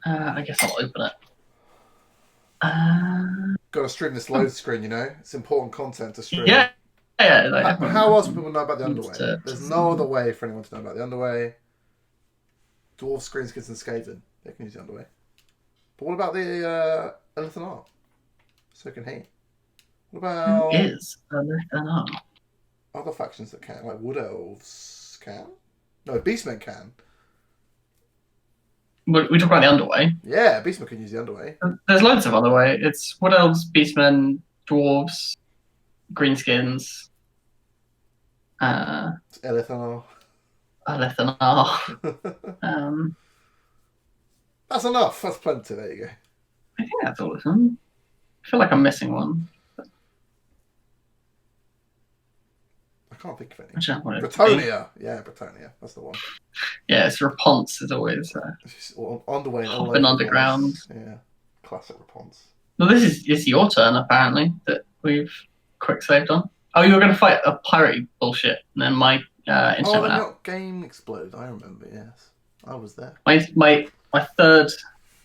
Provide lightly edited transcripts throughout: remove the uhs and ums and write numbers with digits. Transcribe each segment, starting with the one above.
I guess I'll open it. Got to stream this load screen, you know? It's important content to stream. Yeah, yeah. Like, How else will people know about the needs underway? There's no other way for anyone to know about the underway. Dwarves, Greenskins, and Skaven. They can use the underway. But what about the Elithan Art? So can he. What Who about is Elithan? other factions that can? Like Wood Elves can? No, Beastmen can. We talk about the underway. Yeah, Beastmen can use the underway. There's loads of underway. It's Wood Elves, Beastmen, Dwarves, Greenskins, Elithan Elithan. That's enough. That's plenty. There you go. I think that's all of them. I feel like I'm missing one. I can't think of any. Bretonia. Yeah, Bretonia. That's the one. Yeah, it's Response is always Underway. hopping underground. Yeah, classic Response. Well, this is your turn apparently that we've quick saved on. Oh, you were going to fight a pirate bullshit, and then my internet went out. Game exploded. I remember. Yes, I was there. My third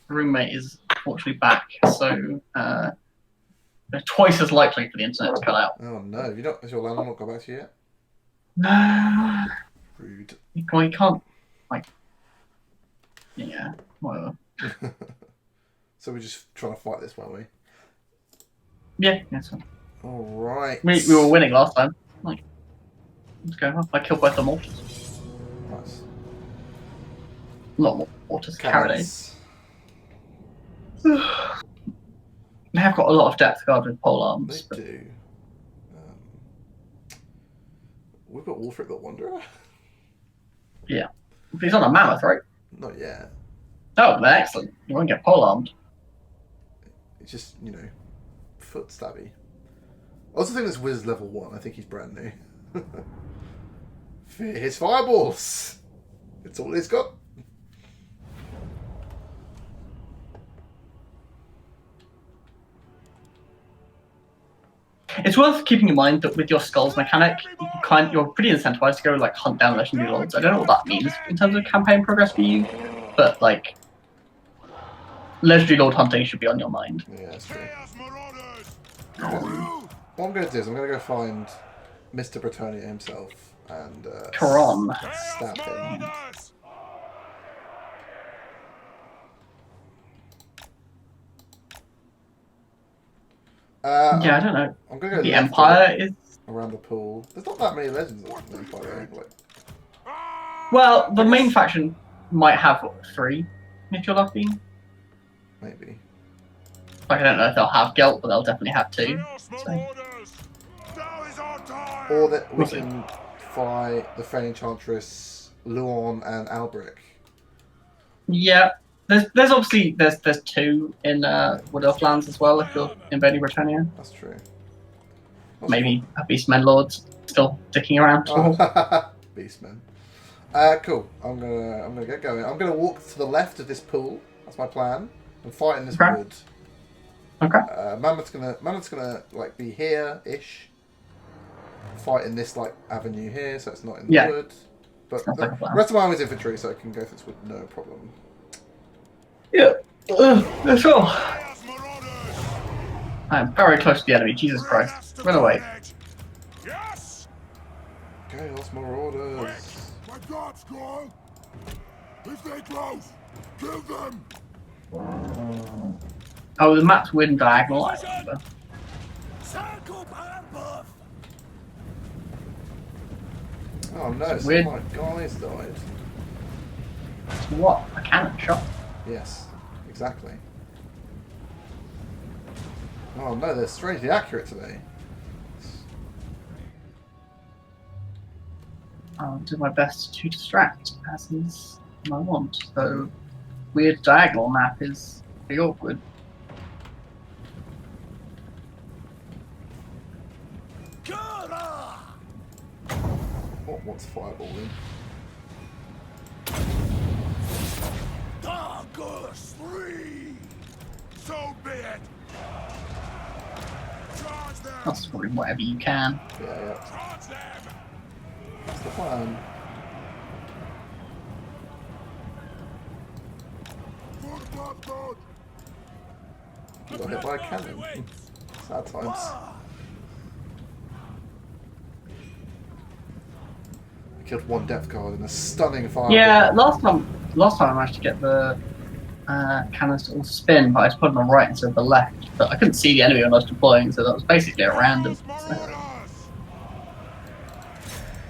roommate is unfortunately back, so they're twice as likely for the internet to cut out. Oh no! Has your landlord not got back to you yet? No. Rude. You can't, like, yeah, whatever. So we're just trying to fight this, weren't we? Yeah, that's fine. All right. We were winning last time. Like, let's go. I killed both the mortars. Nice. Not mortars, carronades. Carrots. They have got a lot of depth guard with pole arms. They do. We've got Wolfric the Wanderer? Yeah. But he's on a mammoth, right? Not yet. Oh, excellent. You won't get pole armed. It's just, foot stabby. I also think this Wiz level 1. I think he's brand new. Fear his fireballs! It's all he's got. It's worth keeping in mind that with your skulls mechanic, you're pretty incentivized to go like hunt down legendary lords. I don't know what that means in terms of campaign progress for you, but like legendary lord hunting should be on your mind. Yeah, that's true. What I'm going to do is I'm going to go find Mr. Bretonia himself and stab him. Yeah, I don't know. I'm going to go the Empire is around the pool. There's not that many legends in the Empire. Well, the main faction might have 3 if you're lucky. Maybe. Like, I don't know if they'll have Gelt, but they'll definitely have 2. So. Or that we can fight the Fey Enchantress, Luon, and Albric. Yeah. There's obviously there's 2 in Wood Elf lands as well if you're invading Britannia. That's true. Maybe a Beastmen Lord still dicking around. Beastmen. Cool. I'm gonna get going. I'm gonna walk to the left of this pool. That's my plan. And fight in this wood. Okay. Mammoth's gonna like be here-ish. Fight in this like avenue here, so it's not in the wood. But the rest of my army is infantry, so I can go through this wood no problem. Yeah. Let's go. I'm very close to the enemy. Jesus Christ. Run away. Chaos Marauders. My guards go. If they close, kill them. Oh, the map's weird and diagonal. I remember. Oh no, some of my guys died. What? A cannon shot? Yes, exactly. Oh no, they're strangely accurate today. I'll do my best to distract, as is my want. So, weird diagonal map is pretty awkward. What's fireballing? Darkus 3! So be it! Charge them! That's probably whatever you can. Yeah. Charge them! That's the plan. not good. You got hit by a cannon. Sad times. I killed one depth guard in a stunning fireball. Yeah, last time I managed to get the cannons to all spin, but I just put them on the right instead of the left. But I couldn't see the enemy when I was deploying, so that was basically a random. So.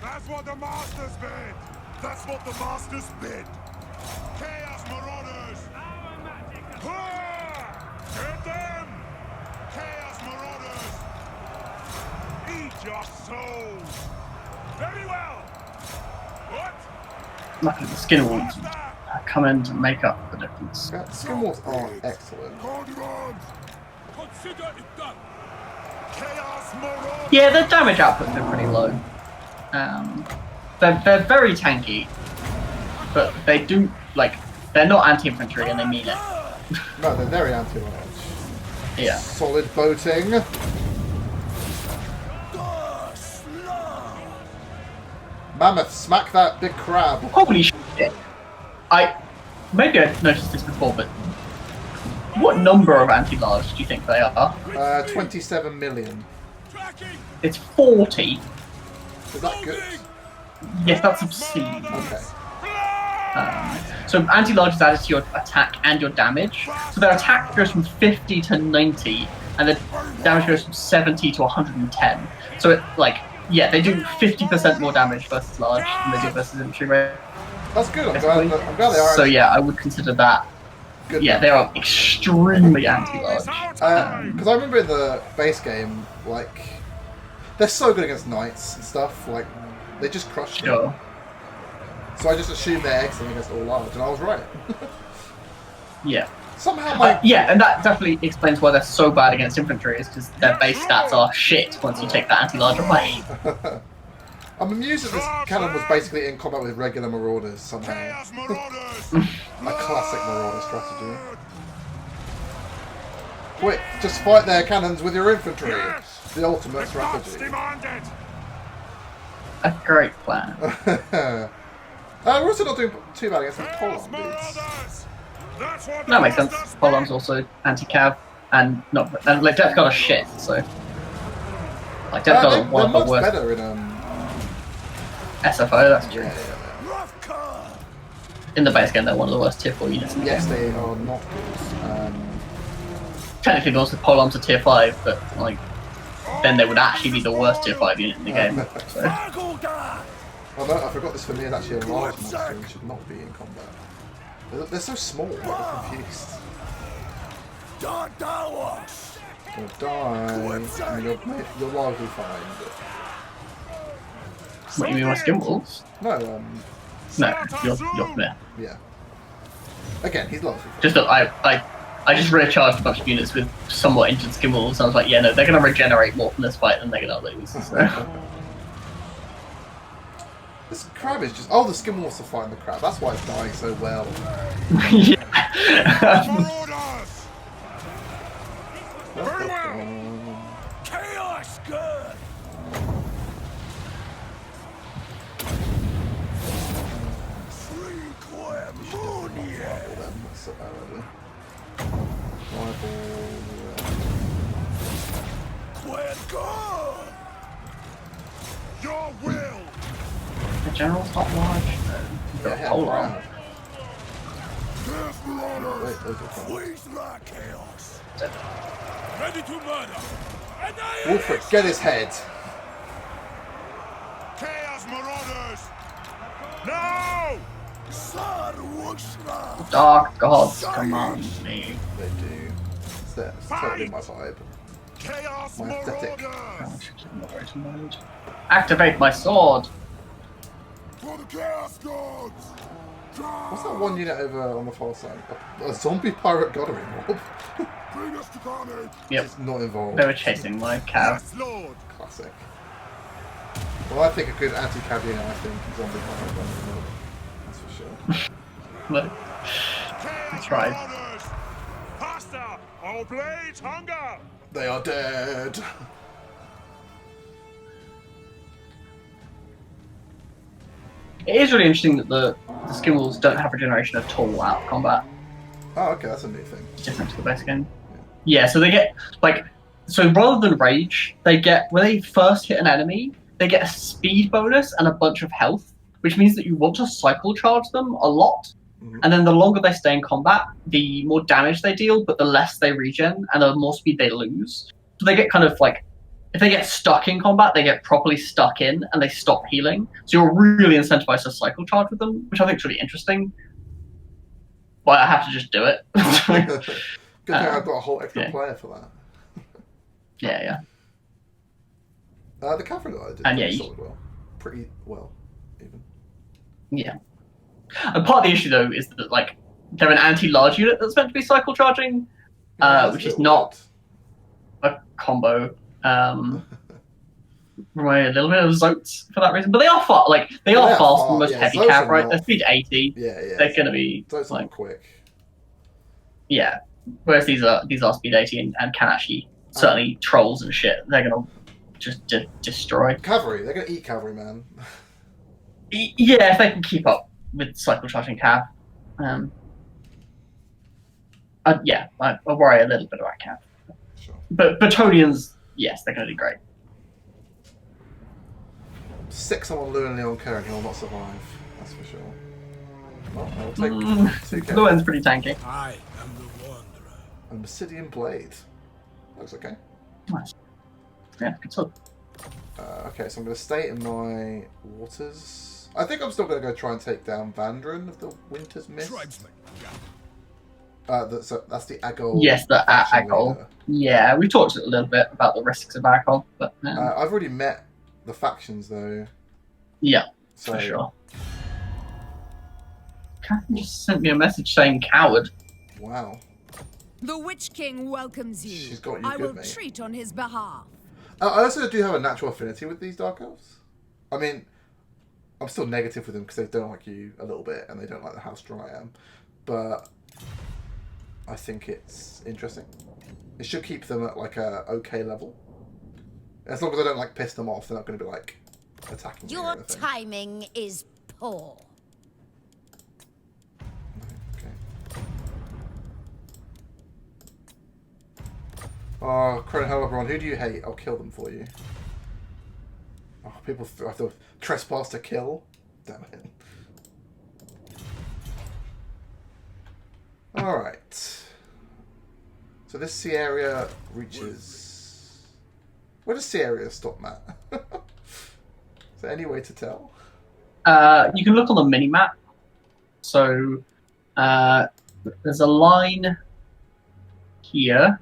That's what the masters bid. That's what the masters bid. Chaos Marauders. Get them! Chaos Marauders. Eat your souls. Very well. What? Luckily, the skin walls come in to make up the difference. Yeah, skin walls are excellent. Consider it done. Chaos Marauders. Yeah, their damage output's been pretty low. They're very tanky, but they do they're not anti-infantry and they mean it. No, they're very anti-large. Yeah. Solid boating. Mammoth, smack that big crab. Holy shit! Maybe I noticed this before, but what number of anti-large do you think they are? 27 million. It's 40. Is that good? Yes, that's obscene. Okay. So anti-large is added to your attack and your damage. So their attack goes from 50 to 90, and the damage goes from 70 to 110. So it yeah, they do 50% more damage versus large than they do versus infantry rate. That's good. I'm glad they are. So yeah, I would consider that. Good. Yeah, they are extremely anti-large. Because I remember in the base game, they're so good against knights and stuff. They just crush them. Sure. So I just assumed they're excellent against all large, and I was right. Yeah. Somehow yeah, and that definitely explains why they're so bad against infantry, is because their base stats are shit once you take that anti-large away. I'm amused that this cannon was basically in combat with regular marauders somehow. A classic marauder strategy. Quick, just fight their cannons with your infantry. The ultimate strategy. A great plan. We're also not doing too bad against the Polearm dudes. That makes sense. Polearm's also anti-cav, and Death Guard are shit, so... Death Guard are one of the much worst. better in SFO, that's true. Yeah. In the base game, they're one of the worst tier 4 units in the Yes, game. they are not good. Technically, most of the Polearms are tier 5, but then they would actually be the worst tier 5 unit in the game. So. Oh no, I forgot this for me is actually a large monster and should not be in combat. They're so small, I'm confused. Gonna die. I mean, you're largely fine, but... What, you mean my skin wolves? No, No, you're there. yeah. Again, he's largely fine. Just that I just recharged a bunch of units with somewhat injured skin wolves, and I was like, yeah, no, they're gonna regenerate more from this fight than they're gonna lose. So. This crab is just... Oh, the skin wants to fight the crab. That's why it's dying so well. Yeah. Chaos good. Your will. The general's not large. They're a Polearm. Please like chaos. Ready to murder. Wolfric, get his head. Chaos Marauders. No. Dark gods command me. They do. It's totally my vibe. Chaos My aesthetic. Marauders. Activate my sword. For the Chaos Gods. What's that one unit over on the far side? A zombie pirate goddering mob? Bring us to carnage. Yep, It's not involved. they were chasing my cow. Yes, Lord. Classic. Well, I think a good anti-cav unit, I think, is zombie pirate goddering mob. That's for sure. Look, that's right. Marauders. Pasta. All blades hunger. They are dead. It is really interesting that the skin wolves don't have regeneration at all out of combat. Oh, okay, that's a new thing. Different to the base game. Yeah, so they get so rather than rage, they get when they first hit an enemy, they get a speed bonus and a bunch of health, which means that you want to cycle charge them a lot. Mm-hmm. And then the longer they stay in combat, the more damage they deal, but the less they regen and the more speed they lose. So they get kind of like, if they get stuck in combat, they get properly stuck in and they stop healing. So you're really incentivized to cycle charge with them, which I think is really interesting. But I have to just do it. Good thing I've got a whole extra player for that. Yeah. The cavalry did pretty well, even. Yeah. And part of the issue, though, is that like they're an anti-large unit that's meant to be cycle charging, which is not a combo. Remind me a little bit of Zotes for that reason, but they are fast. Like they are faster than most heavy cav, right? They're speed 80. Yeah. They're going to be Zotes are quick. Yeah. Whereas these are speed 80 and can actually certainly trolls and shit. They're going to just destroy cavalry. They're going to eat cavalry, man. Yeah, if they can keep up with cycle charging cav. Yeah, I worry a little bit about cav. Sure. But Batonians, yes, they're going to do great. 6 on Lou and Leon Kerr and he'll not survive. That's for sure. Well, I'll take 2 Llewellyn's pretty tanky. I am the Wanderer. And Obsidian Blade. Looks okay. Nice. Yeah, good talk. Okay, so I'm going to stay in my waters. I think I'm still going to go try and take down Vandren of the Winter's Mist. Tribesman. That's the Agol. Yes, the Agol. Yeah, we talked a little bit about the risks of Agol, but I've already met the factions though. Yeah, so, for sure. Catherine just sent me a message saying "coward." Wow. The Witch King welcomes you. She's got you I good, will mate. treat on his behalf. I also do have a natural affinity with these Dark Elves. I mean, I'm still negative with them because they don't like you a little bit and they don't like how strong I am. But I think it's interesting. It should keep them at like a okay level. As long as I don't like piss them off, they're not going to be like attacking me or Your anything. timing is poor. Okay. Oh, Crown Hellebron, who do you hate? I'll kill them for you. Oh, people have to trespass to kill? Damn it. Alright. So this sea area reaches... Where does sea area stop, Matt? Is there any way to tell? You can look on the mini-map. So, there's a line here.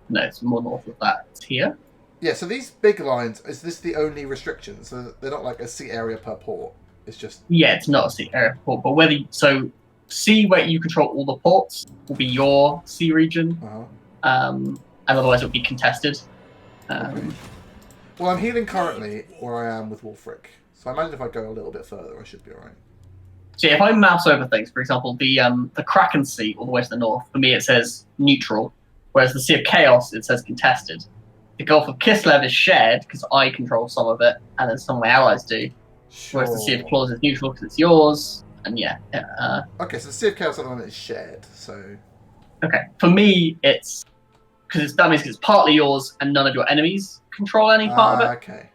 No, it's more north of that. It's here. Yeah, so these big lines, is this the only restriction? So they're not like a sea area per port. It's just... Yeah, it's not a sea area port, but whether... So, sea where you control all the ports will be your sea region. Uh-huh. And otherwise it will be contested. Okay. Well, I'm healing currently where I am with Wolfric. So I imagine if I go a little bit further, I should be alright. So yeah, if I mouse over things, for example, the Kraken Sea all the way to the north, for me it says neutral, whereas the Sea of Chaos, it says contested. The Gulf of Kislev is shared, because I control some of it, and then some of my allies do. Sure. Whereas the Sea of Claws is neutral, because it's yours, and yeah. Okay, so the Sea of Chaos is the one that is shared, so... Okay, for me, it's... Because that means it's partly yours, and none of your enemies control any part of it. Okay.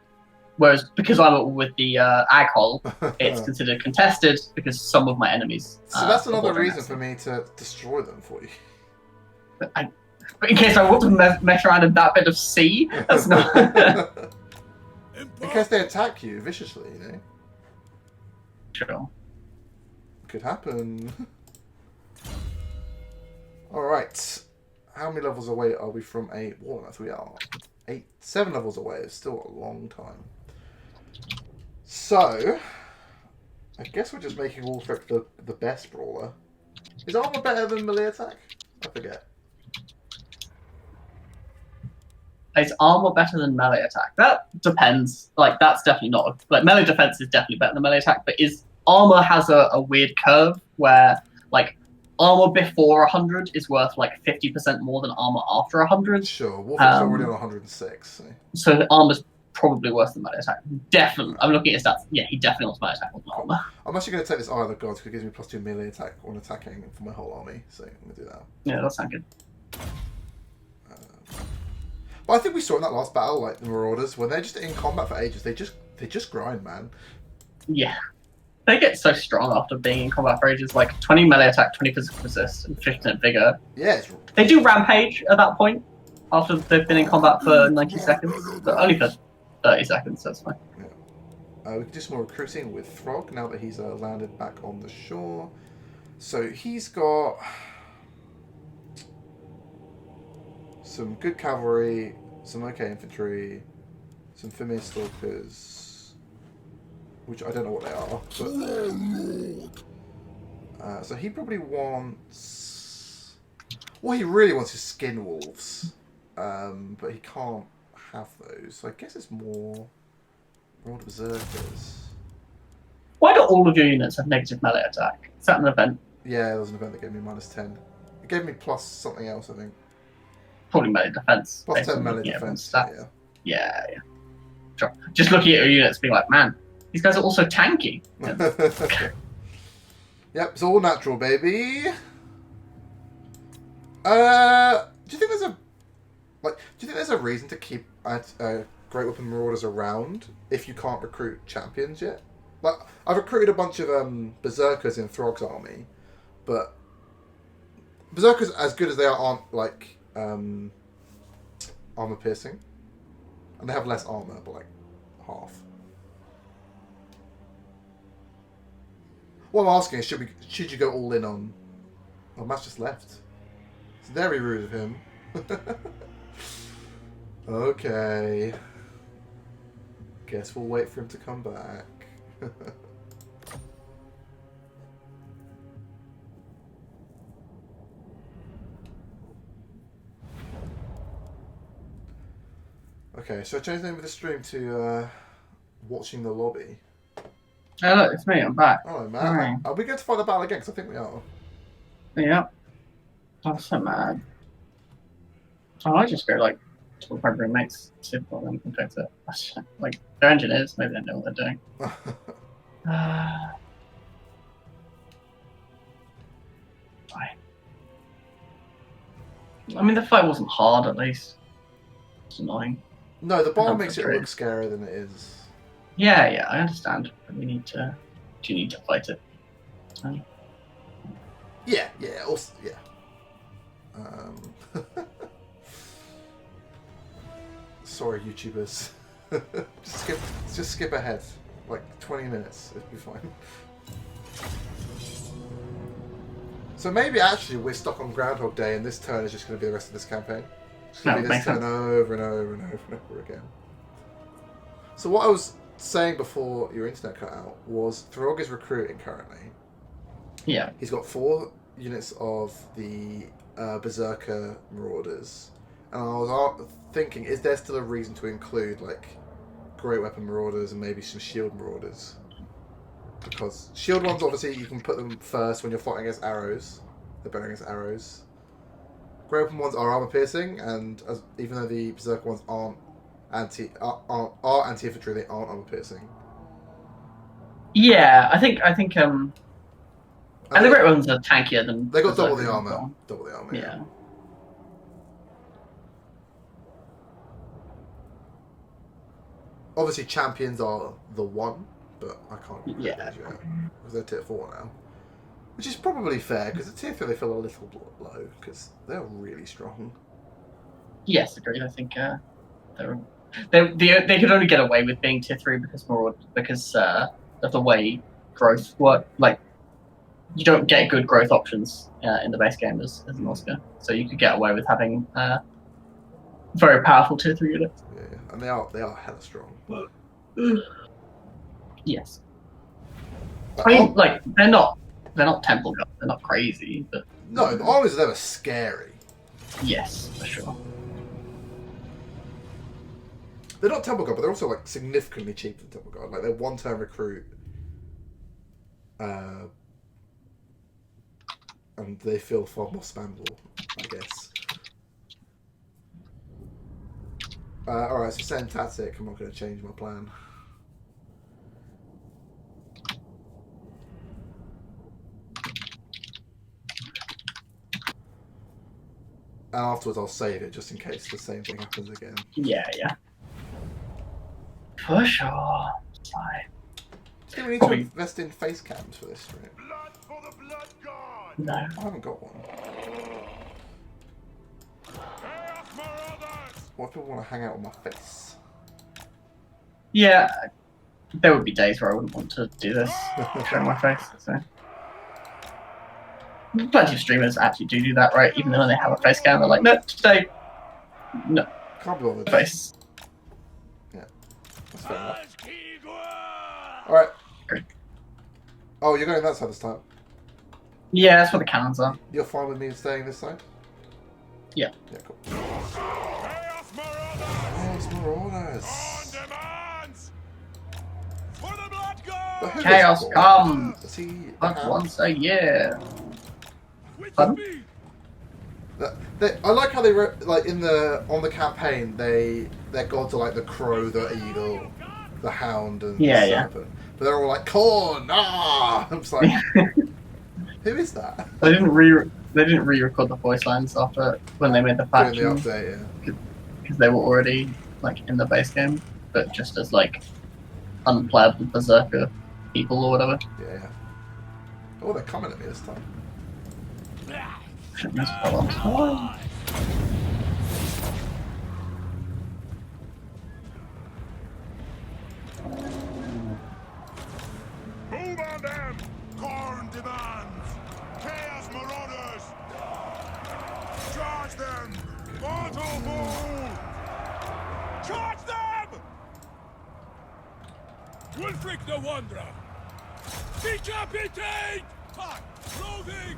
Whereas, because I'm with the Aghol, it's considered contested, because some of my enemies... So that's another reason for me to destroy them for you. But in case I want to mess around in that bit of sea, that's not... In case they attack you viciously, you know? Sure. Could happen. Alright. How many levels away are we from a Warlords? We are 7 levels away. It's still a long time. So, I guess we're just making Wolfric the best brawler. Is armor better than melee attack? I forget. Is armor better than melee attack? That depends. Like, that's definitely not... Like, melee defense is definitely better than melee attack, but armor has a weird curve where, like, armor before 100 is worth, like, 50% more than armor after 100. Sure, Wolfric's already on 106. So armor's probably worse than melee attack. Definitely. I'm looking at his stats. Yeah, he definitely wants melee attack on armor. I'm actually going to take this Eye of the Gods because it gives me +2 melee attack on attacking for my whole army. So I'm going to do that. Yeah, that sounds good. But I think we saw in that last battle, like the Marauders, when they're just in combat for ages, they just grind, man. Yeah. They get so strong after being in combat for ages. Like 20 melee attack, 20 physical resist, and 50% vigor. Yeah, They do rampage at that point after they've been in combat for 90 seconds, but only for 30 seconds, so that's fine. Yeah. We can do some more recruiting with Throg now that he's landed back on the shore. So he's got some good cavalry, some okay infantry, some Fimir Stalkers, which I don't know what they are. But, so he probably wants... What he really wants is Skin Wolves. But he can't have those. So I guess it's more World Berserkers. Why do all of your units have negative melee attack? Is that an event? Yeah, there was an event that gave me -10. It gave me plus something else, I think. Probably melee defense. Plus based 10 on melee looking at defense. everyone's stats. Yeah. Yeah. Sure. Just looking at your units being like, man, these guys are also tanky. Yep, it's all natural, baby. Do you think there's a reason to keep Great Weapon Marauders around if you can't recruit champions yet? Like, I've recruited a bunch of Berserkers in Throg's army, but Berserkers, as good as they are, aren't like armor piercing, and they have less armor, but like half. What I'm asking is, should you go all in on? Oh, Matt's just left. It's very rude of him. Okay. Guess we'll wait for him to come back. Okay, so I changed the name of the stream to Watching the Lobby. Hey, look, it's me. I'm back. Oh, man. Alright. Are we going to fight the battle again? Because I think we are. Yeah. I'm so mad. Oh, I just go like to my roommates, simple, and can fix it. Like they're engineers, maybe they know what they're doing. Fine. I mean, the fight wasn't hard, at least. It's annoying. No, the bomb I'm makes it frustrated. look scarier than it is. Yeah, I understand. But we need to. Do you need to fight it? So, Yeah, also, yeah. Sorry, YouTubers. just skip ahead, like 20 minutes. It'll be fine. So maybe actually we're stuck on Groundhog Day, and this turn is just going to be the rest of this campaign. It's going to be this turn over and over and over and over again. So what I was saying before your internet cut out was Throg is recruiting currently. yeah. He's got 4 units of the Berserker Marauders. And I was thinking, is there still a reason to include, like, Great Weapon Marauders and maybe some Shield Marauders? Because Shield ones, obviously, you can put them first when you're fighting against arrows. They're better against arrows. Great Weapon ones are armor-piercing, and even though the Berserker ones aren't anti-infantry, they aren't armor-piercing. Yeah, I think and the great ones are tankier than. They got double Berserkers the as armor. well. Double the armor. Yeah. Obviously, champions are the one, but I can't. Yeah. Because they're tier 4 now, which is probably fair because the tier 3 they feel a little low because they're really strong. Yes, agreed. I think they could only get away with being tier 3 because of the way growth work. Like, you don't get good growth options in the base game as Norscan, so you could get away with having very powerful tier 3 units. Yeah, and they are hella strong. Yes. I mean, like, they're not temple guns. They're not crazy, but No, the armies are never scary. yes, for sure. They're not Temple Guard, but they're also like significantly cheaper than Temple Guard. Like they're 1-turn recruit, and they feel far more spammable, I guess. Alright, so same tactic. I'm not going to change my plan. And afterwards I'll save it just in case the same thing happens again. Yeah, yeah. For sure. Fine. Do we need Probably- to invest in face cams for this stream? Blood for the blood god! No. I haven't got one. Chaos Marauders! What if people want to hang out with my face? Yeah, there would be days where I wouldn't want to do this, showing my face. So. Plenty of streamers actually do that, right? Even though they have a face cam, they're like, no, today, no Can't be bothered. face. Yeah, that's fair enough. Alright. Oh, you're going that side this time? Yeah, that's what the cannons are. You're fine with me staying this side? Yeah. Yeah, cool. Chaos Marauders! Chaos Marauders! On demands! For the blood But god! who is Chaos Paul? comes Is he the but hand? once a year. Which Pardon? be? I like how they like on the campaign their gods are like the crow, the eagle, the hound, and Yeah, the yeah. serpent. But they're all like corn. Ah, I'm just like, who is that? They didn't re-record the voice lines after when they made the Doing the faction update, yeah. because they were already like in the base game, but just as like unplayable berserker people or whatever. Yeah. Oh, they're coming at me this time. Shouldn't miss a long time. Move on them! Corn demands! Chaos Marauders! Charge them! Autoball! Charge them! Wulfric the Wanderer! Decapitate! Fuck! Roving!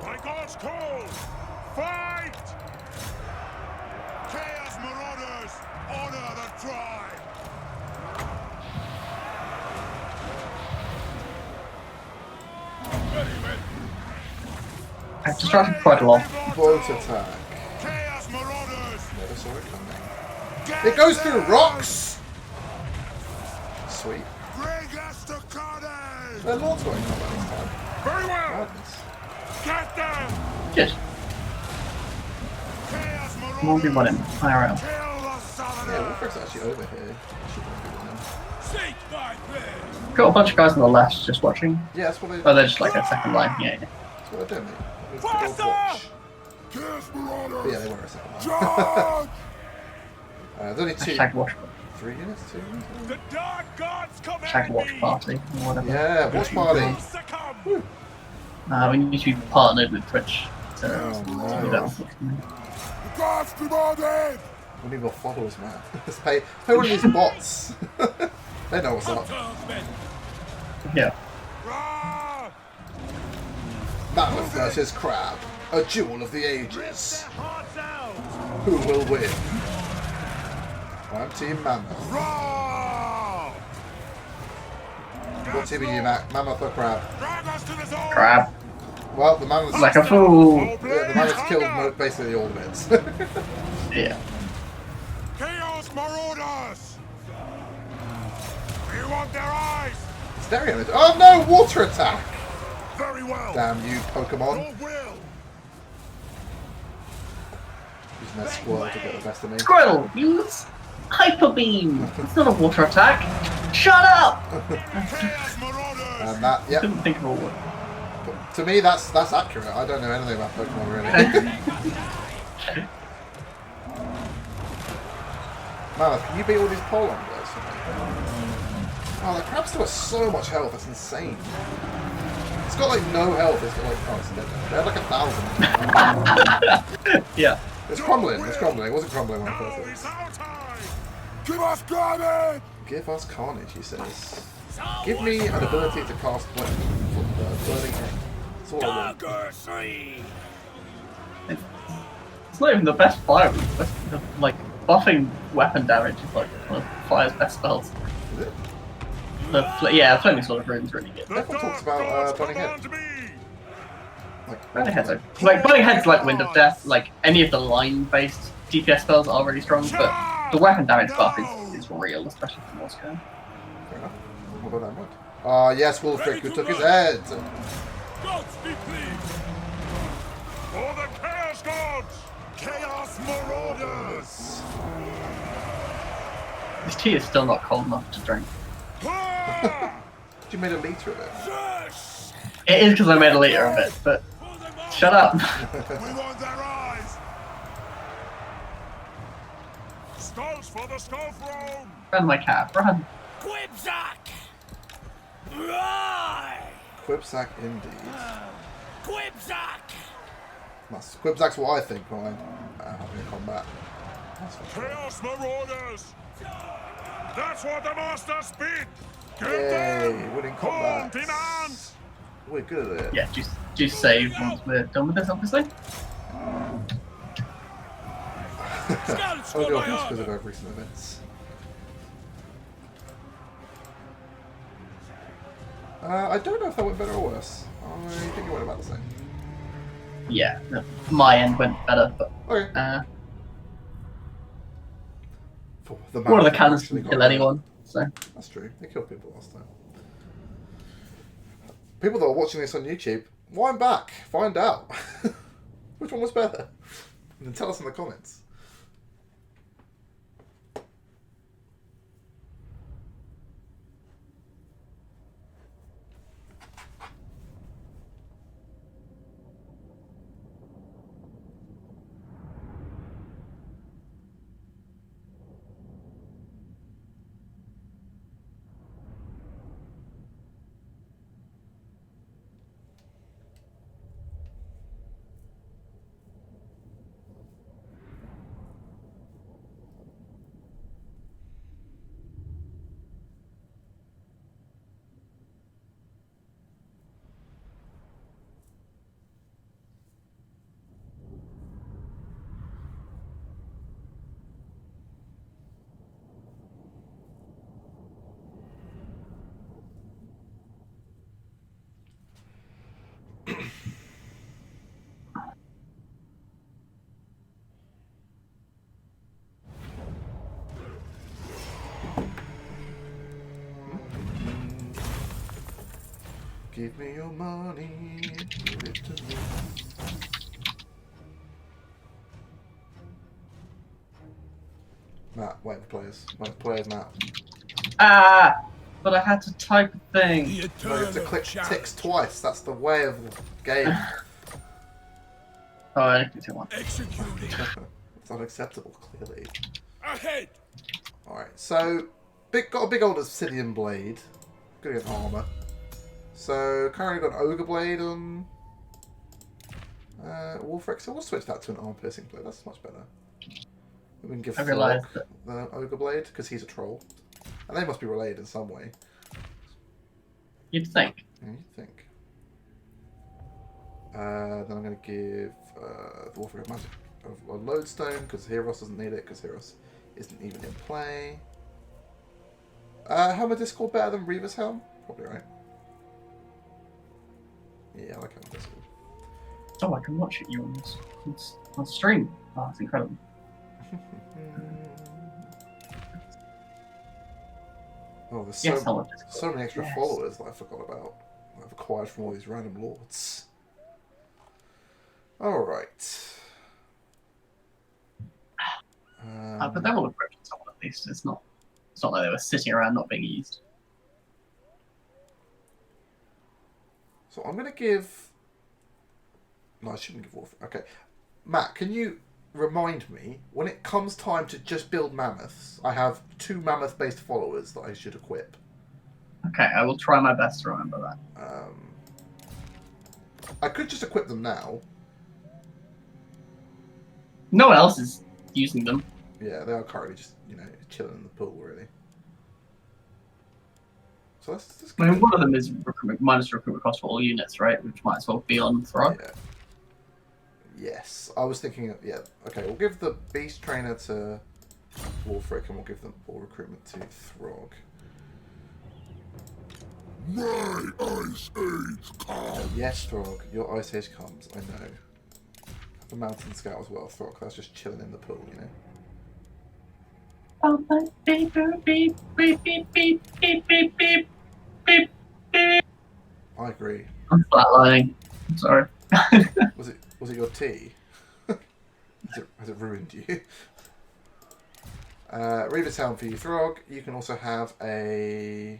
My god's call! Fight! Chaos Marauders! Honor the tribe! Very well. I've distracted quite a lot. Bolt attack. Chaos Marauders! Never saw it coming. Get It goes through them! rocks. Sweet. Bring us to carnage! Their lord's got in combat this time. Very well! Madness. Get them! Good. Chaos Marauders! Won't be running IRL. Kill the Yeah, Southerners! Wolfrick's actually over here. Should be good then. Sate my prayer! Got a bunch of guys on the left just watching. Yeah, that's what they. Oh, they're just like a second line. Yeah, yeah. That's what they're doing, mate. Good old Faster! watch. Chaos But yeah, Marauders! they were a second line. Charge! There's only two. Hashtag watch, 3 units? 2 units? The dark gods hashtag command watch me! party, or whatever. Yeah, watch party. Succumb! We need to be partnered with Twitch to Oh, do no. that. The gods demanded! We need more followers, man. Let's pay one of these bots. They know what's up. Hunters, men! Yeah. Rah! Mammoth versus Crab. A duel of the ages. Hearts out! Who will win? I'm Team Mammoth. Rah! What team are you, Mammoth or Crab? Drag us to the zone! Crap. Well, the Mammoth's, Like a fool. yeah, the Mammoth's killed basically all the bits. Yeah. Chaos Marauders! We want their eyes! Staring at it. Oh no, water attack! Very well! Damn you, Pokemon. Your will! Using that squirrel to get the best of me. Squirrel, use Hyper Beam. It's not a water attack. Shut up. Chaos Marauders! And that, yep. Couldn't think of a word. To me, that's accurate. I don't know anything about Pokemon really. Mammoth, can you beat all these pole guys for me? Oh, the crab still has so much health. That's insane. It's got like no health. It's got like, oh, it's dead now. They had like 1,000. Yeah. It's crumbling. It's crumbling. It wasn't crumbling when I Now first is did. our time! Give us carnage! Give us carnage, he says. Give me an ability to cast burning egg. That's all I want. Dagger 3! It's not even the best fire. Like buffing weapon damage is like one of Fire's best spells. Is it? Yeah, Flaming Sword of Rune's really good. The Everyone talks dark about, gods Burning Head. command me! Burning Head's like Burning Head's like Wind of Death. Like any of the line-based DPS spells are really strong, but the weapon damage buff is real, especially for Norscan. Fair enough. What about that mod? Ah, yes, Wolfric, who took his head. Gods be pleased! For the Chaos Gods! Chaos Marauders! This tea is still not cold enough to drink. You made a liter of it. Yes! It is because I made a liter of it, but For the master! shut up. We want their eyes! Skulls for the skull throne! Run, my cat, run. Quibzack! Right! Quibsack indeed. Quibzack! Quibsack's what I think when I'm having a combat. That's for sure. Chaos Marauders! That's what the Masters bid! Get Yay, them! winning Horned combat. in hand! We're good at it. Yeah, just save once we're done with this, obviously. Scouts Oh, for no, my that's because honor! of recent events. I don't know if that went better or worse. I think it went about the same. Yeah, my end went better, but Okay. For the one of the marathon cannons actually can got kill better. anyone, so. That's true. They killed people last time. People that are watching this on YouTube, wind back, find out which one was better, and then tell us in the comments. Give me your money, give it to me. Matt, wait for players. Wait for players, Matt. Ah! But I had to type a thing. The No, you eternal have to click challenge. ticks twice. That's the way of the game. Oh, I didn't do one. Executing. It's unacceptable, clearly. Ahead! Alright, so got a big old obsidian blade. Gonna get armor. So currently got an ogre blade on Wolfric, so we'll switch that to an arm piercing blade. That's much better. We can give I realised Throg the ogre blade because he's a troll, and they must be related in some way. You'd think. Yeah, you think? Then I'm going to give the Wolfric magic of a lodestone because Heros doesn't need it because Heros isn't even in play. Helm of Discord better than Reaver's Helm? Probably right. Yeah, I like Helm of Discord. Oh, I can watch it you on stream. Oh, that's incredible. Oh, there's Yes, Helm of Discord. so many extra Yes. followers that I forgot about. I've acquired from all these random lords. Alright. But they're all equipped with someone at least. It's not like they were sitting around not being used. So I'm going to give... No, I shouldn't give Wolf. Okay. Matt, can you remind me, when it comes time to just build mammoths, I have 2 mammoth-based followers that I should equip. Okay, I will try my best to remember that. I could just equip them now. No one else is using them. Yeah, they are currently just, chilling in the pool, really. So let's I mean, one of them is recruitment, minus recruitment cost for all units, right? Which might as well be on Throt. Yeah. Yes, I was thinking. Yeah, okay. We'll give the beast trainer to Wolfric, and we'll give them all recruitment to Throg. My ice age comes! Yes, Throg, your ice age comes. I know. Have a mountain scout as well, Throg. That's just chilling in the pool, Beep, beep, beep, beep, beep, beep, beep, beep, beep, beep, beep. I agree. I'm flatlining. I'm sorry. Was it your tea? Has it ruined you? Reaver Town for you, Throg. You can also have a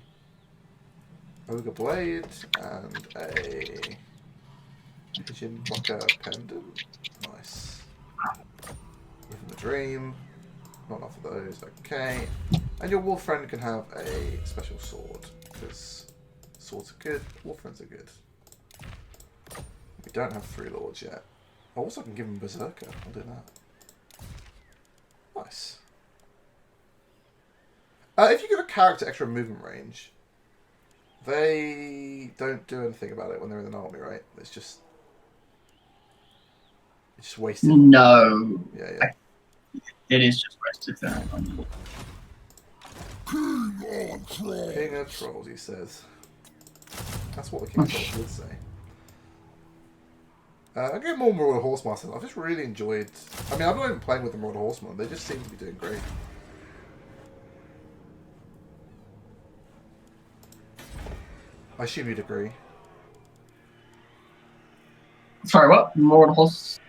Ogre Blade and a Pigeon Plucker Pendant. Nice. Living the Dream. Not enough of those. Okay. And your Wolf Friend can have a special sword, because swords are good, Wolf Friends are good. We don't have 3 Lords yet. I also can give him Berserker. I'll do that. Nice. If you give a character extra movement range, they don't do anything about it when they're in an army, right? It's just wasted. No. Yeah. It is just wasted. King of Trolls, he says. That's what the King of Trolls would say. I get more Marauder Horsemasters. I've just really enjoyed... I mean, I'm not even playing with the Marauder Horsemen. They just seem to be doing great. I assume you'd agree. Sorry, what? Marauder Horse?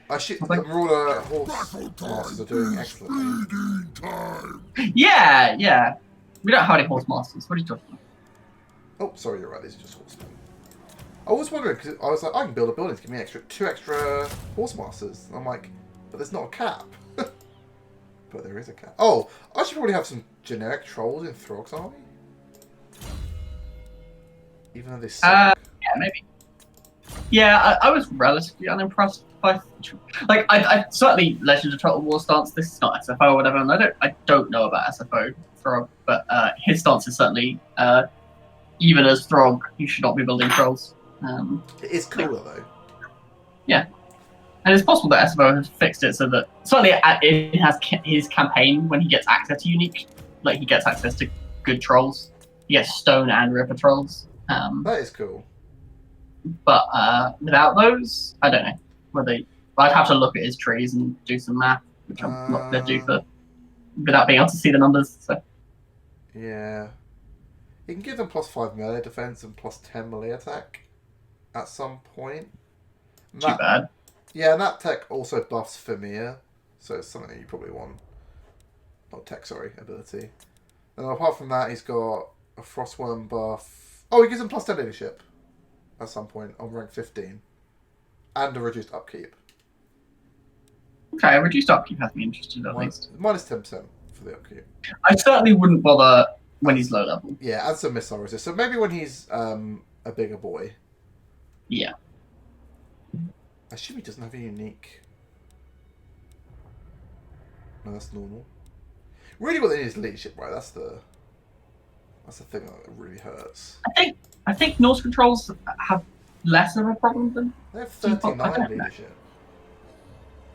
The Marauder Horsemasters are doing excellently. Yeah. We don't have any Horsemasters. What are you talking about? Oh, sorry, you're right. These are just horsemen. I was wondering, because I was like, I can build a building to give me 2 extra Horsemasters. And I'm like, but there's not a cap. But there is a cap. Oh, I should probably have some generic trolls in Throg's army. Even though they suck. Yeah, maybe. Yeah, I was relatively unimpressed by... Like, I certainly Legend of Total War stance. This is not SFO or whatever, and I don't know about SFO Throg, but his stance is certainly... even as Throg, you should not be building trolls. It is cooler, though. Yeah. And it's possible that SFO has fixed it so that... Certainly it has his campaign when he gets access to unique... Like, he gets access to good trolls. He gets Stone and Ripper trolls. That is cool. But without those, I don't know whether I'd have to look at his trees and do some math, which I'm not going to do without being able to see the numbers. So yeah, you can give them +5 melee defense and +10 melee attack at some point. Too bad. Yeah, and that tech also buffs Femir, so it's something that you probably want. Not tech, sorry, ability. And apart from that, he's got a Frostworm buff. Oh, he gives him +10 leadership at some point on rank 15. And a reduced upkeep. Okay, a reduced upkeep has me interested at least. -10% for the upkeep. I certainly wouldn't bother when he's low level. Yeah, and some missile resist. So maybe when he's a bigger boy. Yeah. I assume he doesn't have a unique... No, that's normal. Really what they need is leadership, right? That's the thing that really hurts. I think Norse controls have less of a problem than... They have 39 leadership.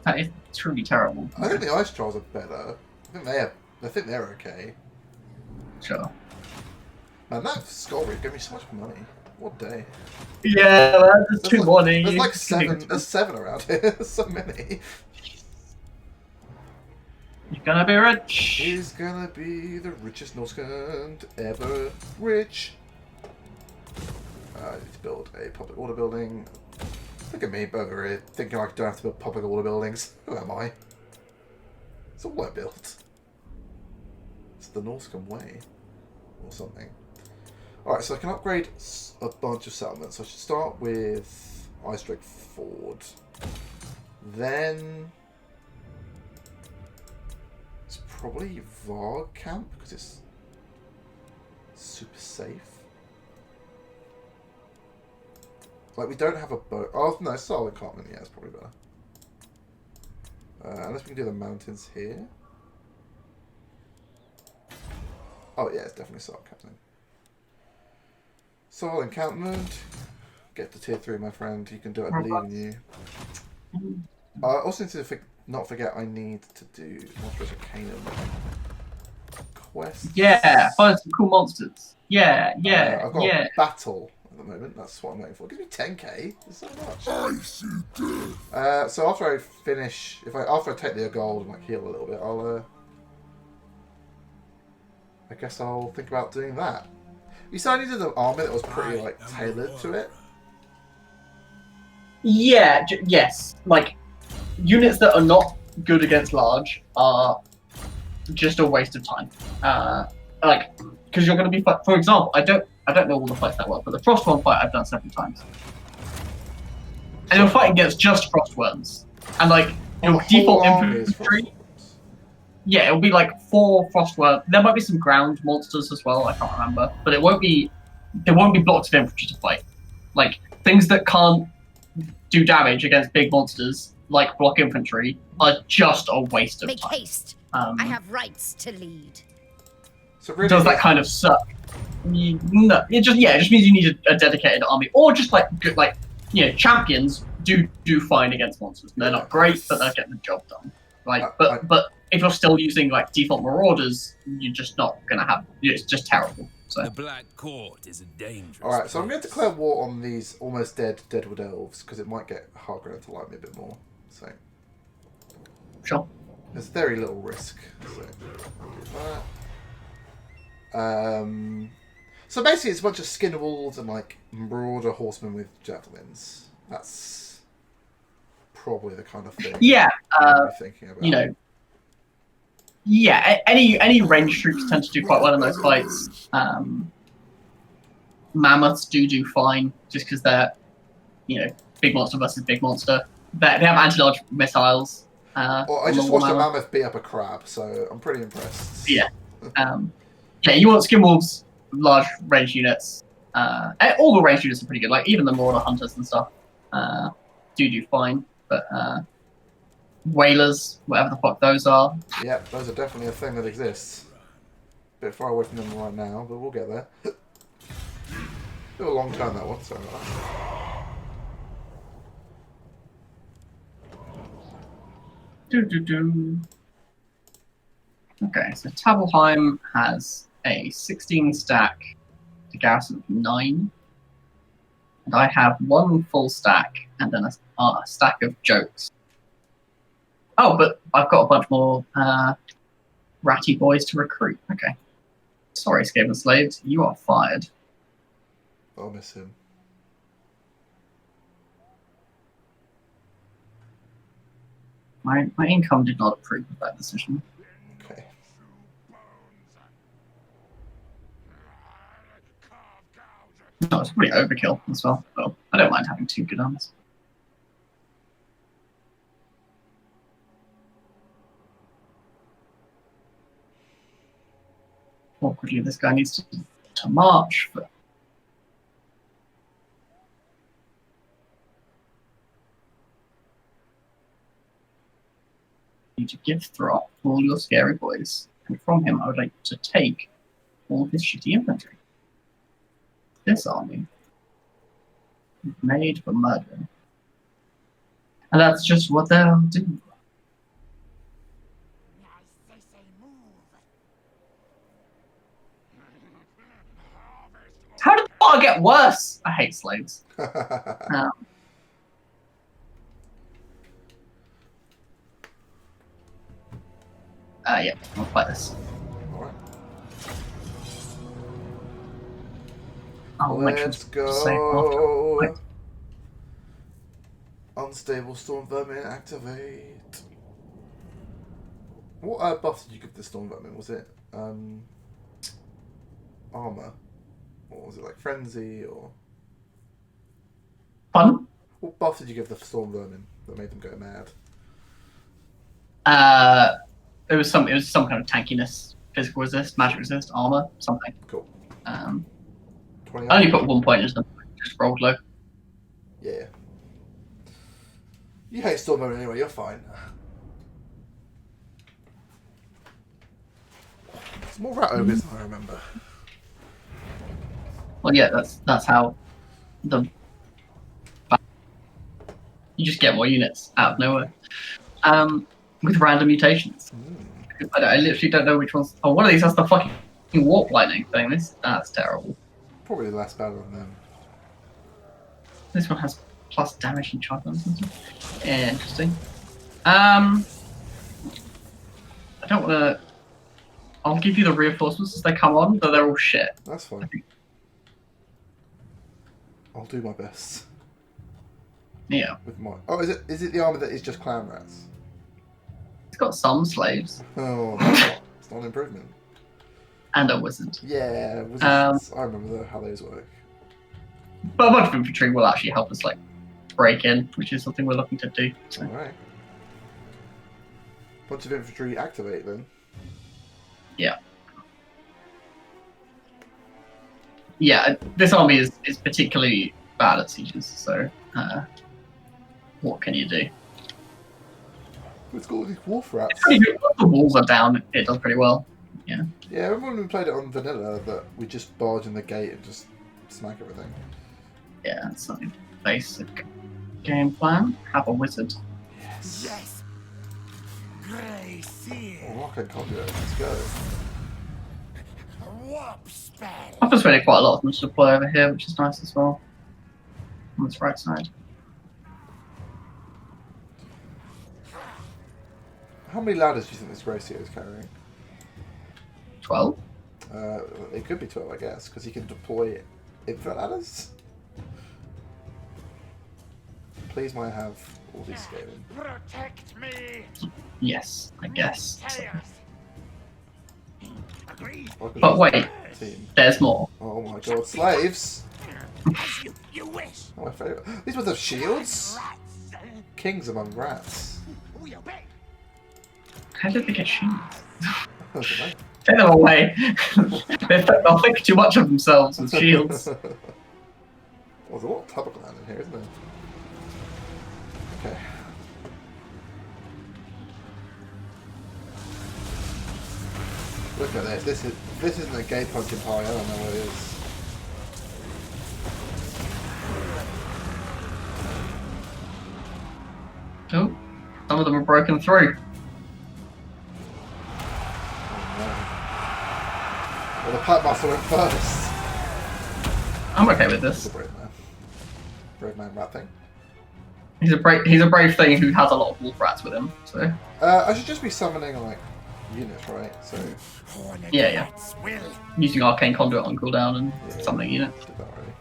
That is truly terrible. I think the Ice Trolls are better. I think they're okay. Sure. Man, that Skull Reef gave me so much money. What day? Yeah, there's too many. There's like 7. There's 7 around here. There's so many. You're gonna be rich. He's gonna be the richest Norscan ever. Rich. I need to build a public order building. Look at me over here thinking I don't have to build public order buildings. Who am I? It's all I built. It's the Norscan way. Or something. Alright, so I can upgrade a bunch of settlements. So I should start with Ice Drake Ford. Then... it's probably Varg Camp, because it's super safe. Like, we don't have a boat. Oh, no, Solar Encampment. Yeah, it's probably better. Unless we can do the mountains here. Oh, yeah, it's definitely Solar Encampment. Solar Encampment. Get to tier 3, my friend. You can do it. I believe in you. I also need to not forget I need to do Monsters of Canaan quests. Yeah, find some cool monsters. Yeah, I've got a battle at the moment. That's what I'm waiting for. Give me 10k. There's so much. So after I finish, after I take the gold and like heal a little bit, I guess I'll think about doing that. You said I needed an army that was pretty like tailored to it. Yeah, yes. Like, units that are not good against large are just a waste of time. Like, because you're going to be, for example, I don't know all the fights that well, but the Frostworm fight I've done several times, and you're fighting against just Frostworms, and like your default infantry. Yeah, it'll be like 4 Frostworm. There might be some ground monsters as well. I can't remember, but it won't be. There won't be blocks of infantry to fight. Like things that can't do damage against big monsters, like block infantry, are just a waste of Make time. haste. I have rights to lead. So really, Does that kind of suck? No, it just means you need a dedicated army, or just like good, like champions do fine against monsters. They're not great, but they're getting the job done. Like, but if you're still using like default Marauders, you're just not gonna have. It's just terrible. So. The Black Court is a dangerous. All right, so I'm going to declare war on these almost dead Deadwood Elves because it might get Hargrave to like me a bit more. So Sure. there's very little risk. So I'll do that. So basically, it's a bunch of skin wolves and like Marauder horsemen with javelins. That's probably the kind of thing. Yeah. I'm thinking about. Yeah, any range troops tend to do quite well in those fights. Mammoths do fine, just because they're, big monster versus big monster. They have anti-large missiles. Well, I just watched a mammoth beat up a crab, so I'm pretty impressed. Yeah. You want skin wolves, large range units. All the range units are pretty good. Like even the Marauder hunters and stuff do fine, but. Whalers, whatever the fuck those are. Yeah, those are definitely a thing that exists. Bit far away from them right now, but we'll get there. Bit of a long turn that one, sorry about that. Okay, so Tabelheim has a 16 stack to garrison of 9. And I have 1 full stack and then a stack of jokes. Oh, but I've got a bunch more ratty boys to recruit. Okay. Sorry, Skaven slaves, you are fired. I'll miss him. My income did not approve of that decision. Okay. No, it's pretty overkill as well. Oh, I don't mind having 2 good arms. Awkwardly, this guy needs to march, but you need to give Throt all your scary boys, and from him I would like to take all of his shitty infantry. This army is made for murder, and that's just what they'll do. How did the bar get worse? I hate slaves. Yeah, I'll play this. Alright. Let's go. Unstable Storm Vermin activate. What buff did you give the Storm Vermin? Was it armor? Or was it like Frenzy or... Pardon? What buff did you give the Storm Vermin that made them go mad? It was some kind of tankiness, physical resist, magic resist, armor, something. Cool. I only put 1 point in them, just rolled low. Yeah. You hate Storm Vermin anyway, you're fine. It's more rat ogres than I remember. Well, yeah, that's how you just get more units out of nowhere with random mutations. I literally don't know which ones. Oh, one of these has the fucking warp lightning thing. That's terrible. Probably less bad than them. This one has plus damage and charge and stuff. Interesting. I don't want to. I'll give you the reinforcements as they come on, but they're all shit. That's fine. I'll do my best. Yeah. With my is it the armor that is just clan rats? It's got some slaves. Oh, it's not an improvement. And a wizard. Yeah, wizards. I remember how those work. But a bunch of infantry will actually help us like break in, which is something we're looking to do. So. Alright. Bunch of infantry activate then. Yeah. Yeah, this army is particularly bad at sieges, so what can you do? It's got all these wolf rats. It's pretty good. Once the walls are down, it does pretty well. Yeah. Yeah, I remember when we played it on vanilla that we just barge in the gate and just smack everything. Yeah, it's a basic game plan. Have a wizard. Yes. Grey seal. Oh, Rocket can't do it. Let's go. Warp spell. I've persuaded quite a lot of them to deploy over here, which is nice as well. On this right side. How many ladders do you think this Grey Seal is carrying? 12? It could be 12, I guess, because he can deploy infant ladders. Please might have all these scaling. Protect me. Yes, I guess. Chaos. Agreed. But wait, Team. there's more. Oh my god, slaves! As you wish. Oh, my favourite. These ones have shields? Rats. Kings among rats. We obey. How did they get shields? I don't know. Take them away. They'll think too much of themselves with shields. Well, there's a lot of topical land in here, isn't there? Okay. Look at this. This isn't a gay punching party. I don't know what it is. Oh, some of them are broken through. Well, the Pack Master went first. I'm okay with He's this. a brave man. Brave man rat thing. He's a brave thing who has a lot of wolf rats with him. So I should just be summoning like units, right? So yeah. Will. Using arcane conduit on cooldown and Yeah. summoning units. did that already.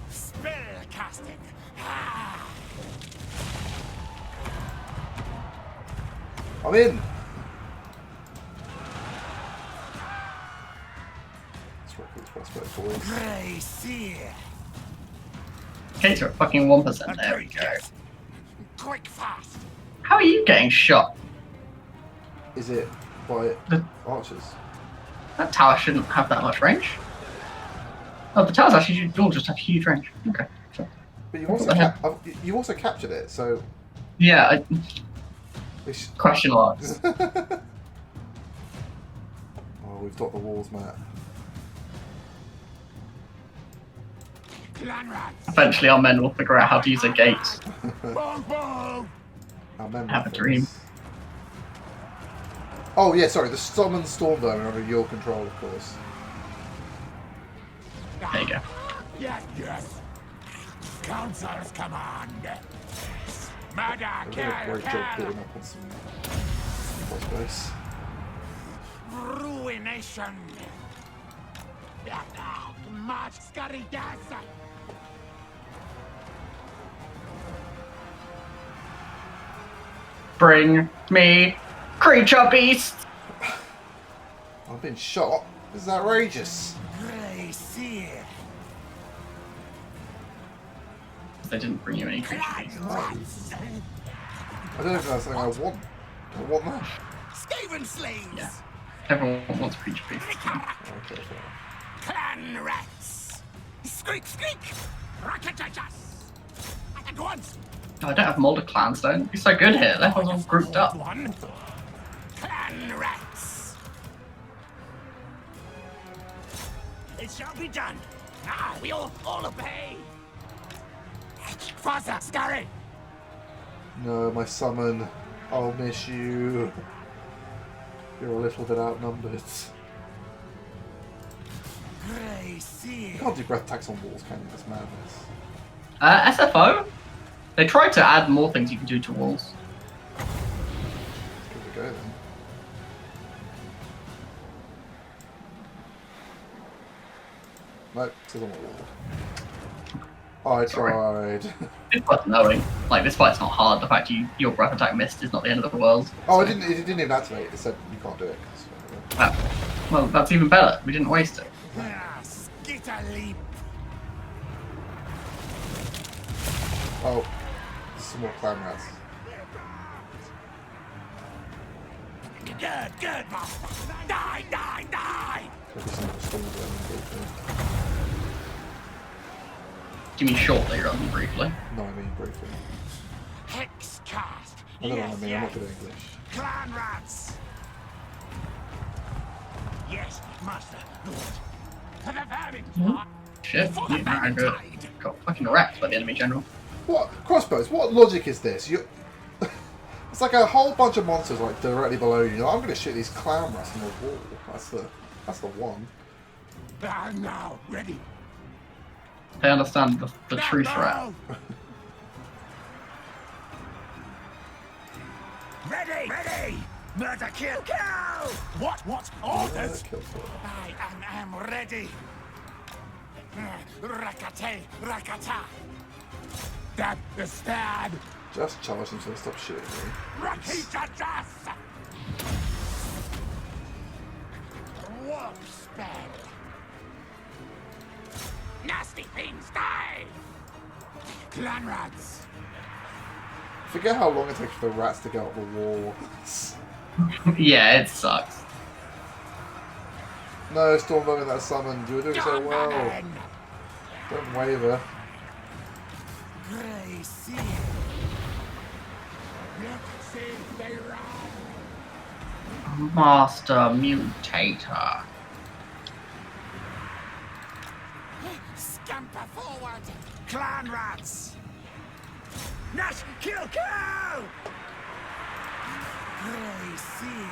Spell casting. Ah. I'm in. Let's work these prospect boys. Grey seal. Kate's at fucking 1%. There we go. Quick fast. How are you getting shot? Is it by The- archers? That tower shouldn't have that much range. Oh, the towers actually all just have huge range. Okay. Sure. But you've What also the heck? you also captured it, so Yeah, we should... question marks. Oh, we've got the walls, Matt. Clan rats. Eventually our men will figure out how to use a gate. Bong bong. Our men Have a will dream. fix. Oh yeah, sorry. The summon storm vermin are under your control, of course. There you go. Yes, yes. Council's command. Murder, We're doing a kill, great job kill. building up on some space. Ruination. March, scurry, gas. Bring me creature beast. I've been shot. This is outrageous. Grey seal. They didn't bring you any creature Clan beasts. rats. I don't know if that's something I want. I want that. Skaven slaves. Yeah. Everyone wants creature beasts. Okay, fair. Clan rats. Squeak, squeak. Rakatatas. At once. Oh, I don't have Moulder clans though. It'd be so good here. Everyone's all grouped up. One. Clan rats. It shall be done. Now we all obey. Faster, scurry. No, my summon. I'll miss you. You're a little bit outnumbered. You can't do breath attacks on walls, can you? That's madness. SFO? They tried to add more things you can do to walls. Give it a go then. Nope, still on the wall. I tried. It's worth knowing. Like, this fight's not hard. The fact your breath attack missed is not the end of the world. Oh, it didn't even activate. It said you can't do it. Well, that's even better. We didn't waste it. Oh, there's some more clown rats. Good, master. Die! Maybe some more storms briefly. Do you mean shortly rather than briefly? No, I mean briefly. Hex cast. I don't know what I mean. I'm not good at English. Clan rats. Yes, master. Lord. For the vermin. Shit, you got fucking wrecked by the enemy general. What crossbows? What logic is this? It's like a whole bunch of monsters like directly below you. You're like, I'm going to shoot these clown rats on the wall. That's the one. I'm now ready. They understand the true threat. Ready! Murder, kill! What? Orders? I am ready. Rakata. Stab. Just charge them so they stop shooting me. Rakita just. Warp spell. Nasty things die. Clan rats. Forget how long it takes for the rats to go up the wall. Yeah, it sucks. No, Storm Vermin that summoned. You were doing so well. Don't waver. Grey seal. Let's see if they run. Master Mutator. Scamper forward. Clan rats. Nash, kill! Grey seal.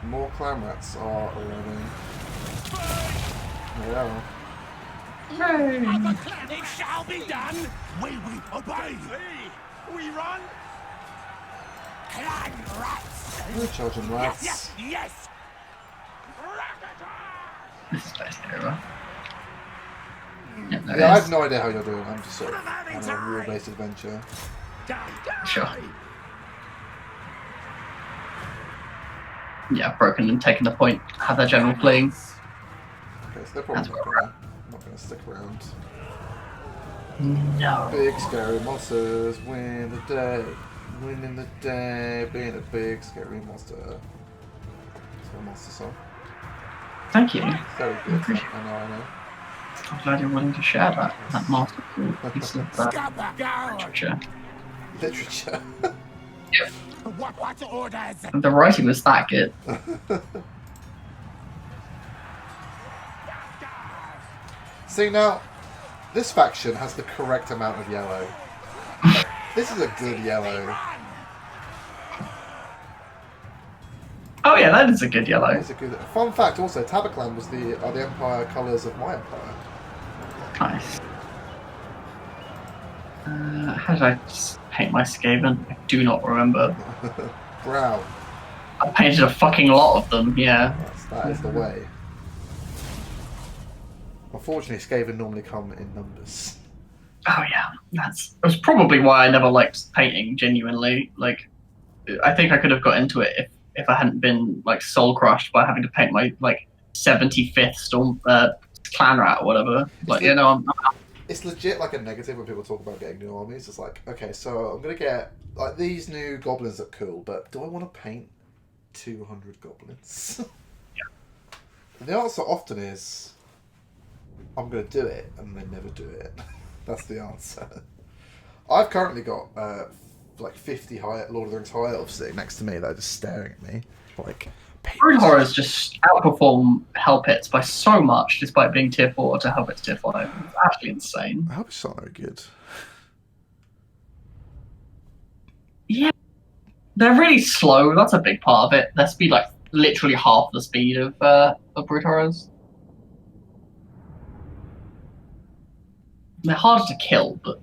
More clan rats are arriving. They are. Other clan, it shall be done. We obey. We run. Clan rats. We're charging rats. Yes. This is best era. Yeah, no, Yeah, I have no idea how you're doing. I'm just sort of on a rule-based adventure. Sure. Yeah, broken and taken the point. Have their general fleeing. Okay, so they're probably not gonna stick around. No. Big scary monsters win the day. Winning the day, being a big scary monster. It's a monster song. Thank you. Very good. I know. I'm glad you're willing to share that masterful piece of literature. Literature. Yep. What orders? The writing was that good. See now, this faction has the correct amount of yellow. This is a good yellow. Oh yeah, that is a good yellow. It's a good. Fun fact also, Tabaclan was the Empire colours of my empire. Nice. How did I just paint my Skaven? I do not remember. Brown. I painted a fucking lot of them, yeah. That is the way. Unfortunately, Skaven normally come in numbers. Oh yeah, it was probably why I never liked painting genuinely. Like, I think I could have got into it if I hadn't been like soul crushed by having to paint my like 75th Storm clan rat or whatever. Like, you know, I'm it's legit like a negative when people talk about getting new armies. It's like, okay, so I'm gonna get like these new goblins look cool, but do I want to paint 200 goblins? Yeah. And the answer often is, I'm gonna do it, and they never do it. That's the answer. I've currently got like 50 Lord of the Rings High Elves sitting next to me that are just staring at me. Like, Brood Horrors just outperform Hell Pits by so much, despite being tier 4 to Hell Pits tier 5. It's actually insane. I hope it's not very good. They're really slow. That's a big part of it. Their speed, like, literally half the speed of Brutaurus. They're harder to kill, but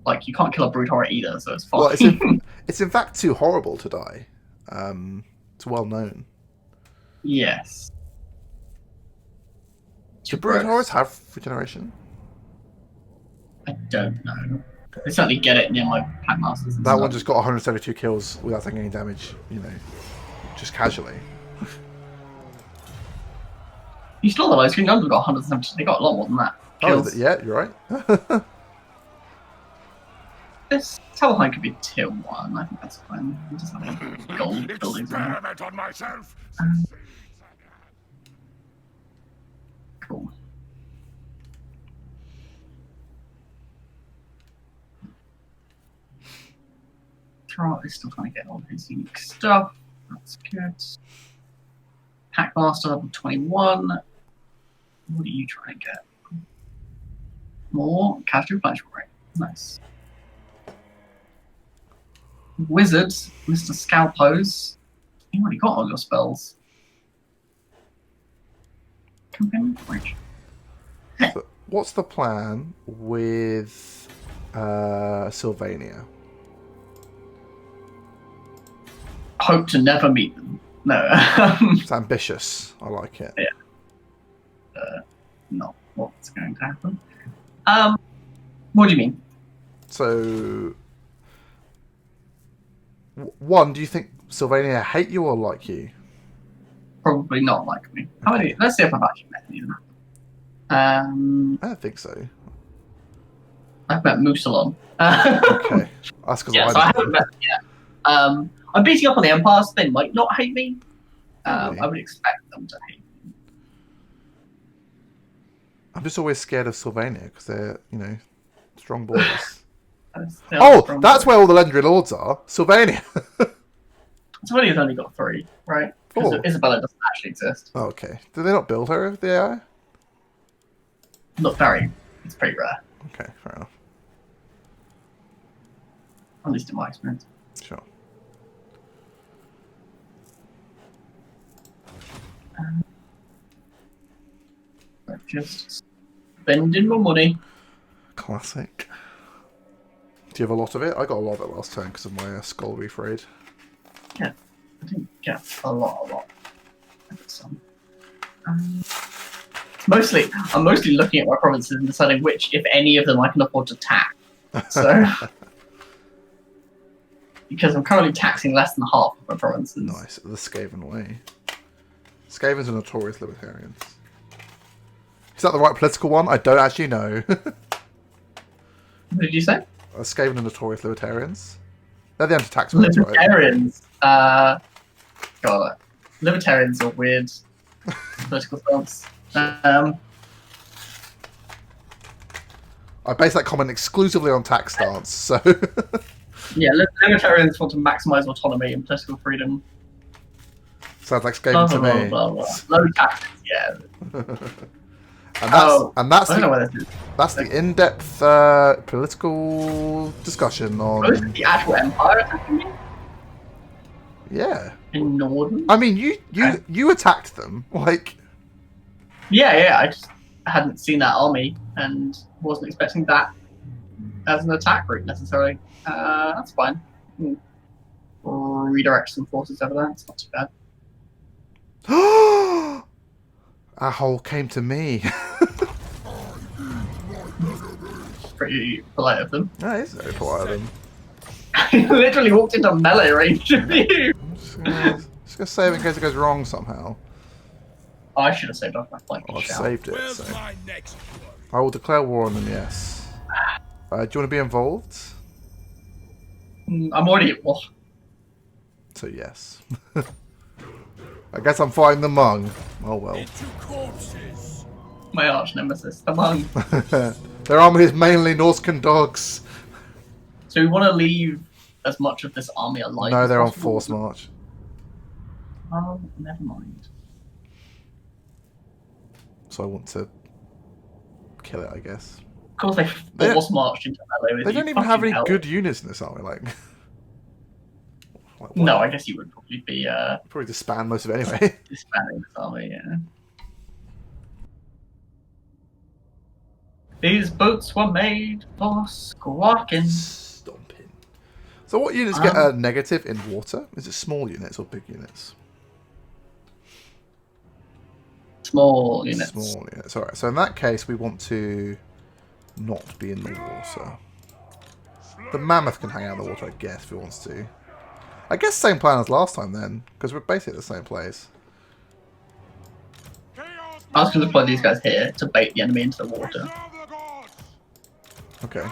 like you can't kill a Brutaura either, so it's fine. Well, it's in fact too horrible to die. It's well known. Yes. Do Brutauras have regeneration? I don't know. They certainly get it near my Packmasters. That one just got 172 kills without taking any damage, you know, just casually. You still the low screen guns have got 170. They got a lot more than that. Kills. Oh, yeah, you're right. This Telephone could be tier 1. I think that's fine. We just have gold buildings. Experiment on myself. Cool. Throt is still trying to get all his unique stuff. That's good. Packmaster level 21. What are you trying to get? More casual replenishment rate. Nice. Wizard, Mr. Scalpos. You already got all your spells. Companion Bridge. So what's the plan with Sylvania? Hope to never meet them. No. It's ambitious. I like it. Yeah. Not what's going to happen. What do you mean? So, one, do you think Sylvania hate you or like you? Probably not like me. How many? Let's see if I've actually met any of them. I don't think so. I've met Musalon. Okay. That's because I haven't met them yet. I'm beating up on the Empire, so they might not hate me. Really? I would expect them to hate me. I'm just always scared of Sylvania because they're, you know, strong boys. Oh, that's where all the legendary lords are. Sylvania. Sylvania's only got 3, right? 4. Isabella doesn't actually exist. Oh, okay. Did they not build her, the AI? Not very. It's pretty rare, Okay, fair enough. at least in my experience. Sure. Just spending my money. Classic. Do you have a lot of it? I got a lot of it last turn because of my skull refraid. Yeah, I didn't get a lot. I got some. I'm mostly looking at my provinces and deciding which, if any of them, I can afford to tax. So, because I'm currently taxing less than half of my provinces. Nice. The Skaven way. Skavens are notorious libertarians. Is that the right political one? I don't actually know. What did you say? Skaven are notorious libertarians. They're the anti-tax ones, right? Libertarians. God, libertarians are weird political stance. I base that comment exclusively on tax stance, so... Yeah, libertarians want to maximise autonomy and political freedom. Sounds like Skaven to me. Low taxes, yeah. And that's I don't know where this is. That's the in-depth political discussion on... Oh, is it the actual Empire attacking me? Yeah. In Norden? I mean, you attacked them, like... Yeah, I just hadn't seen that army and wasn't expecting that as an attack route necessarily. That's fine. Redirect some forces over there, it's not too bad. Our hole came to me. Pretty polite of them. That is very polite of them. I literally walked into melee range of you! Just gonna save in case it goes wrong somehow. I should have saved off my flanking I've shout. saved it, Where's so... my next worry? I will declare war on them, yes. Do you want to be involved? I'm already at war. So yes. I guess I'm fighting the Hmong. Oh well. Into corpses. My arch nemesis, the Hmong. Their army is mainly Norscan dogs. So we want to leave as much of this army alive. No, as they're on possible. force march. Oh, never mind. So I want to kill it, I guess. Of course, they force marched into melee with They you. don't even have Fucking any hell. good units in this army. Like, Like, No, I guess you would probably be probably disband most of it anyway. disbanding this army, yeah. These boats were made for squawking. Stomping. So what units get a negative in water? Is it small units or big units? Small units. Small units. Alright, so in that case we want to not be in the water. The mammoth can hang out in the water, I guess, if it wants to. I guess same plan as last time then, because we're basically at the same place. I was going to deploy these guys here to bait the enemy into the water. Okay.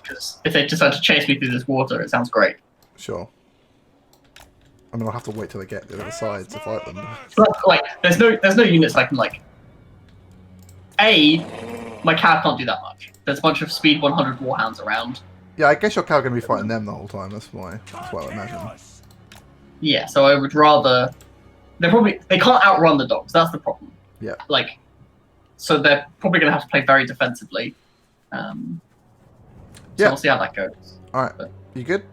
Because if they decide to chase me through this water, it sounds great. Sure. I mean, I'll have to wait till they get to the other side to fight them. But, like, there's no units I can, like... My cav can't do that much. There's a bunch of speed 100 warhounds around. Yeah, I guess your cow going to be fighting them the whole time. That's why I imagine. Yeah, so I would rather... They can't outrun the dogs. That's the problem. Yeah. Like, so they're probably going to have to play very defensively. So yeah. we'll see how that goes. Alright. You good?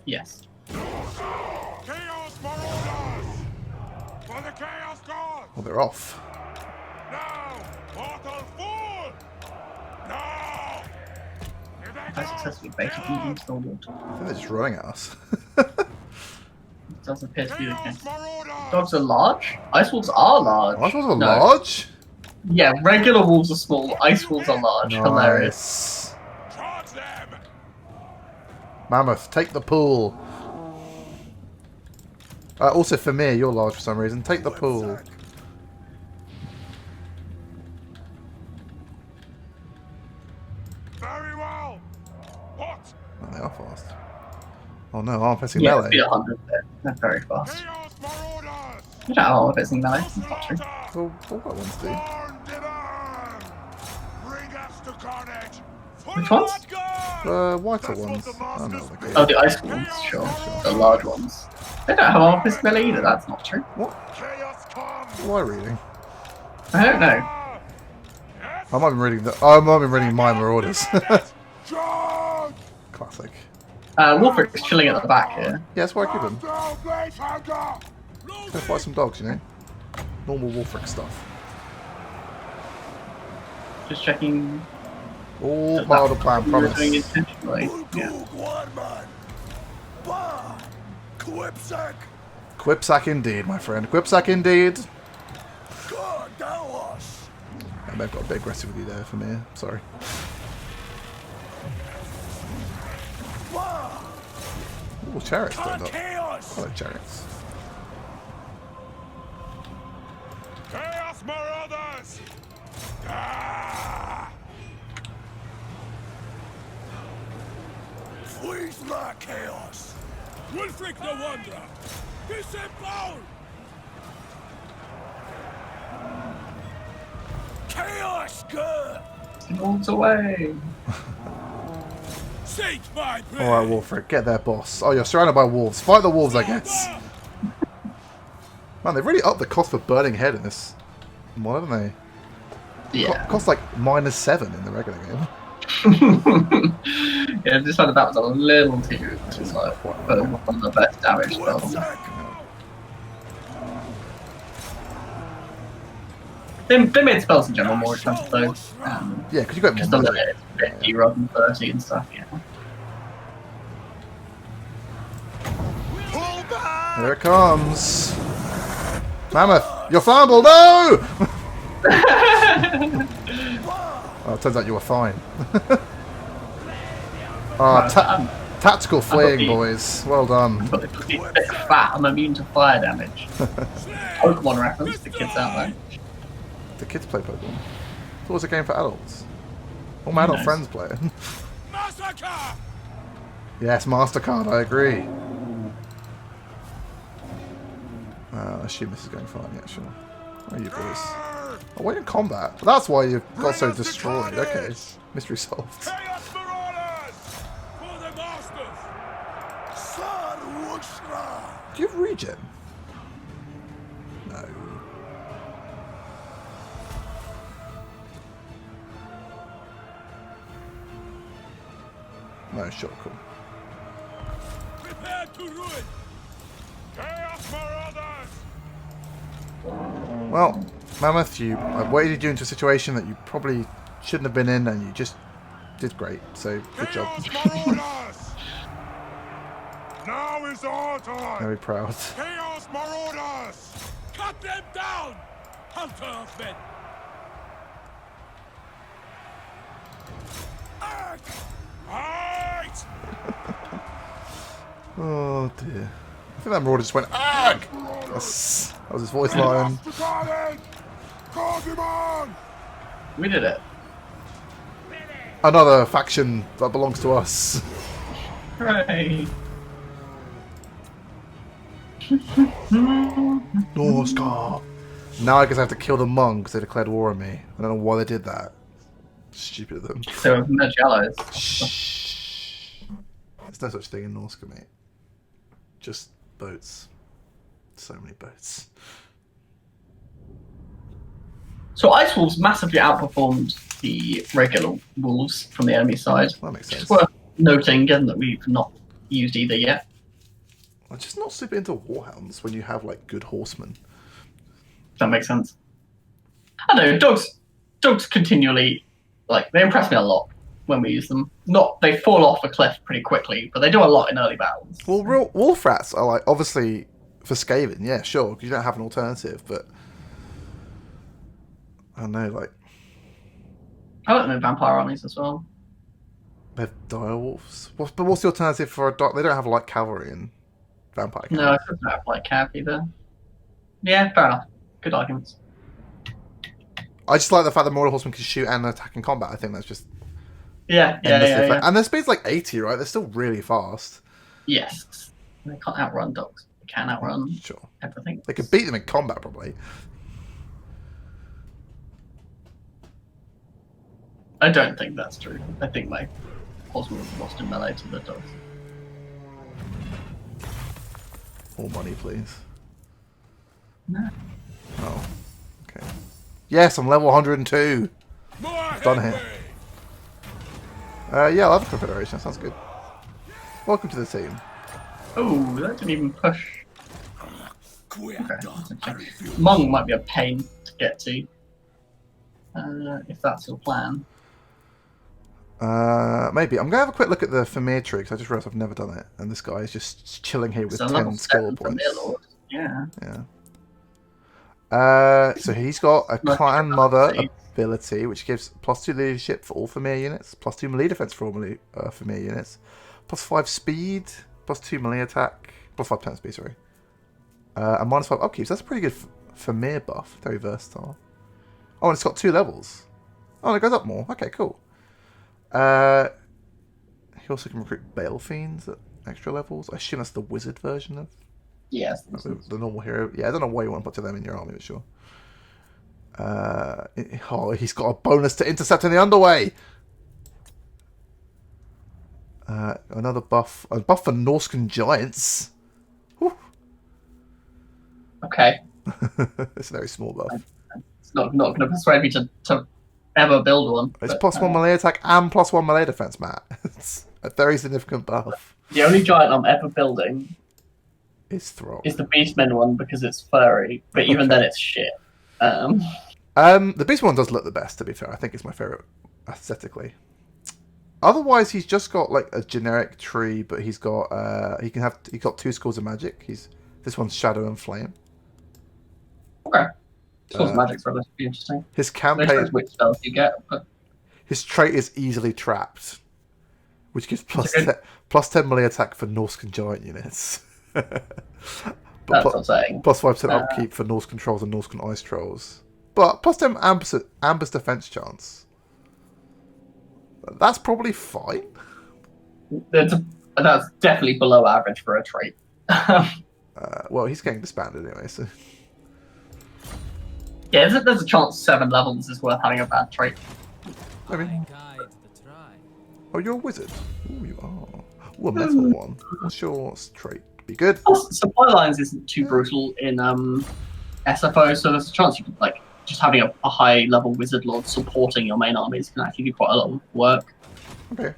Yes. Chaos Marauders! For the Chaos Gods! Well, they're off. Now! Mortal fool! Now! I successfully baited them into the water. I think they're just running at us. It does appear to be the Chaos case. Marauders! Dogs are large? Ice wolves are large. Ice wolves are No. large? Yeah, regular wolves are small, ice wolves are large. Hilarious. Nice. Charge them! Mammoth, take the pool. Also, for me, you're large for some reason. Take the pool. Very well! What? Oh, they are fast. Oh no, I'm pressing Yeah, melee. speed 100 there. They're very fast. Chaos Marauders! I don't know if it's in melee. It's not true. Well, what ones do? Born demand! Bring us to carnage! Which ones? Whiter That's what ones. the Oh no, masters okay. Oh, the ice wolves, sure. The large ones. They don't have armor piercing melee either, that's not true. What? Chaos comes! What am I reading? I don't know. Yes! I might be reading the. I might be reading my Marauders. Charge! Classic. Wolfric is chilling at the back here. Yeah, that's where I keep them. Down, Blaze Hunter! Go fight some dogs, you know. Normal Wolfric stuff. Just checking. All part of the plan, We're promise. doing intentionally. Yeah. Quipsack indeed, my friend. Quipsack indeed. I may have got a bit aggressive with you there for me. Sorry. Ooh, chariots turned up. I like chariots. Chaos Marauders! Ah! Freeze my chaos! Wulfric the Wanderer! Disembowel! Chaos good! He moves away. Seek my blade! Alright, Wolfric, get there, boss. Oh, you're surrounded by wolves. Fight the wolves, I guess. Man, they've really upped the cost for burning head in this mod, haven't they? Yeah. Cost like -7 in the regular game. Yeah, this one that was a little too slow. But one of the best damage spells. They made spells in general more expensive though. Yeah, because you got Just more a magic. little bit 50 rather than 30 and stuff, yeah. Pull back! Here it comes. Mammoth, you're flammable, no! Oh, it turns out you were fine. Tactical fleeing, boys. Well done. But it's a bit fat, I'm immune to fire damage. Pokemon reference, the kids out there. The kids play Pokemon. It's always a game for adults. All my adult Nice. friends play it. Massacre! Yes, MasterCard, I agree. I assume this is going fine, yeah, sure. Where are you boys? Oh, we're in combat. That's why you got so destroyed. Okay. Mystery solved. Chaos Marauders! For the masters! Do you have regen? No. No, sure, cool. Prepare to ruin. Chaos Marauders! Well, Mammoth, what did you do into a situation that you probably shouldn't have been in, and you just did great. So good job. Chaos Marauders! Now is our time! Very proud. Chaos Marauders! Cut them down! Hunter of men! Fight! Oh dear. I think that Marauder just went ARG! That was his voice line. Call him on! We did it. Another faction that belongs to us. Hooray. Norscan. Now I guess I have to kill the Hmong because they declared war on me. I don't know why they did that. Stupid of them. So we've merged allies. Shh. There's no such thing in Norscan, mate. Just boats. So many boats. So Ice Wolves massively outperformed the regular wolves from the enemy side. That makes sense. It's worth noting, given that we've not used either yet. I'm just not super into warhounds when you have like good horsemen. That makes sense. I don't know, dogs continually, like, they impress me a lot when we use them. They fall off a cliff pretty quickly, but they do a lot in early battles. Well, real wolf rats are like obviously for scaling, yeah, sure, because you don't have an alternative. But I don't know, like I like them in vampire armies as well. they have dire wolves. But what's the alternative for a dog? They don't have like cavalry and vampire. No, Cavalry. I couldn't have like cav either. Yeah, fair enough. Good arguments. I just like the fact that Mortal Horsemen can shoot and attack in combat. I think that's just Yeah. And their speed's like 80, right? They're still really fast. Yes. They can't outrun dogs. They can outrun Sure. everything. They could beat them in combat, probably. I don't think that's true. I think my horsemen was lost in melee to the dogs. More money, please. No. Oh. Okay. Yes, I'm level 102. More Done headway. Yeah, I'll have a confederation. That sounds good. Welcome to the team. Oh, that didn't even push. Quick, Okay. dog. I refuse. Hmong might be a pain to get to. If that's your plan. Maybe. I'm going to have a quick look at the Famir tree, because I just realised I've never done it. And this guy is just chilling here with It's a 10 level skill 7 from points. Lord. Yeah. Yeah. So he's got a Nice clan mother ability. ability, which gives +2 leadership for all Famir units, +2 melee defense for all Famir units, +5 speed, +2 melee attack, +5 turn speed, sorry. And -5 upkeep. So that's a pretty good Famir buff. Very versatile. Oh, and it's got 2 levels. Oh, and it goes up more. Okay, cool. He also can recruit Bale Fiends at extra levels. I assume that's the wizard version of Yes. the normal hero. Yeah, I don't know why you want to put them in your army, but sure. He's got a bonus to intercept in the underway. Another buff. A buff for Norscan giants. Whew. Okay. It's a very small buff. It's not going to persuade me to ever build one. It's but, +1 melee attack and +1 melee defense, Matt. It's a very significant buff. The only giant I'm ever building It's Throt. is the Beastmen one because it's furry, but even then it's shit. The Beast one does look the best, to be fair. I think it's my favourite aesthetically. Otherwise, he's just got like a generic tree, but he's got he's got 2 schools of magic. This one's Shadow and Flame. Okay. Schools of Magic's relatively interesting. His Which campaign, which spells you get, but his trait is easily trapped, which gives Okay. +10 melee attack for Norscan giant units. that's what I'm saying. +5% upkeep for Norscan trolls and Norscan ice trolls. But +10 ambush defense chance. That's probably fine. That's definitely below average for a trait. Well, he's getting disbanded anyway, so. Yeah, there's a chance 7 levels is worth having a bad trait. I mean, Guide the tribe. oh, you're a wizard. Ooh, you are. Ooh, a metal one. What's your trait? Be good. Plus, supply lines isn't too brutal in SFO, so there's a chance you could like just having a high level wizard lord supporting your main armies can actually do quite a lot of work. Okay,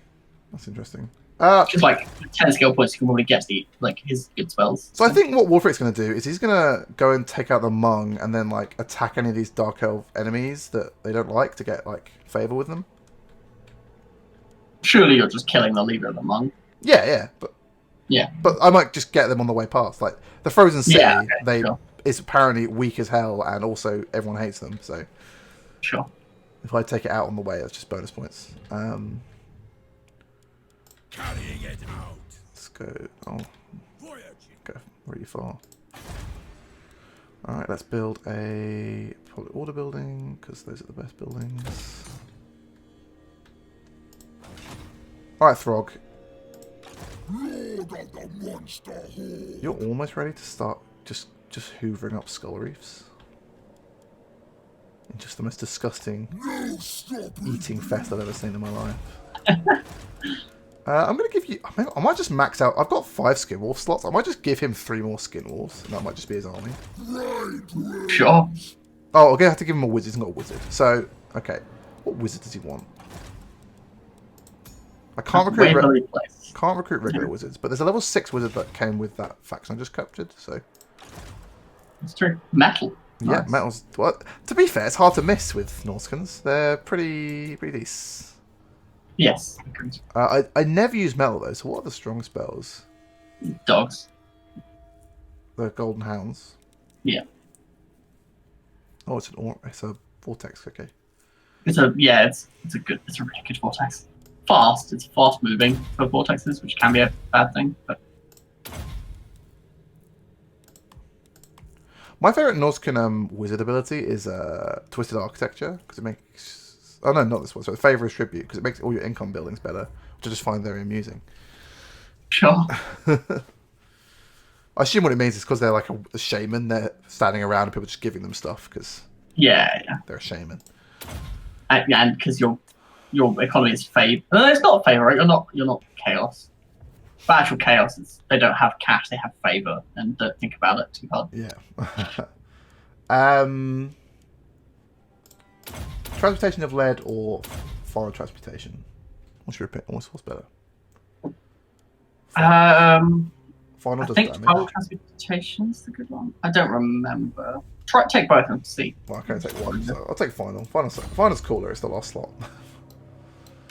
that's interesting. Just like 10 skill points, you can probably get the his good spells. So I think what Wolfric's going to do is he's going to go and take out the Mung and then like attack any of these Dark Elf enemies that they don't like to get like favor with them. Surely you're just killing the leader of the Mung. Yeah, but I might just get them on the way past. Like the Frozen City, it's apparently weak as hell, and also everyone hates them. So sure, if I take it out on the way, that's just bonus points. Carrying it out. Let's go. Oh, go really far. All right, let's build a probably order building because those are the best buildings. All right, Throg. You're almost ready to start just hoovering up skull reefs. And just the most disgusting eating fest I've ever seen in my life. I'm going to give you... I might just max out... I've got 5 Skin Wolf slots. I might just give him 3 more Skin Wolves. And that might just be his army. Sure. Oh, I'm going to have to give him a wizard. He's not a wizard. So, okay. What wizard does he want? I can't recruit regular wizards, but there's a level 6 wizard that came with that faction I just captured, so... It's true. Metal. Yeah, nice. Metal's... Well, to be fair, it's hard to miss with Norscans. They're pretty decent. Yes. I never use metal, though, so what are the strong spells? Dogs. The Golden Hounds. Yeah. Oh, it's a vortex, okay. It's a really good vortex. It's fast moving for vortexes, which can be a bad thing, but my favourite Norscan wizard ability is Twisted Architecture, because it makes... Oh no, not this one, so Favour's Tribute, because it makes all your income buildings better, which I just find very amusing. Sure. I assume what it means is because they're like a shaman, they're standing around and people just giving them stuff, because they're a shaman. And because your economy is favor. No, it's not favor, right? You're not chaos. But actual chaos is they don't have cash, they have favor, and don't think about it too hard. Yeah. Transportation of lead or foreign transportation? What's your opinion? What's better? Final Final I does think damage. final transportation's the good one. I don't remember. Take both of them to see. Well, I can only take one, so I'll take final. Final's cooler, it's the last slot.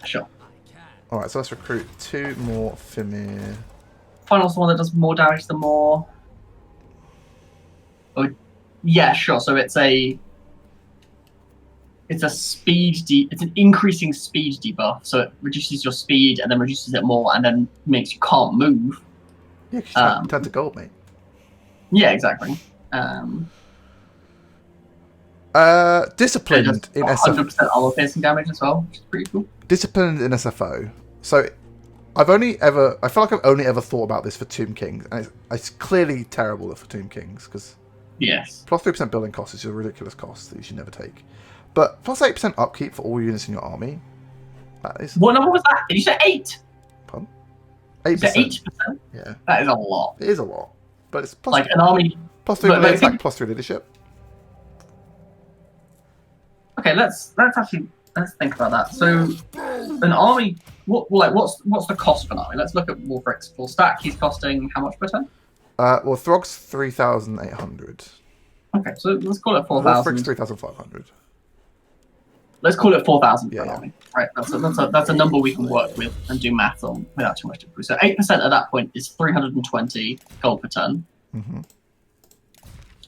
Sure. Alright, so let's recruit 2 more Fimir. Final's the one that does more damage the more. Oh, yeah, sure. So it's an increasing speed debuff. So it reduces your speed and then reduces it more and then makes you can't move. Yeah, because you turn to gold, mate. Yeah, exactly. Disciplined in SFO. 100% armor piercing damage as well, which is pretty cool. Disciplined in SFO. So I feel like I've only ever thought about this for Tomb Kings, and it's clearly terrible for Tomb Kings because yes, plus 3% building cost is a ridiculous cost that you should never take. But plus 8% upkeep for all units in your army. That is. What number was that? Did you say 8? Pardon? 8%. Yeah, that is a lot. It is a lot, but it's plus like an army. Plus 3 melee attack, plus 3 leadership. Okay, let's think about that. So, an army, what's the cost for an army? Let's look at Wolfric's full stack. He's costing how much per turn? Well, Throg's 3,800. Okay, so let's call it 4,000. Wolfric's 3,500. Let's call it 4,000 for an Yeah. army. Right, that's a number we can work with and do math on without too much to prove. So 8% at that point is 320 gold per turn. Mm-hmm.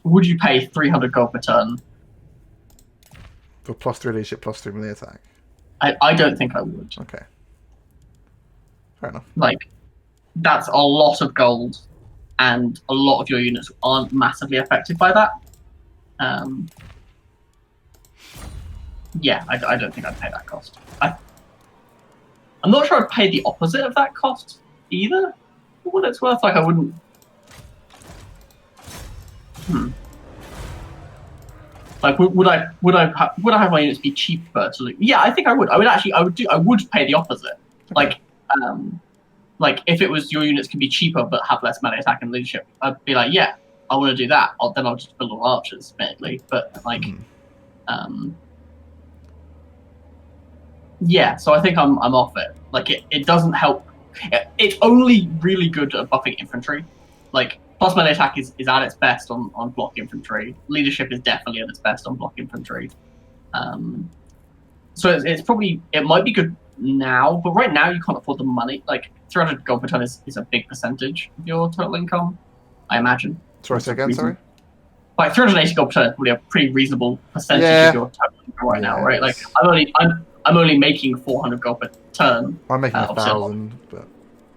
Would you pay 300 gold per turn? For plus 3 leadership, plus 3 melee attack. I don't think I would. Okay. Fair enough. Like, that's a lot of gold, and a lot of your units aren't massively affected by that. Yeah, I don't think I'd pay that cost. I'm not sure I'd pay the opposite of that cost either. For what it's worth, like I wouldn't. Like, would I have my units be cheaper to? Yeah, I think I would. I would pay the opposite. Like, if it was your units can be cheaper but have less melee attack and leadership, I'd be like, yeah, I want to do that. Then I'll just build all archers, admittedly. But like, yeah. So I think I'm off it. Like, it doesn't help It's only really good at buffing infantry. Like, plus melee attack is at its best on block infantry. Leadership is definitely at its best on block infantry. So it's probably, it might be good now, but right now you can't afford the money. Like, 300 gold per ton is a big percentage of your total income, I imagine. Sorry, say again, sorry? Like, 380 gold per ton is probably a pretty reasonable percentage of your total income right now, right? Like, I'm only making 400 gold per turn. I'm making 1,000, but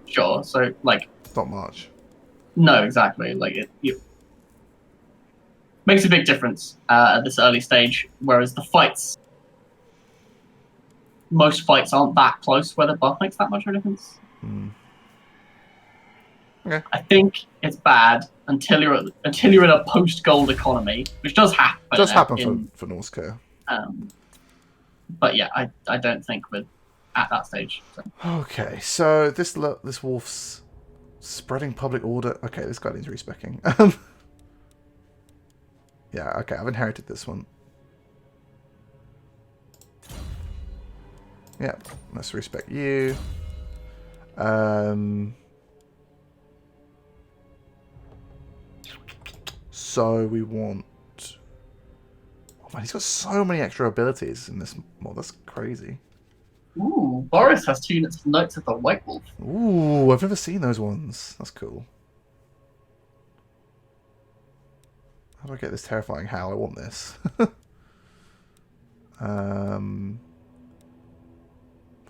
sure. So like, not much. No, exactly. Like it makes a big difference at this early stage. Whereas the fights, most fights aren't that close where the buff makes that much of a difference. Okay. I think it's bad until you're in a post gold economy, which does happen. It does happen for Norscan. But yeah, I don't think we're at that stage. So. Okay, so this wolf's spreading public order. Okay, this guy needs respecking. Yeah, okay, I've inherited this one. Yeah, let's respect you. So we want... Oh man, he's got so many extra abilities in this mod. That's crazy. Ooh, Boris has 2 units of Knights of the White Wolf. Ooh, I've never seen those ones. That's cool. How do I get this terrifying howl? I want this. Plus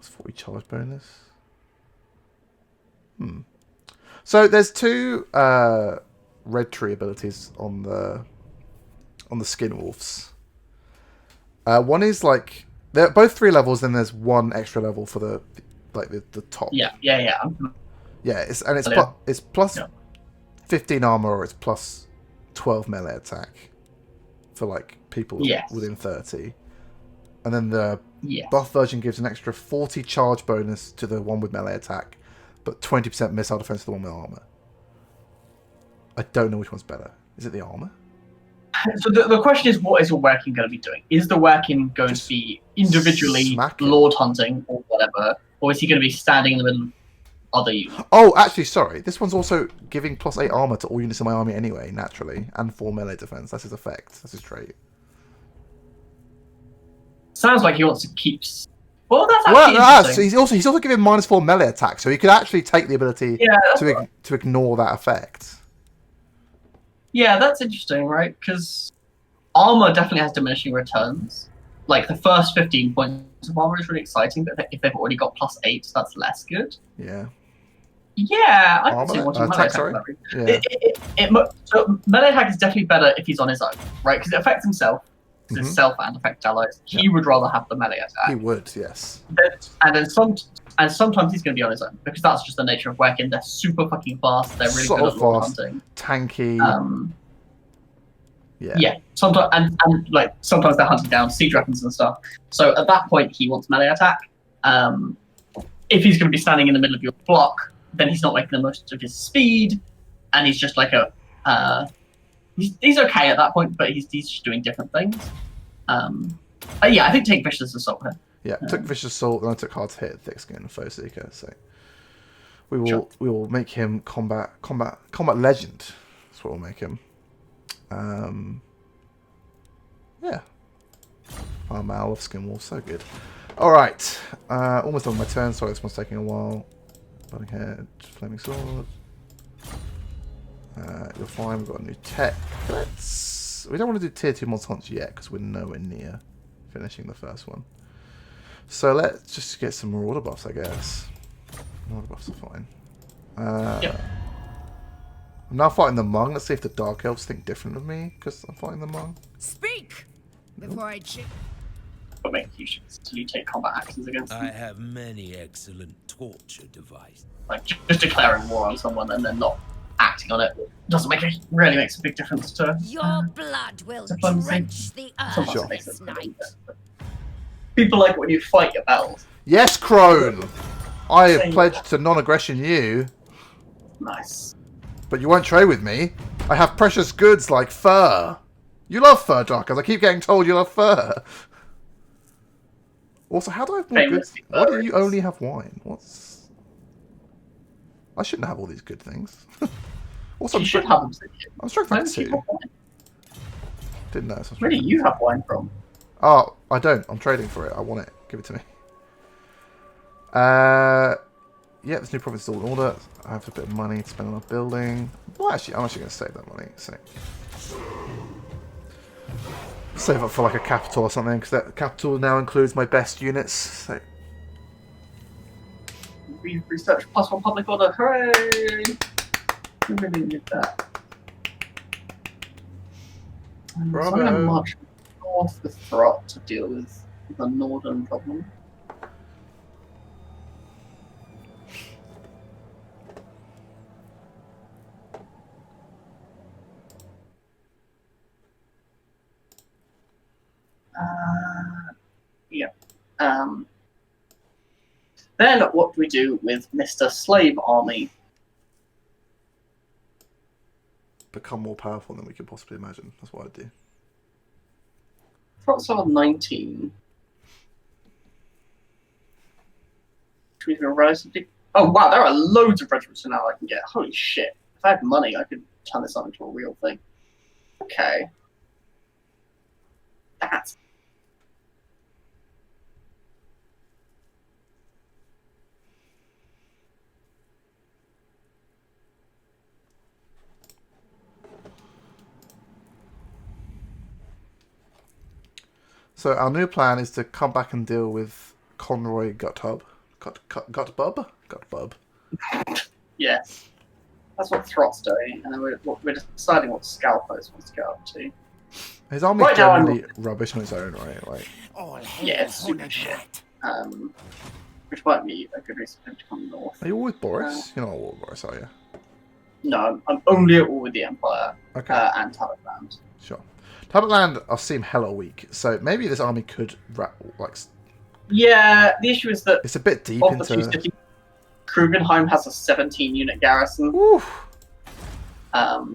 40 charge bonus. So there's 2 red tree abilities on the skin wolves. One is like they're both 3 levels, then there's 1 extra level for the top. Yeah. Yeah, it's plus 15 armor, or it's plus 12 melee attack for like people within 30. And then the buff version gives an extra 40 charge bonus to the one with melee attack, but 20% missile defense to the one with armor. I don't know which one's better. Is it the armor? So the question is, what is your working going to be doing? Is the working going to be individually lord hunting or whatever, or is he going to be standing in the middle of other units? Oh, actually, sorry. This one's also giving plus 8 armor to all units in my army anyway, naturally, and 4 melee defense. That's his effect. That's his trait. Sounds like he wants to keep. Well, that's actually interesting. He's also giving -4 melee attack, so he could actually take the ability to ignore that effect. Yeah, that's interesting, right? Because armor definitely has diminishing returns. Like, the first 15 points of armor is really exciting, but if they've already got +8, that's less good. Yeah. Yeah, I can see wanting melee attack. Sorry? Yeah. So melee attack is definitely better if he's on his own, right? Because it affects himself, because it's self and affects allies. He would rather have the melee attack. He would, yes. And sometimes he's going to be on his own, because that's just the nature of working. They're super fucking fast. They're really good at lord hunting. Tanky. Yeah. Sometimes and like sometimes they're hunting down siege weapons and stuff. So at that point, he wants melee attack. If he's going to be standing in the middle of your block, then he's not making the most of his speed, and he's just like he's okay at that point, but he's just doing different things. I think take Vicious Assault here. Yeah, took Vicious Assault, then I took Hard to Hit, Thick Skin, and Foe Seeker. So we will make him combat legend. That's what we'll make him. Yeah. Farm Owl of Skin Wolf, so good. Alright, almost on my turn. Sorry, this one's taking a while. Budding Head, Flaming Sword. You're fine, we've got a new tech. We don't want to do tier 2 mods hunts yet, because we're nowhere near finishing the first one. So let's just get some Marauder buffs, I guess. Marauder buffs are fine. I'm now fighting the Mung. Let's see if the Dark Elves think different of me, because I'm fighting the Mung. Speak before I cheat. But make you take combat actions against them. I have many excellent torture devices. Like, just declaring war on someone and then not acting on it doesn't really makes a big difference to... Your blood will drench the earth this night. People like when you fight your battles. Yes, Crone! I have pledged to non-aggression you. Nice. But you won't trade with me. I have precious goods like fur. You love fur, Darkers. I keep getting told you love fur. Also, how do I have more goods? Why do you only have wine? I shouldn't have all these good things. Also, You should have them. I'm strength Where like did you 2. have wine? Didn't know. So Where do you have wine from? Oh, I don't. I'm trading for it. I want it. Give it to me. Yeah, this new province is all in order. I have a bit of money to spend on a building. Well, actually, I'm actually going to save that money. So save up for like a capital or something, because that capital now includes my best units. So We've researched +1 public order. Hooray! We really need that. So I'm going to bravo. march north with Throt to deal with the northern problem. Yeah. Then what do we do with Mr. Slave Army? Become more powerful than we could possibly imagine. That's what I'd do. Throt's level 19. Which means we're relatively... Oh wow, there are loads of regiments now I can get. Holy shit. If I had money, I could turn this into a real thing. Okay. That's... So our new plan is to come back and deal with Conroy Guthub. Gutbub. Yes. That's what Throt's doing, and then we're deciding what Scalpos wants to get up to. His army's Right now, generally rubbish on its own, right? Like, Yeah, it's super shit. Which might be a good reason for him to come north. are you all with Boris? You're not all with Boris, are you? No, I'm only at war with the Empire Okay. and Taliband. Sure. Talibland seem hella weak, so maybe this army could Yeah, the issue is that it's a bit deep of the two into. cities, Krugenheim has a 17-unit garrison, Oof.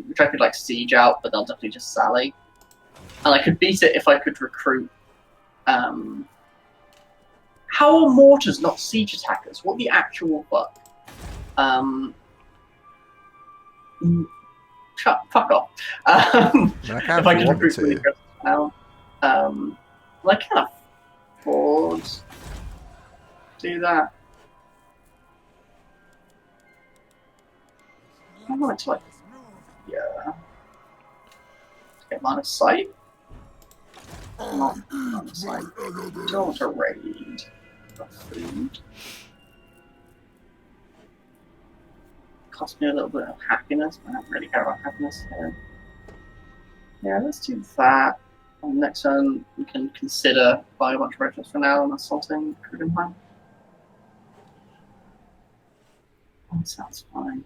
which I could like siege out, but they'll definitely just sally. And I could beat it if I could recruit. How are mortars not siege attackers? What the actual fuck? Fuck off. If I could recruit really good now, I can't afford to do that. I want to like, yeah, to get line of sight. Not line of sight. Don't want to raid the food. Cost me a little bit of happiness, but I don't really care about happiness here. Yeah, let's do that. On next turn, we can consider buying a bunch of regiments for now and assaulting Krugenheim. That sounds fine.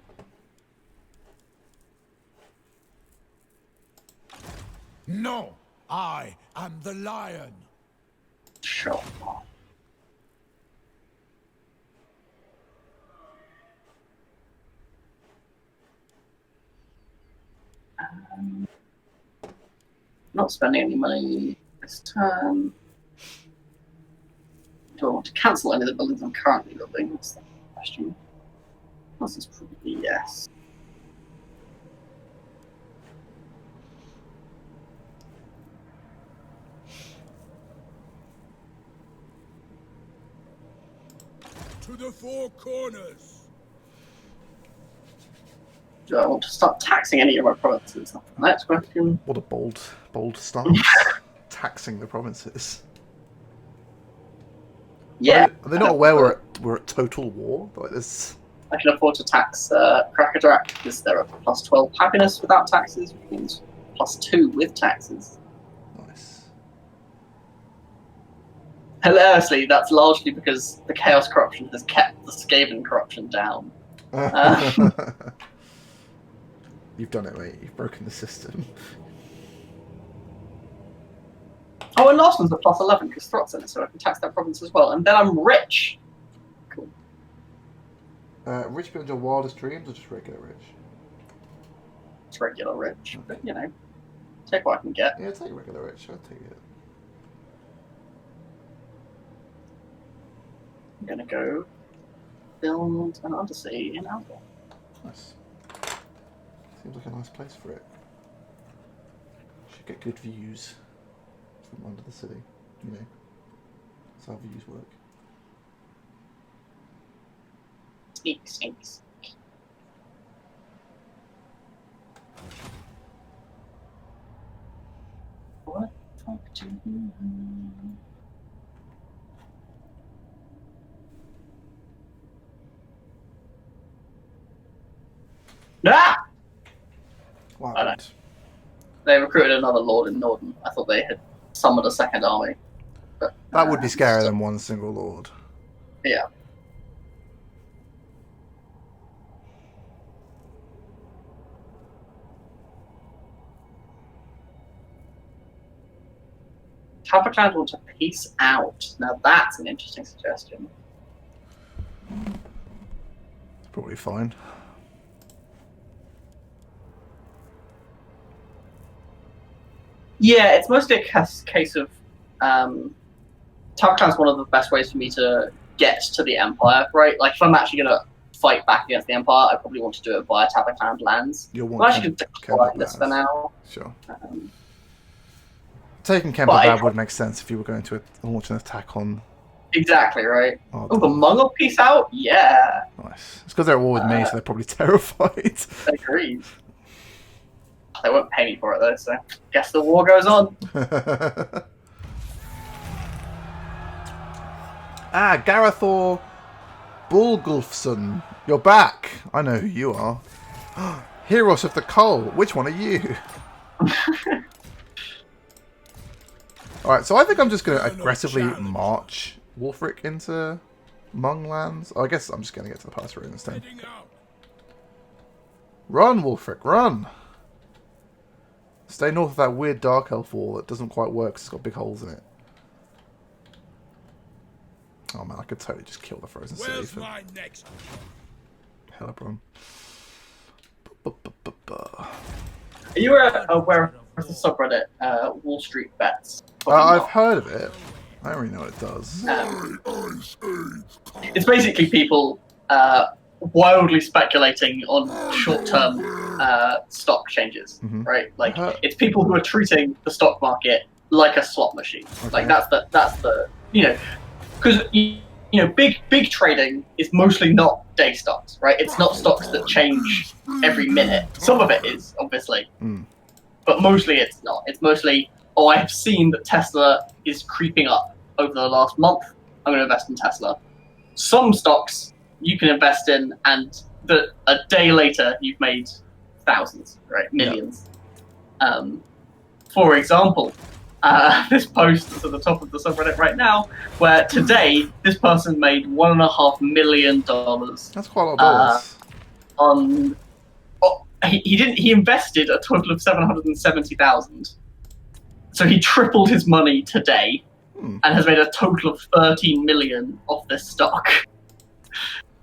No, I am the lion. Sure. Not spending any money this turn. Do I want to cancel any of the buildings I'm currently building? That's the question. This is probably yes. To the four corners. Do I want to start taxing any of my provinces? That's the next question. What a bold stance. Taxing the provinces. Yeah. Are they not aware we're at total war? Like this. I can afford to tax Krakadrak because they're at plus 12 happiness without taxes, which means plus 2 with taxes. Nice. Hilariously, that's largely because the Chaos corruption has kept the Skaven corruption down. You've done it, mate. You've broken the system. Oh, and last one's a plus 11 because Throt's in it, so I can tax that province as well. And then I'm rich. Cool. Rich beyond your wildest dreams, or just regular rich? It's regular rich, but you know, take what I can get. Yeah, take regular rich. I'll take it. I'm gonna go build an undersea in Alpha. Nice. Seems like a nice place for it. Should get good views from under the city. You know, that's how views work. Sneak, sneak, sneak. What the fuck do you... Ah! What I know. happened? They recruited another lord in Norden. I thought they had summoned a second army. But, That would be scarier still- than one single lord. Yeah. Clan want to peace out. Now that's an interesting suggestion. It's probably fine. Yeah, it's mostly a case of Clan's one of the best ways for me to get to the Empire, right? Like, if I'm actually going to fight back against the Empire, I probably want to do it via Clan lands. You'll I'm want actually going to decline this for now. Sure. Um, Taking Kemperbad would make sense if you were going to launch an attack on... exactly, right? Oh, Oh, the Hmong will peace out? Yeah. nice. It's because they're at war with me, so they're probably terrified. Agreed. They won't pay me for it, though, so guess the war goes on. Garethor Bulgulfson. You're back. I know who you are. Heroes of the Coal. Which one are you? Alright, so I think I'm just going to aggressively march Wulfric into Hmong lands. Oh, I guess I'm just going to get to the pass route instead. Run, Wulfric, run! Stay north of that weird Dark Elf wall that doesn't quite work because it's got big holes in it. Oh man, I could totally just kill the Frozen City. Where's my next? Hellebron. Are you aware of the subreddit Wall Street Bets? I've heard of it. I don't really know what it does. It's basically people wildly speculating on short-term stock changes, right? Like, it's people who are treating the stock market like a slot machine. Okay. Like, that's the you know, because you know, big trading is mostly not day stocks, right? It's not stocks that change every minute. Some of it is, obviously, but mostly it's not. It's mostly, oh, I have seen that Tesla is creeping up over the last month. I'm going to invest in Tesla. Some stocks you can invest in, and a day later you've made thousands, right? Millions. Yeah. For example, this post is at the top of the subreddit right now, where today this person made $1.5 million. That's quite a lot of dollars. He invested a total of 770,000. So he tripled his money today, and has made a total of 13 million off this stock.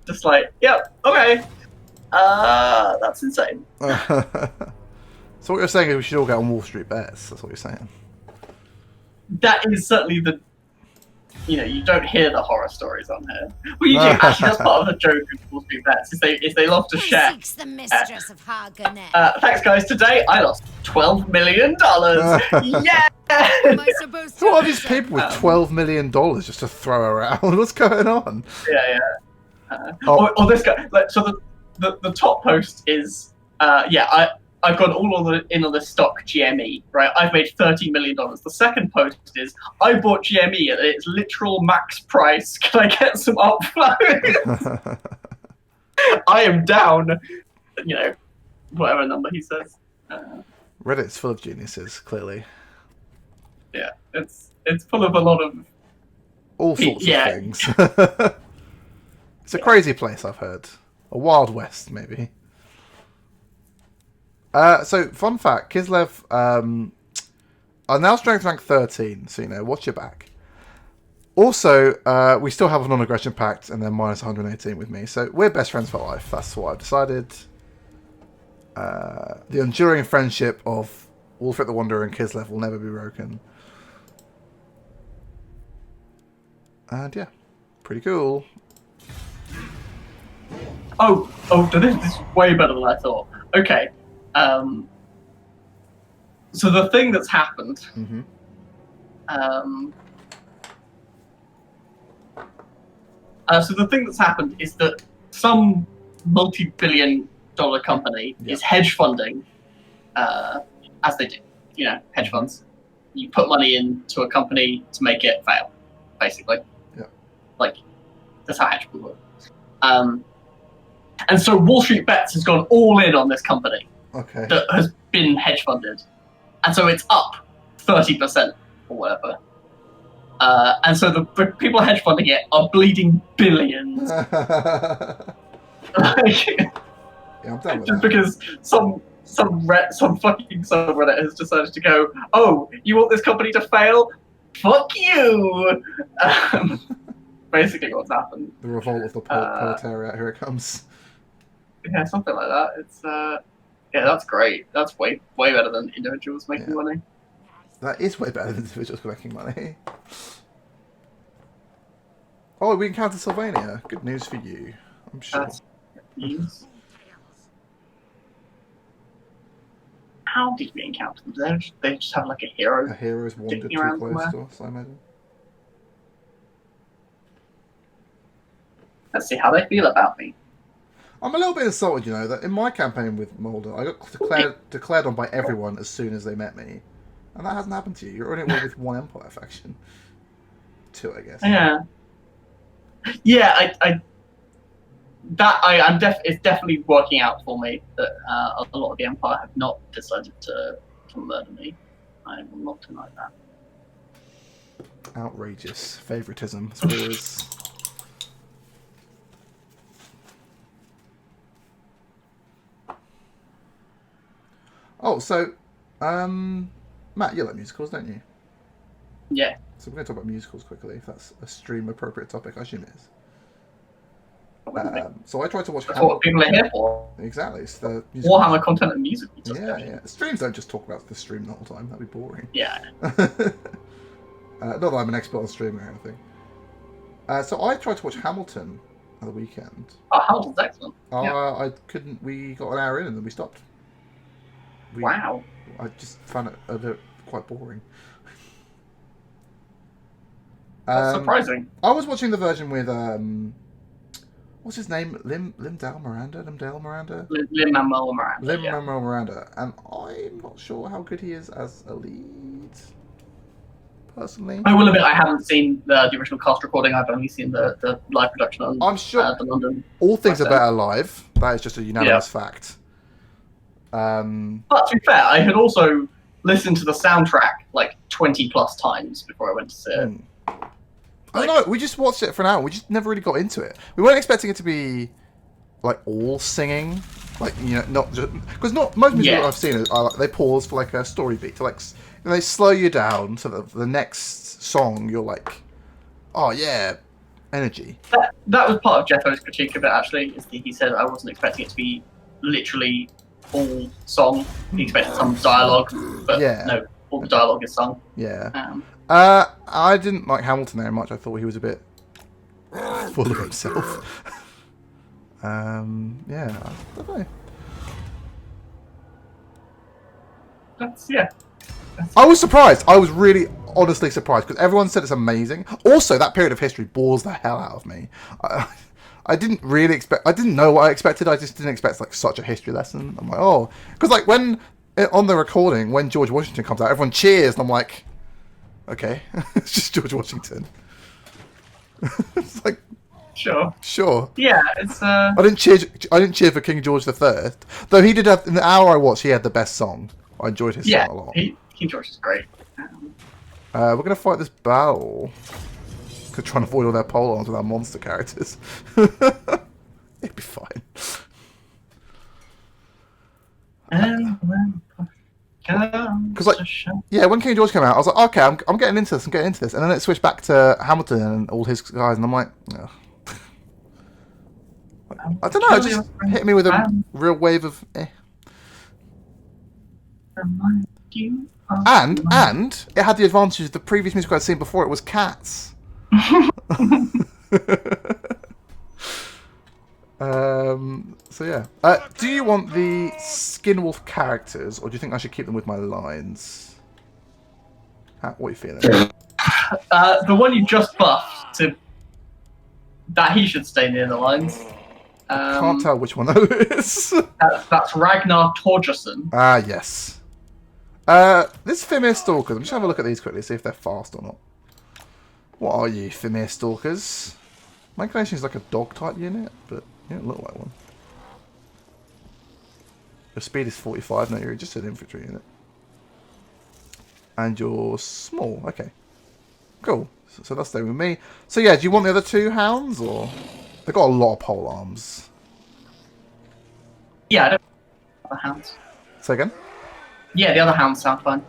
Just like, yep, okay. That's insane. So what you're saying is we should all get on Wall Street Bets. That's what you're saying. That is certainly the... You know, you don't hear the horror stories on here. Well, you do. Actually, that's part of the joke of Wall Street Bets, is they love to share. Seeks the mistress of Hargonet. Thanks, guys. Today, I lost $12 million. Yeah! Am I supposed to So what are these people with $12 million just to throw around? What's going on? Yeah. Or this guy. Like, so the top post is, I've gone all in on this stock GME, right? I've made $30 million. The second post is, I bought GME at its literal max price. Can I get some upflow? I am down, you know, whatever number he says. Reddit's full of geniuses, clearly. Yeah, it's full of a lot of... All sorts of things. It's a crazy place, I've heard. A Wild West, maybe. So, fun fact, Kislev are now strength rank 13, so, you know, watch your back. Also, we still have a non-aggression pact, and they're minus 118 with me, so we're best friends for life. That's what I've decided. The enduring friendship of Wulfric the Wanderer and Kislev will never be broken. And, yeah, pretty cool. Oh, Oh, this is way better than I thought. Okay. So the thing that's happened. Mm-hmm. So the thing that's happened is that some multi-billion-dollar company is hedge funding, as they do. You know, hedge funds. You put money into a company to make it fail, basically. Yeah. Like, that's how hedge funds work. And so Wall Street Bets has gone all in on this company that has been hedge funded. And so it's up 30% or whatever. And so the people hedge funding it are bleeding billions. Yeah, I'm done with Just that. because some fucking subreddit has decided to go, oh, you want this company to fail? Fuck you! Basically what's happened. The revolt of the proletariat, here it comes. Yeah, something like that. It's yeah, that's great. That's way better than individuals making money. That is way better than individuals making money. Oh, we encountered Sylvania. Good news for you, I'm sure. That's good news. How did we encounter them? They just have like a hero. A hero's wandered too around close somewhere. to us, I imagine. Let's see how they feel about me. I'm a little bit insulted, you know, that in my campaign with Moulder, I got declared on by everyone as soon as they met me. And that hasn't happened to you. You're only at war with one Empire faction. Two, I guess. Yeah. Yeah, it's definitely working out for me that a lot of the Empire have not decided to murder me. I will not deny that. Outrageous. Favoritism. That's what it is. Oh, so, Matt, you like musicals, don't you? Yeah. So we're going to talk about musicals quickly, if that's a stream-appropriate topic, I assume it is. So I tried to watch... That's what people are here for. Exactly. It's the musical... Warhammer content and musical. Yeah. Streams don't just talk about the stream the whole time. That'd be boring. Yeah. Not that I'm an expert on streaming or anything. So I tried to watch Hamilton on the weekend. Oh, Hamilton's excellent. I couldn't... We got an hour in and then we stopped. Wow. I just found it a bit quite boring. That's surprising. I was watching the version with what's his name? Lin-Manuel Miranda. Lin-Manuel Miranda. Lin-Manuel Miranda, and I'm not sure how good he is as a lead. Personally, I will admit I haven't seen the original cast recording. I've only seen the live production on. I'm sure the London. All things are better live. That is just a unanimous fact. But to be fair, I had also listened to the soundtrack like 20 plus times before I went to see it. I don't know. We just watched it for an hour. We just never really got into it. We weren't expecting it to be like all singing, like, you know, not just because not most musicals I've seen are like, they pause for like a story beat to like they slow you down so that the next song you're like, oh yeah, energy. That was part of Jeffo's critique of it. Actually, is that he said I wasn't expecting it to be literally all song. He expected some dialogue, but no, all the dialogue is sung. Yeah. I didn't like Hamilton very much. I thought he was a bit full of himself. Yeah, I don't know. I was surprised. I was really, honestly surprised because everyone said it's amazing. Also, that period of history bores the hell out of me. I didn't really expect. I didn't know what I expected. I just didn't expect like such a history lesson. I'm like, oh, because like when on the recording when George Washington comes out, everyone cheers, and I'm like, okay, it's just George Washington. It's like, sure. Yeah, it's. I didn't cheer for King George III, though he did have in the hour I watched. He had the best song. I enjoyed his song a lot. King George is great. We're gonna fight this battle. Trying to avoid all their pole-arms with our monster characters. It'd be fine. Because like, yeah, when King George came out, I was like, okay, I'm getting into this. And then it switched back to Hamilton and all his guys, and I'm like, oh. I don't know. It just hit me with a real wave of eh. And it had the advantage of the previous music I'd seen before. It was Cats. So yeah. Do you want the Skinwolf characters, or do you think I should keep them with my lines? What are you feeling? The one you just buffed, that he should stay near the lines. Can't tell which one that is. That's Ragnar Torgerson. Ah, yes. This Fimir Stalkers. I'm just have a look at these quickly, see if they're fast or not. What are you, Fimir Stalkers? My inclination is like a dog type unit, but you don't look like one. Your speed is 45. No, you're just an infantry unit. And you're small. Okay. Cool. So that's staying with me. So yeah, do you want the other two hounds, or they've got a lot of pole arms? Yeah, I don't the other hounds. Say again? Yeah, the other hounds sound fine.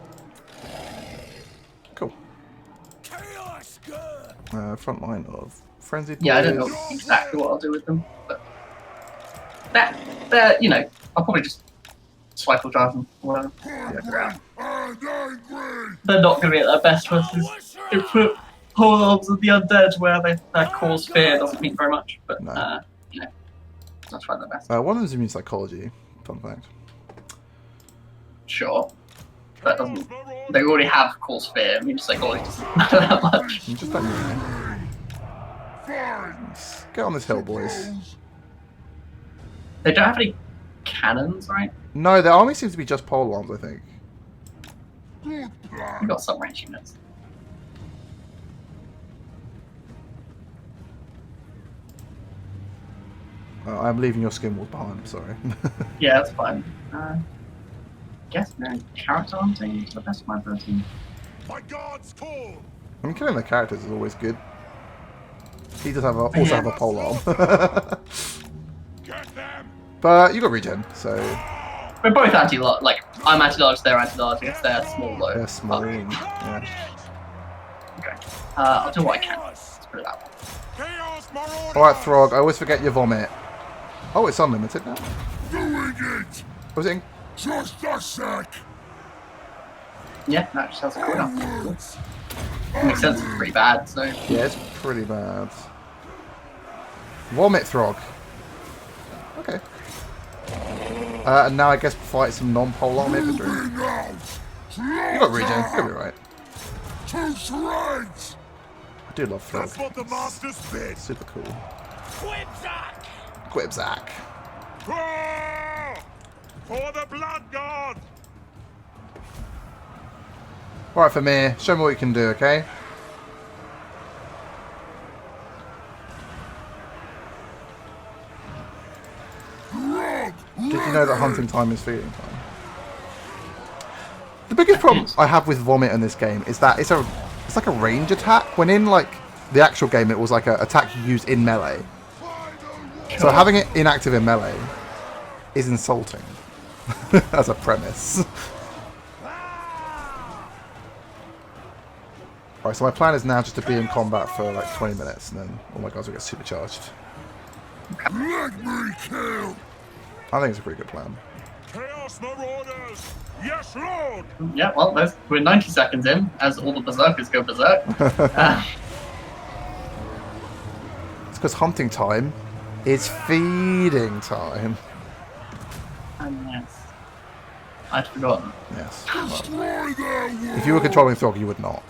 Cool. Front line of frenzied boys. Yeah, I don't know exactly what I'll do with them, but they're you know, I'll probably just cycle drive them or whatever. Yeah, they're not going to be at their best versus pole arms of the undead, where they cause fear doesn't mean very much, but no. you know, I'll try their best. One of them is immune psychology. Fun fact. Sure. That doesn't. They already have cause fear. I mean, psychology doesn't matter that much. You just don't know. Get on this hill, boys. They don't have any cannons, right? No, their army seems to be just pole arms, I think. We've got some range units. I'm leaving your skin walls behind, sorry. Yeah, that's fine. Guess no character hunting to the best of my ability. My God's call. I mean, killing the characters is always good. He does have also have a pole arm. Get them. But you got regen, so We're both anti-large. Like, I'm anti-large, they're anti-large. I guess they're small though. they're small. But, Yeah. okay. I'll do what I can. Let's put it that way. Chaos Marauder. Alright, Throg, I always forget your vomit. Oh, it's unlimited now. Doing it. Was it? Just a sec. Yeah, that just sounds cool enough. Makes sense. It's pretty bad. So Yeah, it's pretty bad. Vomit Throg. Okay. And now I guess fight some non-pole arm infantry. You got regen, you'll be right. Two shreds. I do love Throg. That's what the masters bid. Super cool. Quibzack. Quibzack. Ah! For the blood god. Alright, Famir, show me what you can do, okay? Did you know that hunting time is feeding time? The biggest problem I have with vomit in this game is that it's like a range attack. When in like the actual game, it was like an attack you used in melee. So having it inactive in melee is insulting as a premise. Alright, so my plan is now just to be in combat for like 20 minutes and then all my guys will get supercharged. Let me kill. I think it's a pretty good plan. Chaos Marauders. Yes, Lord. yeah, well, we're 90 seconds in as all the berserkers go berserk. It's because hunting time is feeding time. And yes, I'd forgotten. Yes. Destroy their world. If you were controlling Throg, you would not.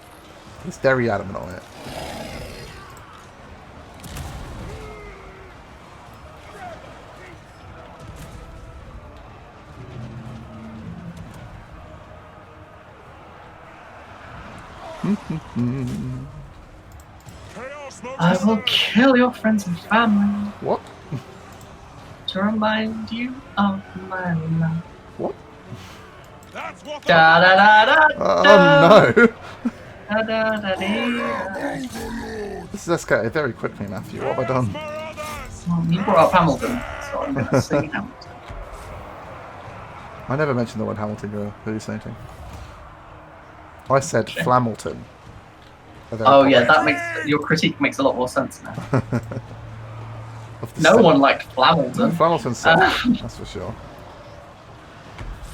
He's very adamant on it. Chaos I will Marauders. kill your friends and family What? to remind you of my love. What? That's what the Da da da da. Oh da. no! Da, da, da, dee. This is escalated very quickly, Matthew. What have I done? Marauders. Well, you brought up Hamilton, so I'm going to say Hamilton. I never mentioned the word Hamilton, you're hallucinating. I said Flamilton. Oh yeah, that makes your critique makes a lot more sense now. Of the No state. one liked Flamilton. Flamilton's safe, that's for sure.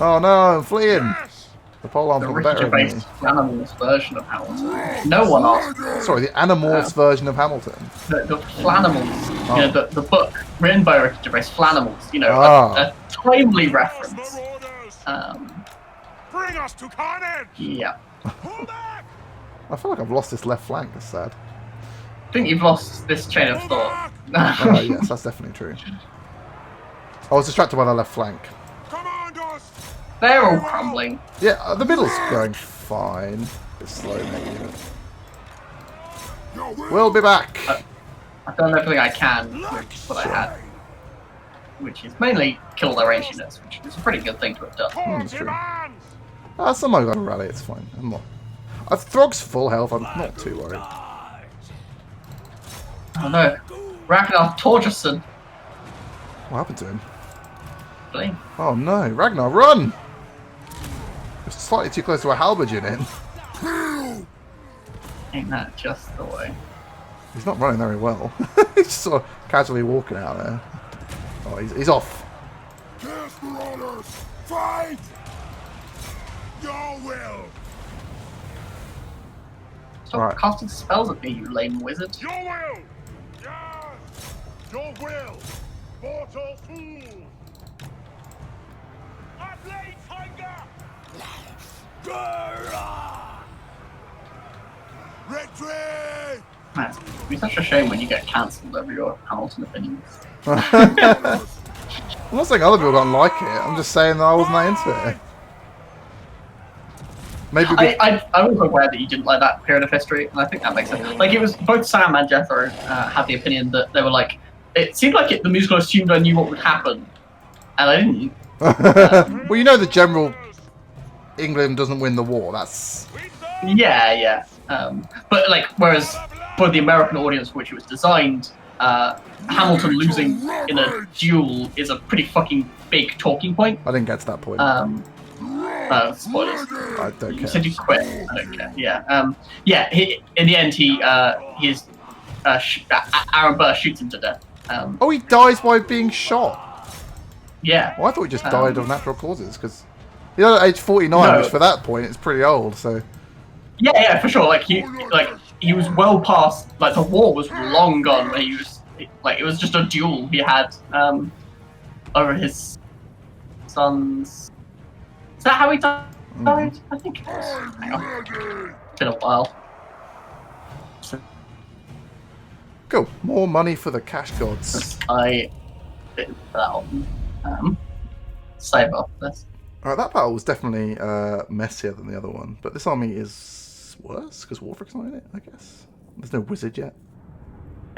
Oh no, I'm fleeing! Yes. The pole arms The got the better of me. Richter-based Flanimals version of Hamilton. No one asked. Sorry, the Animorphs version of Hamilton. The Flanimals, you know, the book written by Richter-based Flanimals, you know, a timely reference. Bring us to carnage! Yeah. Pull back! I feel like I've lost this left flank. That's sad. I think you've lost this chain of thought. Yes, that's definitely true. I was distracted by the left flank. Commandos! They're all crumbling. Yeah, the middle's going fine. A bit slow, maybe. We'll be back. I've done everything I can with what I had, which is mainly kill their range units, which is a pretty good thing to have done. That's true. Some of them rally, it's fine. I'm not. Throg's full health, I'm not too worried. Oh no. Ragnar Torgerson. What happened to him? Blame. Oh no, Ragnar, run! You're slightly too close to a halberd unit. Ain't that just the way? He's not running very well. He's just sort of casually walking out there. Oh, he's off. Yes, Marauders! Fight! Your will! Stop casting spells at me, you lame wizard. Your will! Yes! Your will! Mortal fool! I blade hunger! Retreat! Man, it'd be such a shame when you get cancelled over your Hamilton opinions. I'm not saying other people don't like it. I'm just saying that I wasn't that into it. Maybe I was aware that you didn't like that period of history, and I think that makes sense. Like, it was both Sam and Jethro had the opinion that they were like, it seemed like the musical assumed I knew what would happen, and I didn't. Well, you know the general England doesn't win the war. That's Yeah. But like, whereas for the American audience for which it was designed, Hamilton losing in a duel is a pretty fucking big talking point. I didn't get to that point. Spoilers. I don't care. You said you quit. I don't care. Yeah. In the end, Aaron Burr shoots him to death. Oh, he dies by being shot. Yeah. Well, I thought he just died of natural causes because at age 49, which for that point it's pretty old. So. Yeah, for sure. Like he was well past. Like, the war was long gone. When he was like, it was just a duel he had over his son's. Is that how he died? I think it was. Hang on. It's been a while. Cool. More money for the cash gods. I did that on save off this. Alright, that battle was definitely messier than the other one, but this army is worse because Warfrick's not in it, I guess. There's no wizard yet.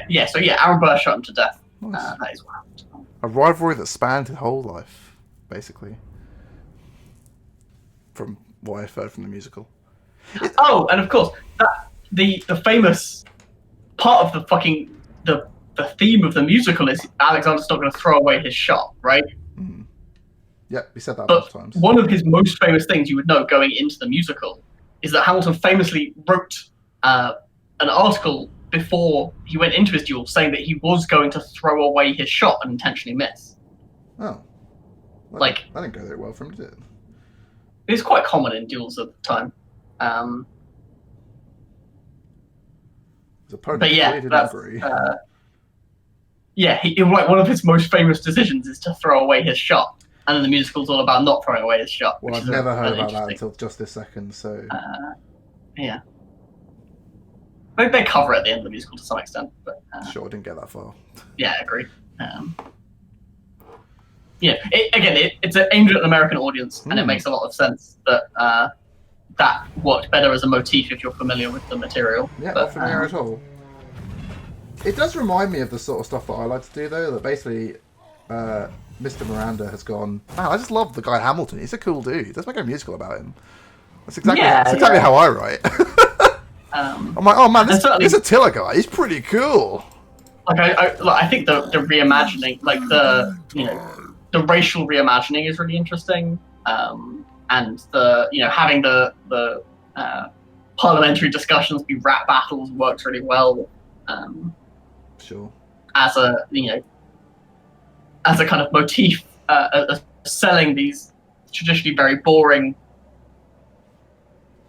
Yeah, Aaron Burr shot him to death. Nice. That is what happened. A rivalry that spanned his whole life, basically. From what I've heard from the musical. Oh, and of course, the famous part of the fucking the theme of the musical is Alexander's not going to throw away his shot, right? Mm. Yep, we said that a But bunch of times. one of his most famous things you would know going into the musical is that Hamilton famously wrote an article before he went into his duel saying that he was going to throw away his shot and intentionally miss. Oh. Well, Like, that didn't go very well for him, did it? It's quite common in duels at the time. His opponent But yeah, didn't that's, agree. like, one of his most famous decisions is to throw away his shot, and then the musical's all about not throwing away his shot. Well, which I've is never heard really about that interesting. until just this second, so... Yeah. They cover it at the end of the musical to some extent, but... Sure, I didn't get that far. Yeah, I agree. It's aimed at an American audience, and it makes a lot of sense that that worked better as a motif if you're familiar with the material. Yeah, but, not familiar at all. It does remind me of the sort of stuff that I like to do, though, that basically Mr. Miranda has gone, man, I just love the guy Hamilton. He's a cool dude. Let's make a musical about him. That's exactly how I write. I'm like, oh man, this Attila guy, he's pretty cool. Like I think the reimagining, like the racial reimagining is really interesting, and having the parliamentary discussions be rap battles works really well. Sure. As a kind of motif, selling these traditionally very boring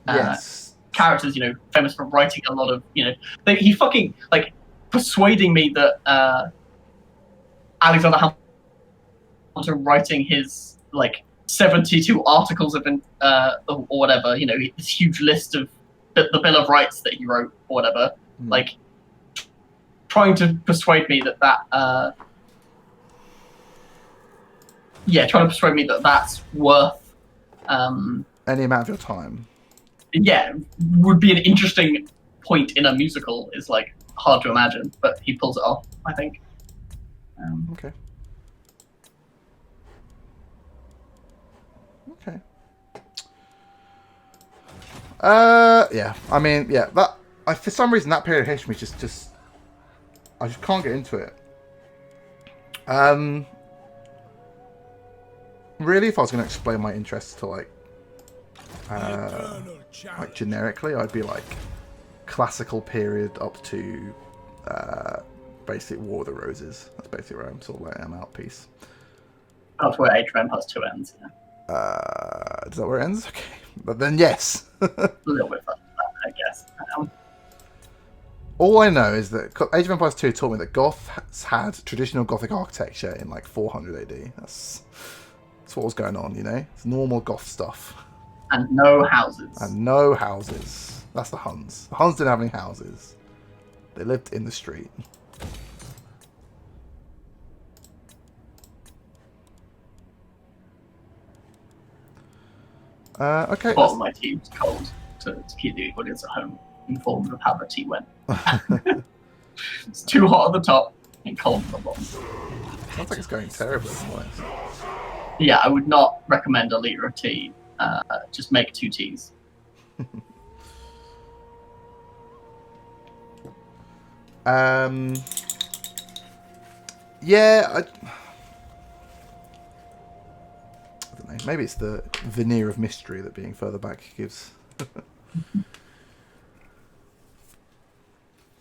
Yes. characters, famous for writing a lot of, he fucking, like, persuading me that Alexander Hamilton writing his, like, 72 articles of, or whatever, this huge list of the Bill of Rights that he wrote, or whatever, like, trying to persuade me that trying to persuade me that that's worth any amount of your time. Yeah, would be an interesting point in a musical. Is like hard to imagine, but he pulls it off, I think. Okay. Okay. Yeah. I mean, yeah. For some reason, that period of history just I just can't get into it. Really, if I was going to explain my interests to like generically, I'd be like classical period up to basic War of the Roses. That's basically where I'm sort of like I'm out. Peace. That's where Age of Empires 2 ends. Yeah. Is that where it ends? Okay, but then yes. A little bit further than that, I guess. All I know is that Age of Empires 2 taught me that Goths had traditional Gothic architecture in like 400 AD. That's what was going on, It's normal Goth stuff. And no houses. And no houses. That's the Huns. The Huns didn't have any houses. They lived in the street. Okay. Bottom my team's cold to keep the audience at home informed of how the tea went. It's too hot at the top and cold at the bottom. Sounds like it's going terribly. Yeah, I would not recommend a litre of tea. Just make 2 teas. Yeah, I don't know. Maybe it's the veneer of mystery that being further back gives.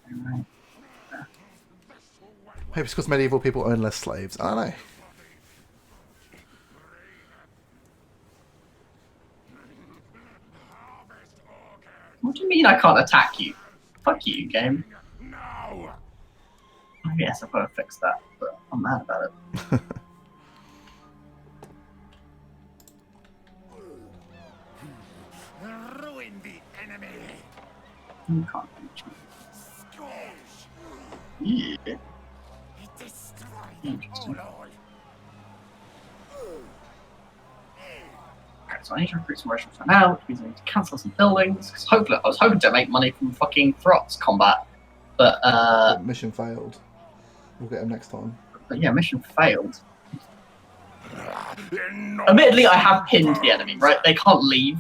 Maybe it's because medieval people own less slaves. I don't know. What do you mean I can't attack you? Fuck you, game. No. I guess I've got to fix that, but I'm mad about it. Ruin the enemy. You can't reach me. Yeah. Interesting. Okay, so I need to recruit some Russians for now, which means I need to cancel some buildings. Because hopefully, I was hoping to make money from fucking Throt's combat, but mission failed. We'll get him next time. But yeah, mission failed. Admittedly, I have pinned the enemy, right? They can't leave.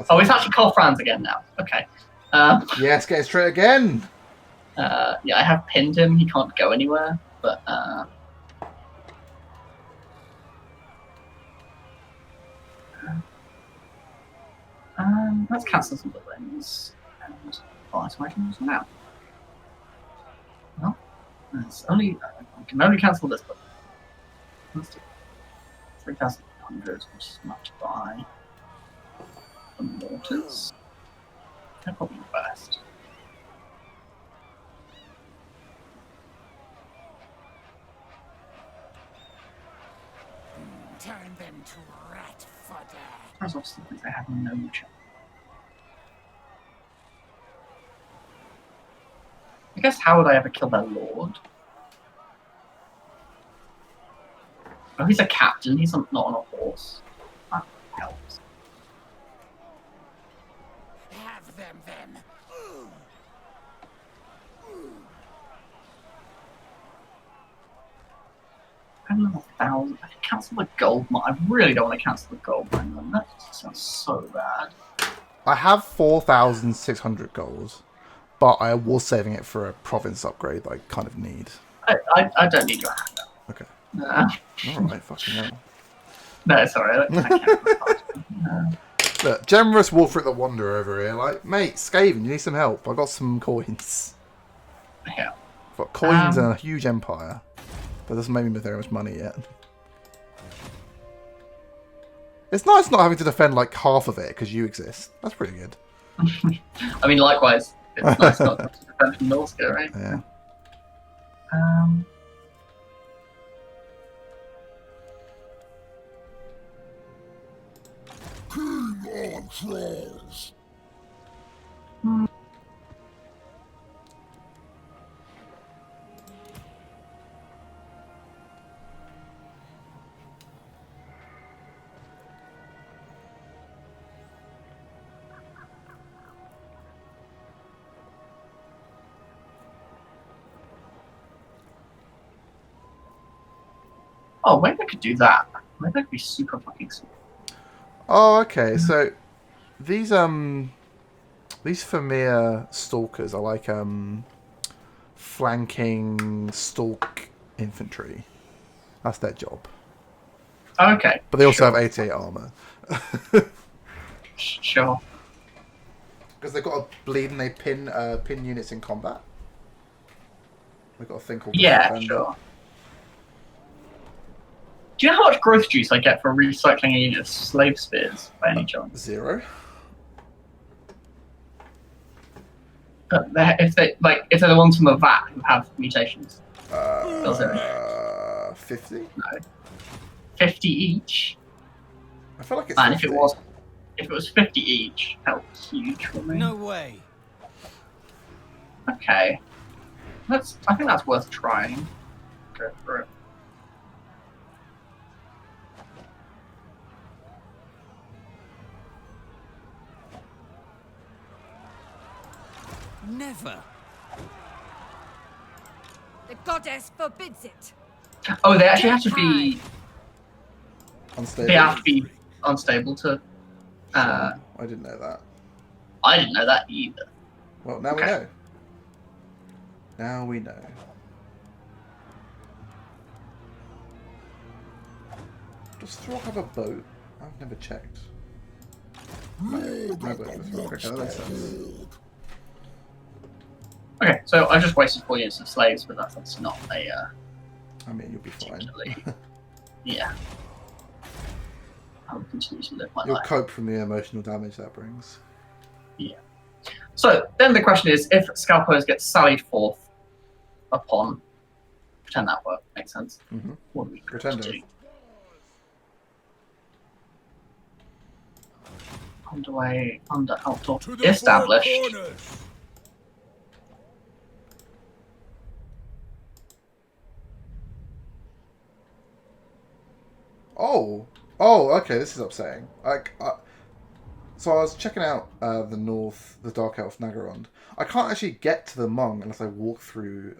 Oh, it's actually Carl Franz again now. Okay. Yes, get it straight again. Yeah, I have pinned him. He can't go anywhere, but let's cancel some buildings and buy some items now. Well, I can only cancel this building. Let's do 3,100, which is enough to buy the mortars. They're probably the best. Turn them to rat fodder. I was also thinking they have no chance. I guess how would I ever kill their lord? Oh, he's a captain. He's not on a horse. That helps. Have them. I don't know, 1,000. I can cancel the gold mine. I really don't want to cancel the gold mine. Then. That sounds so bad. I have 4,600 gold, but I was saving it for a province upgrade that I kind of need. I don't need your handout. Okay. Alright, fucking hell. No, sorry. I can't. Look, generous Wolfric the Wanderer over here. Like, mate, Skaven, you need some help. I've got some coins. Yeah. I've got coins and a huge empire. But it doesn't make me very much money yet. It's nice not having to defend like half of it because you exist. That's pretty good. I mean, likewise, it's nice not to defend from Norscan, right? Yeah. King on trolls. Oh, maybe I could do that. Maybe I could be super fucking smart. Oh, okay. So these Familiar stalkers are like flanking stalk infantry. That's their job. Okay. But they also sure. have 88 armor. Sure. Because they've got a bleed and they pin units in combat. We've got a thing called the Yeah, Defender. sure. Do you know how much growth juice I get for recycling a unit of slave spears, by any chance? 0. But if they're the ones from the VAT who have mutations. Does it? 50? No. 50 each. I feel like it's And 50. if it was 50 each, that was huge for me. No way. Okay. I think that's worth trying. Go for it. Never. The goddess forbids it. Oh, they actually have to be. Unstable. They have to be unstable to. I didn't know that. I didn't know that either. Well, now we Okay. know. Now we know. Does Throt have a boat? I've never checked. No boat for Throt. Okay, that makes sense. Okay, so I just wasted 4 units of slaves, but that's not a. I mean, you'll be fine. particularly- Yeah. I will continue to live my You'll life. cope from the emotional damage that brings. Yeah. So then the question is, if Scalpers get sallied forth upon, pretend that work makes sense. Mhm. What do we Pretender. do? Underway, under outdoor To the established. four corners. Oh, okay. This is upsetting. So I was checking out the Dark Elf Nagarond. I can't actually get to the Hmong unless I walk through.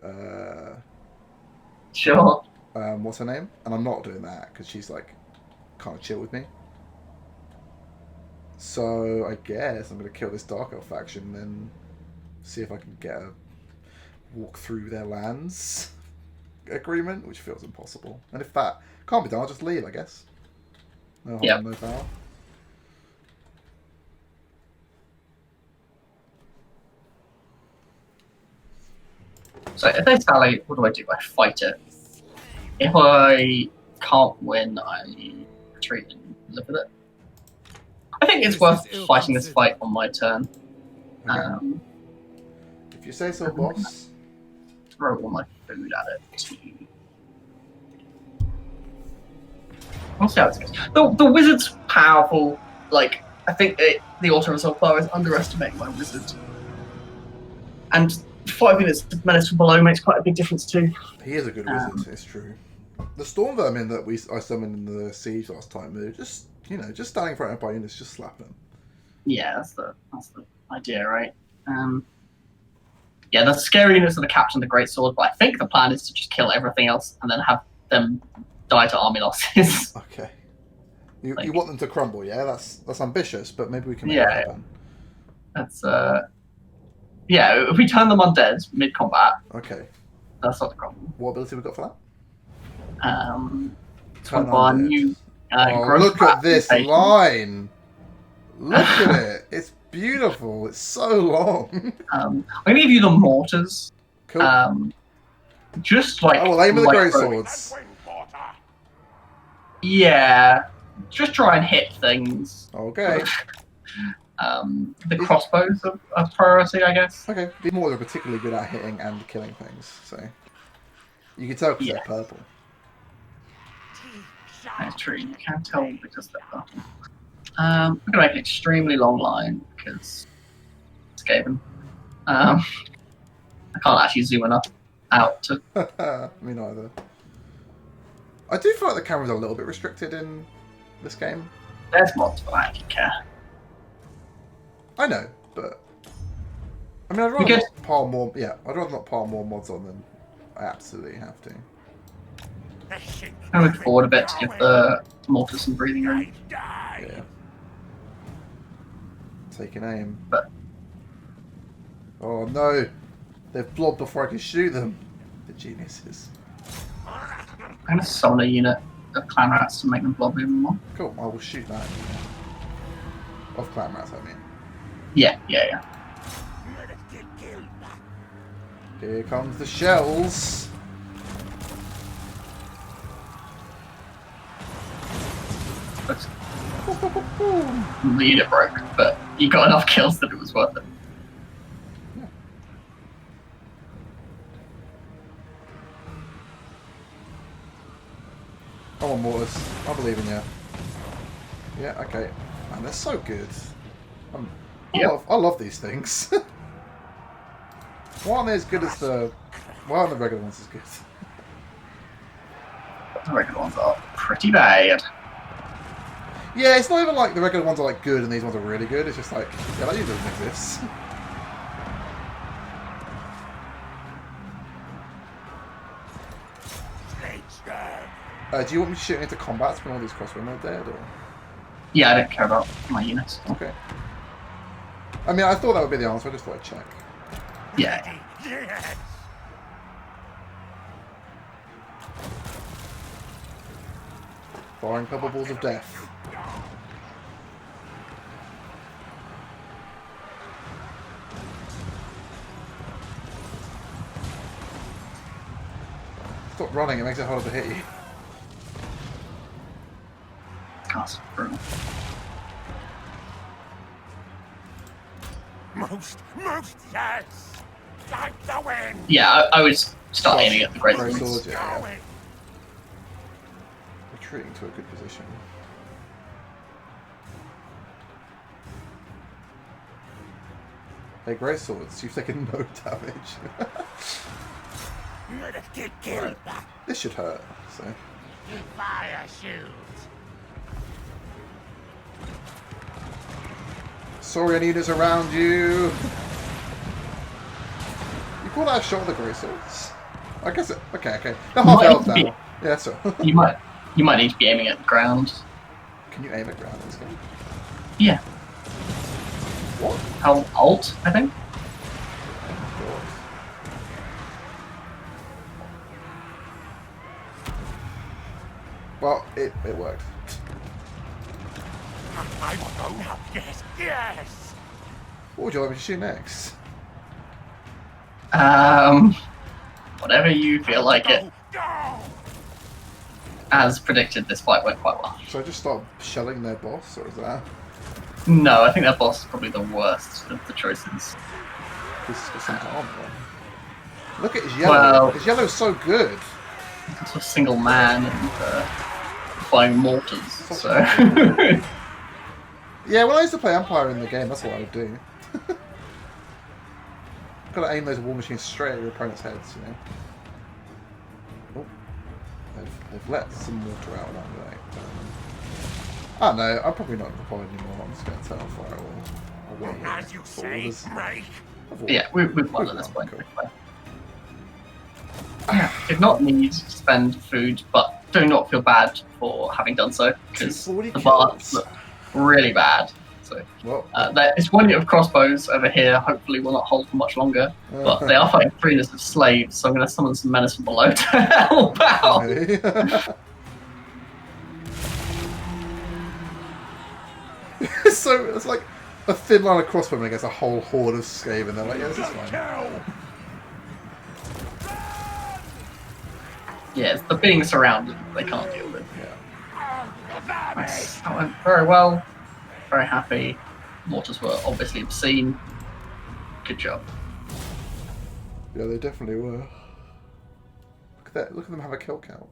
Sure. What's her name? And I'm not doing that because she's like kind of chill with me. So I guess I'm gonna kill this Dark Elf faction and then see if I can get a walk through their lands agreement, which feels impossible. And if that can't be done, I'll just leave, I guess. No harm, Yep. no foul. So if they sally, what do? I fight it. If I can't win, I retreat and live with it. I think it's This worth is fighting this ill-considered. fight on my turn. Okay. If you say so, boss. Throw all my food at it too. We'll see how this goes. The wizard's powerful. Like, I think the auto resolve power is underestimating my wizard. And 5 minutes menace from below makes quite a big difference too. He is a good wizard, it's true. The storm vermin that I summoned in the siege last time, they're just standing in front of Empire units, just slap them. Yeah, that's the idea, right? Yeah, the scary units are the captain the great sword, but I think the plan is to just kill everything else and then have them die to army losses. Okay. You Like- want them to crumble, yeah? That's ambitious, but maybe we can make Yeah, that happen. That's yeah. If we turn them undead mid combat, Okay. that's not the problem. What ability we got for that? Turn on new. Oh, growth look at this mutation. line! Look at it! It's beautiful. It's so long. I'm gonna give you the mortars. Cool. Just like. I will aim at the like- great swords. Wing porter. Yeah. Just try and hit things. Okay. The crossbows are priority, I guess. Okay, these Moulder are particularly good at hitting and killing things, so you can tell because Yeah. they're purple. That's true. You can tell because they're purple. I'm gonna make an extremely long line because it's Gaben. I can't actually zoom enough out to. Me neither. I do feel like the camera's a little bit restricted in this game. There's mods, but I don't care. I know, but I mean, I'd rather not pile more. Yeah, I'd rather not pile more mods on than I absolutely have to. I move forward a bit to give the mortar some breathing room. Yeah. Take an aim. But oh no, they've blobbed before I can shoot them. The geniuses. I'm gonna summon a unit of clan rats to make them blob even more. Cool, I will shoot that. Of clan rats, I mean. Yeah. Here comes the shells. The unit broke, but you got enough kills that it was worth it. Yeah. Come on, Mortars. I believe in you. Yeah, okay. Man, they're so good. I love these things. Why aren't they as good as the... Why aren't the regular ones as good? The regular ones are pretty bad. Yeah, it's not even like the regular ones are like good and these ones are really good. It's just like, yeah, that doesn't exist. Do you want me to shoot into combat when all these crossbow are dead, or? Yeah, I don't care about my units. Okay. I mean, I thought that would be the answer. I just thought I'd check. Yeah. Firing couple balls of death. Stop running, it makes it harder to hit you. That's brutal. Most, yes! Like the wind! Yeah, I would start aiming at the great Great swords. swords, yeah. Retreating to a good position. Hey, great swords, you've taken no damage. Right. This should hurt, so. Fire shoot! Sorry, Anita's around you. You call that a shot with the great swords? I guess it. Okay. They're half health now. Yeah, so. You might need to be aiming at the ground. Can you aim at ground in this game? Yeah. What? How alt, I think. Well, it worked. I will go now. Yes! What would you like me to shoot next? Whatever you feel like it. Go! As predicted, this fight went quite well. So I just start shelling their boss, or is that? No, I think that boss is probably the worst of the choices. This is some armor. Look at his yellow. Well, his yellow's so good. It's a single man and flying mortars, so... Yeah, when I used to play Empire in the game, that's what I would do. Gotta aim those war machines straight at your opponent's heads, you know. Oh, they've let some mortar out, haven't they? I don't know, I'm probably not deployed anymore. I'm just going to turn on fire or wait. As you say, Mike. Yeah, we've won at this point. Yeah, did not need to spend food, but do not feel bad for having done so, because the bars look really bad. So, well, this one unit of crossbows over here hopefully will not hold for much longer, but they are fighting 3 units of slaves, so I'm going to summon some menace from below to help out. Okay. So it's like a thin line of crossbowmen against a whole horde of Skaven, and they're like, yeah, this is fine. Yeah, it's the being surrounded they can't deal with. Yeah. Nice. That went very well. Very happy. mortars were obviously obscene. Good job. Yeah, they definitely were. Look at that! Look at them have a kill count.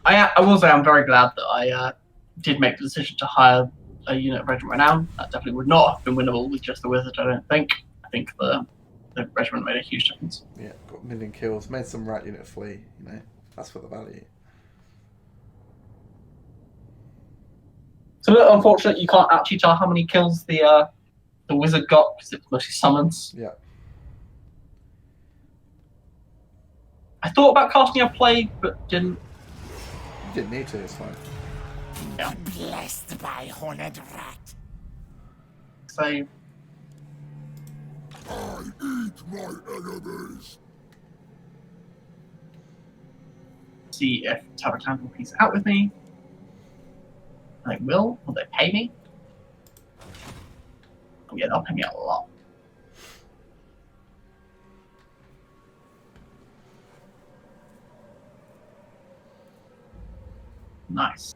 I will say I'm very glad that I did make the decision to hire a unit of Regiment Renown. That definitely would not have been winnable with just the Wizard, I don't think. I think the regiment made a huge difference. Yeah, got a million kills, made some rat unit flee, you know. That's for the value. It's a little unfortunate you can't actually tell how many kills the Wizard got, because it was mostly summons. Yeah. I thought about casting a plague, but didn't. You didn't need to, it's fine. Yeah. Blessed by horned rat. So I eat my enemies. see if Tabertan will piece out with me. They will. Will they pay me? Oh yeah, they'll pay me a lot. Nice.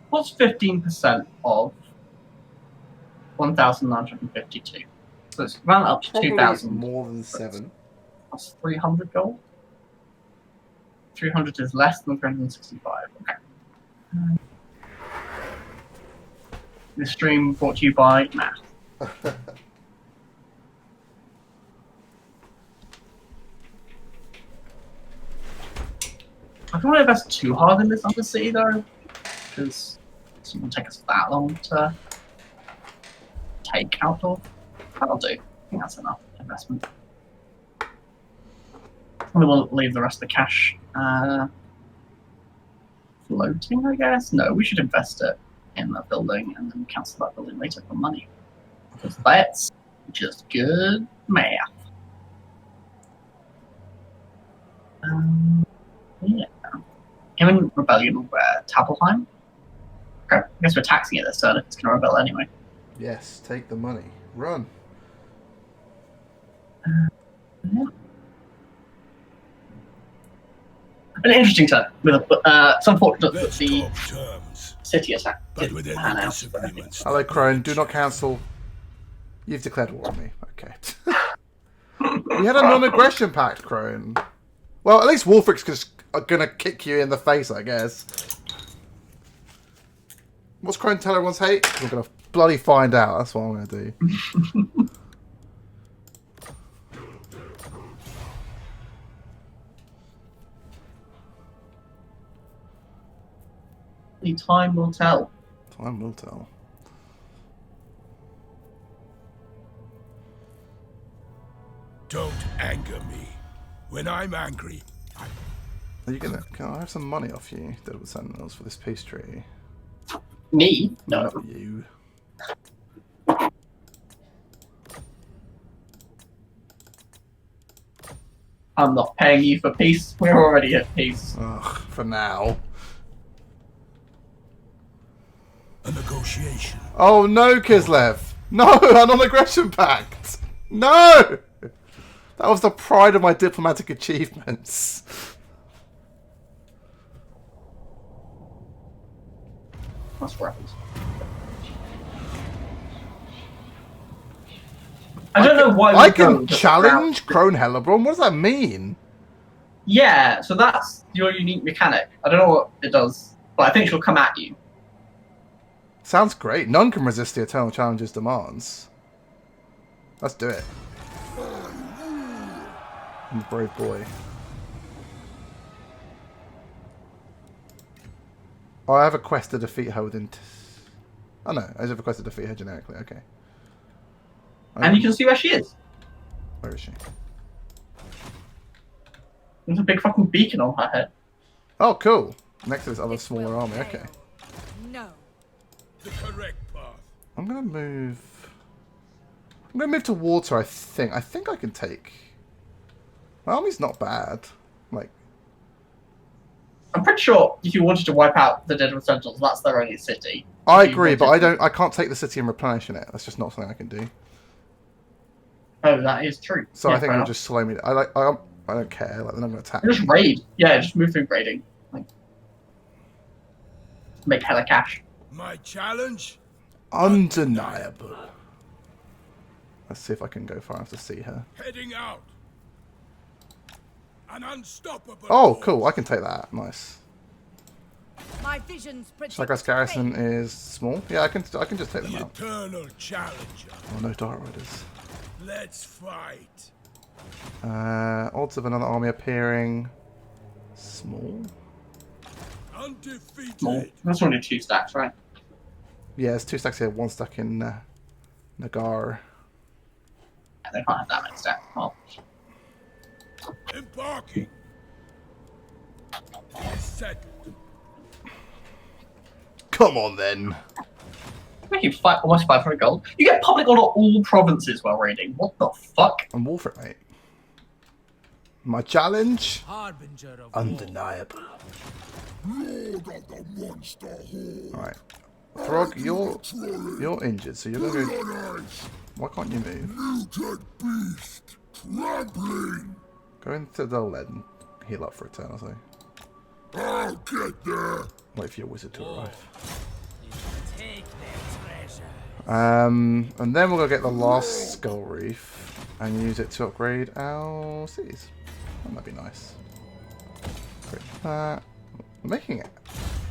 What's 15% of 1,952? So it's round up to Probably 2,000. more than 7. That's 300 gold. 300 is less than 365. Okay. This stream brought to you by Matt. I don't want to invest too hard in this undercity though, because it's going to take us that long to take out of. That'll do. I think that's enough investment. And we'll leave the rest of the cash floating, I guess. No, we should invest it in that building and then cancel that building later for money. Because that's just good math. Yeah. Human Rebellion will wear Tabelheim. Okay, I guess we're taxing it this turn if it's going to rebel anyway. Yes, take the money. Run. Yeah. An interesting turn. It's unfortunate that Let's the talk terms, city attack but didn't within pan the out. disagreements. Hello, Crone. Do not cancel. You've declared war on me. Okay. We had a non-aggression pact, Crone. Well, at least Wolfric's gonna kick you in the face, I guess. What's Crone tell everyone's hate? We're gonna bloody find out. That's what I'm gonna do. The time will tell. Time will tell. Don't anger me. When I'm angry, Are you gonna? Can I have some money off you, Deadwood Sentinels, for this peace treaty? Me? No. Not you. I'm not paying you for peace. We're already at peace. Ugh, for now. negotiation. Oh no, Kislev! No, a non-aggression pact! No! That was the pride of my diplomatic achievements. That's what happens. I don't know why I can challenge Crone Hellebron? What does that mean? Yeah, so that's your unique mechanic. I don't know what it does, but I think she'll come at you. Sounds great. None can resist the Eternal Challenge's demands. Let's do it. I'm a brave boy. Oh, I have a quest to defeat her within... Oh no, I have a quest to defeat her generically, okay. And you can see where she is. Where is she? There's a big fucking beacon on her head. Oh, cool. Next to this other This smaller will army, fail. okay. No. The correct path. I'm gonna move... I'm gonna move to water, I think. I think I can take... My army's not bad. Like... I'm pretty sure if you wanted to wipe out the Dead Sentinels, that's their only city. I If you agree, but wanted I can't take the city and replenish it. That's just not something I can do. Oh, that is true. So Yeah, I think fair it'll enough. just slow me. I don't care. Like, then I'm gonna attack. Just raid. Yeah, just move through raiding. Like, make hella cash. My challenge? Undeniable. Let's see if I can go far enough to see her. Heading out. An unstoppable. Oh, force. cool. I can take that. Nice. My visions predict Cygrass Garrison is small. Yeah, I can just take them The out. eternal challenger. Oh no, Dark Riders. Let's fight. Odds of another army appearing. Small. Undefeated. Small. That's only 2 stacks, right? Yeah, there's 2 stacks here. 1 stack in Nagar. Yeah, they can't have that many stacks. Oh. Embarking. Settled. Come on then. Making almost 500 gold. You get public order all provinces while raiding. What the fuck? I'm all for it, mate. My challenge? Harbinger of Undeniable. Lord of the monster horde. Alright. Throg, you're injured, so you're gonna go. On ice. Why can't you move? Muted beast. Trampling. Go into the lead and heal up for a turn or so. I'll get there. Wait for your wizard to arrive. take their treasure. And then we'll go get the last Skull Reef and use it to upgrade our cities. That might be nice. Great. We're making it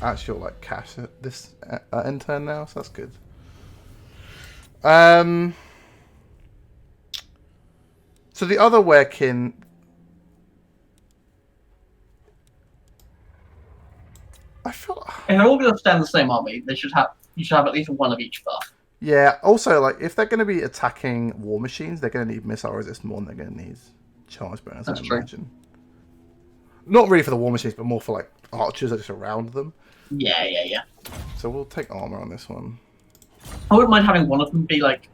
actual like cash at this end turn now, so that's good. So the other Werekin. I feel. If they're all going to stand the same army, they should have. You should have at least one of each buff. Yeah. Also, like if they're going to be attacking war machines, they're going to need missile resist more than they're going to need charge bonus. That's I true. imagine. Not really for the war machines, but more for like archers that just around them. Yeah. So we'll take armor on this one. I wouldn't mind having one of them be like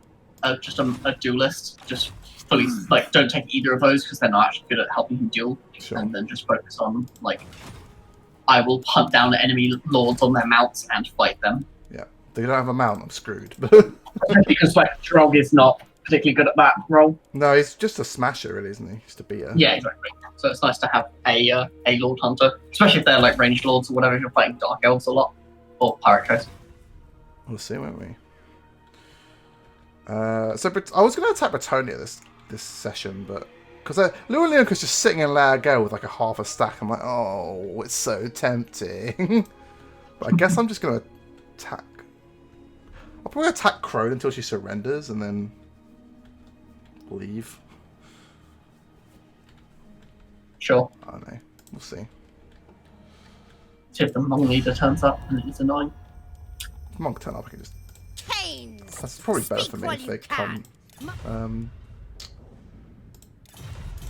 just a duelist. Just fully like don't take either of those because they're not actually good at helping you duel, Sure. and then just focus on like I will hunt down enemy lords on their mounts and fight them. Yeah. They don't have a mount. I'm screwed. Because like Drog is not particularly good at that role. No, he's just a smasher, really, isn't he? Just a beater. Yeah, exactly. So it's nice to have a Lord Hunter, especially if they're like ranged lords or whatever. If you're fighting Dark Elves a lot or Pirate Coast. We'll see, won't we? So I was going to attack Bretonia this session, but because Leon's just sitting in Lair Gale with like a half a stack. I'm like, oh, it's so tempting. But I guess I'm just going to attack. I'll probably attack Crone until she surrenders and then leave. Sure. I don't know. We'll see. See if the Hmong leader turns up and it's annoying. Monk turn up. I can just. Canes. That's probably better Speak for me while if you they can.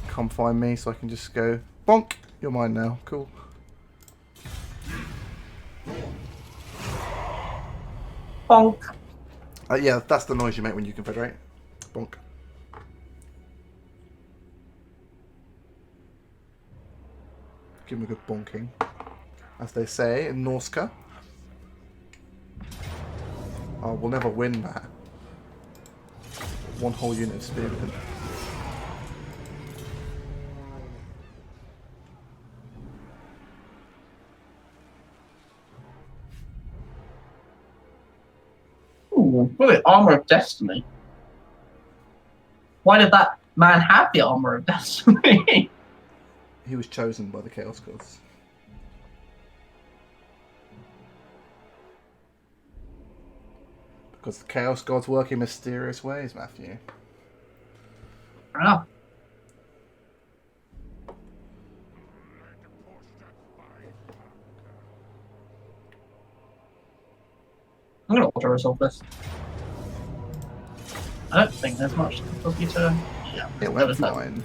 come find me, so I can just go bonk. You're mine now. Cool. Bonk. Yeah, that's the noise you make when you confederate. Bonk. Give him a good bonking, as they say in Norsca. Oh, we'll never win that. One whole unit of spearmen. Ooh, look at Armor of Destiny. Why did that man have the Armor of Destiny? He was chosen by the Chaos Gods. Because the Chaos Gods work in mysterious ways, Matthew. Fair enough. I'm gonna auto resolve this. I don't think there's much difficulty to. Yeah, It went fine.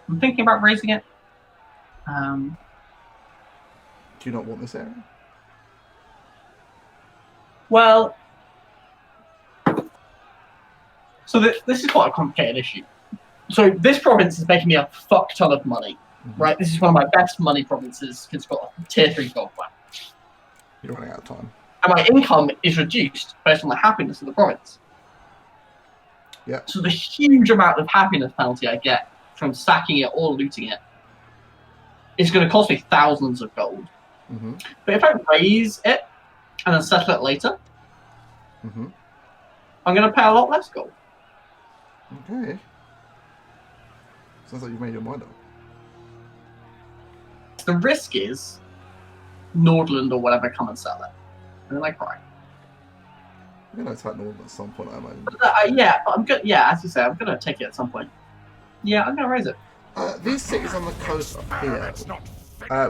I'm thinking about raising it. Do you not want this area? Well, so this is quite a complicated issue. So this province is making me a fuck ton of money, right? This is one of my best money provinces because it's got a tier 3 gold plan. You're running out of time. And my income is reduced based on the happiness of the province. Yeah. So the huge amount of happiness penalty I get from stacking it or looting it is going to cost me thousands of gold. Mm-hmm. But if I raise it and then settle it later, Mm-hmm. I'm going to pay a lot less gold. Okay. Sounds like you've made your mind up. The risk is Nordland or whatever come and sell it. And then I cry. We're going to attack Northern at some point, I imagine. Yeah, but I'm good. Yeah, as you say, I'm going to take it at some point. Yeah, I'm going to raise it. These cities on the coast up here.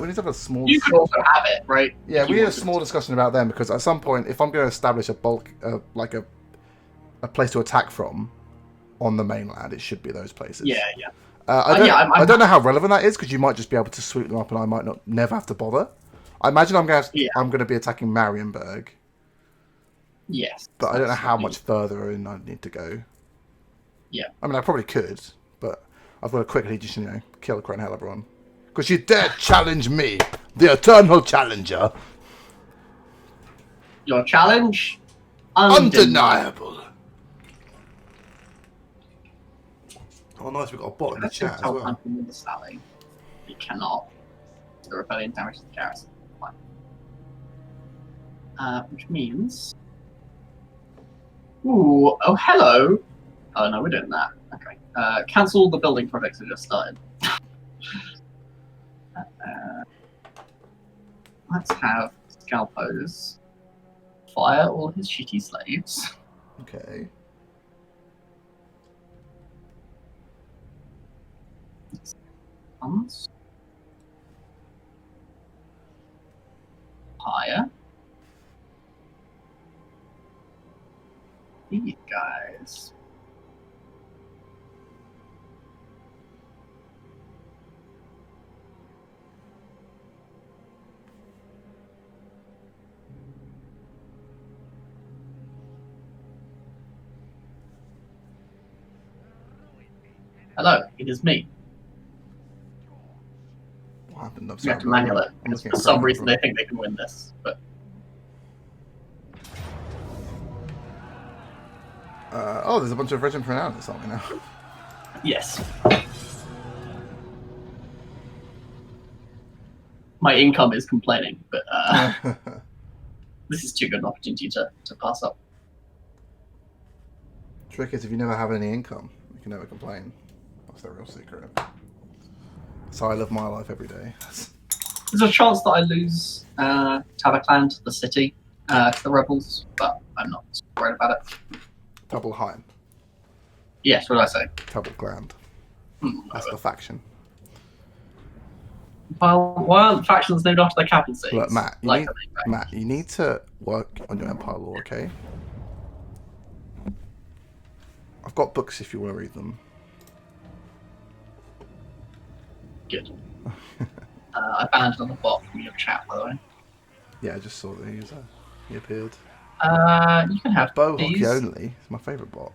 We need to have a small. You could also have it, right? Yeah, we need a small discussion about them because at some point, if I'm going to establish a bulk, like a place to attack from on the mainland, it should be those places. Yeah. I don't know how relevant that is because you might just be able to swoop them up, and I might never have to bother. I imagine I'm going to be attacking Marienburg. Yes. But I don't know how much further in I need to go. Yeah. I mean, I probably could, but I've got to quickly just kill Crown Hellebrand. Because you dare challenge me, the eternal challenger. Your challenge? Undeniable. Oh, nice, we've got a bot in the chat as well. You cannot. The rebellion damages the garrison. Fine. Which means... Ooh, oh, hello! Oh, no, we're doing that. Okay. Cancel the building projects that just started. Let's have Scalpos fire all his shitty slaves. Okay. Hire these guys. Hello, it is me. What happened? You have to manual it, because for some reason they think they can win this, but... oh, there's a bunch of regiment pronounced on me now. Yes. My income is complaining, but this is too good an opportunity to pass up. Trick is if you never have any income, you can never complain. That's the real secret. That's how I live my life every day. There's a chance that I lose Tabakland to the city, to the rebels, but I'm not worried about it. Tabelheim. Yes, what did I say? Tabelgland. That's the faction. Well, why aren't factions named after their capital cities? Look, Matt, Matt, you need to work on your empire lore, okay? I've got books if you want to read them. Good. I banned on the bot from your chat, by the way. Yeah, I just saw that he appeared. You can have Bow these. hockey only. It's my favourite bot.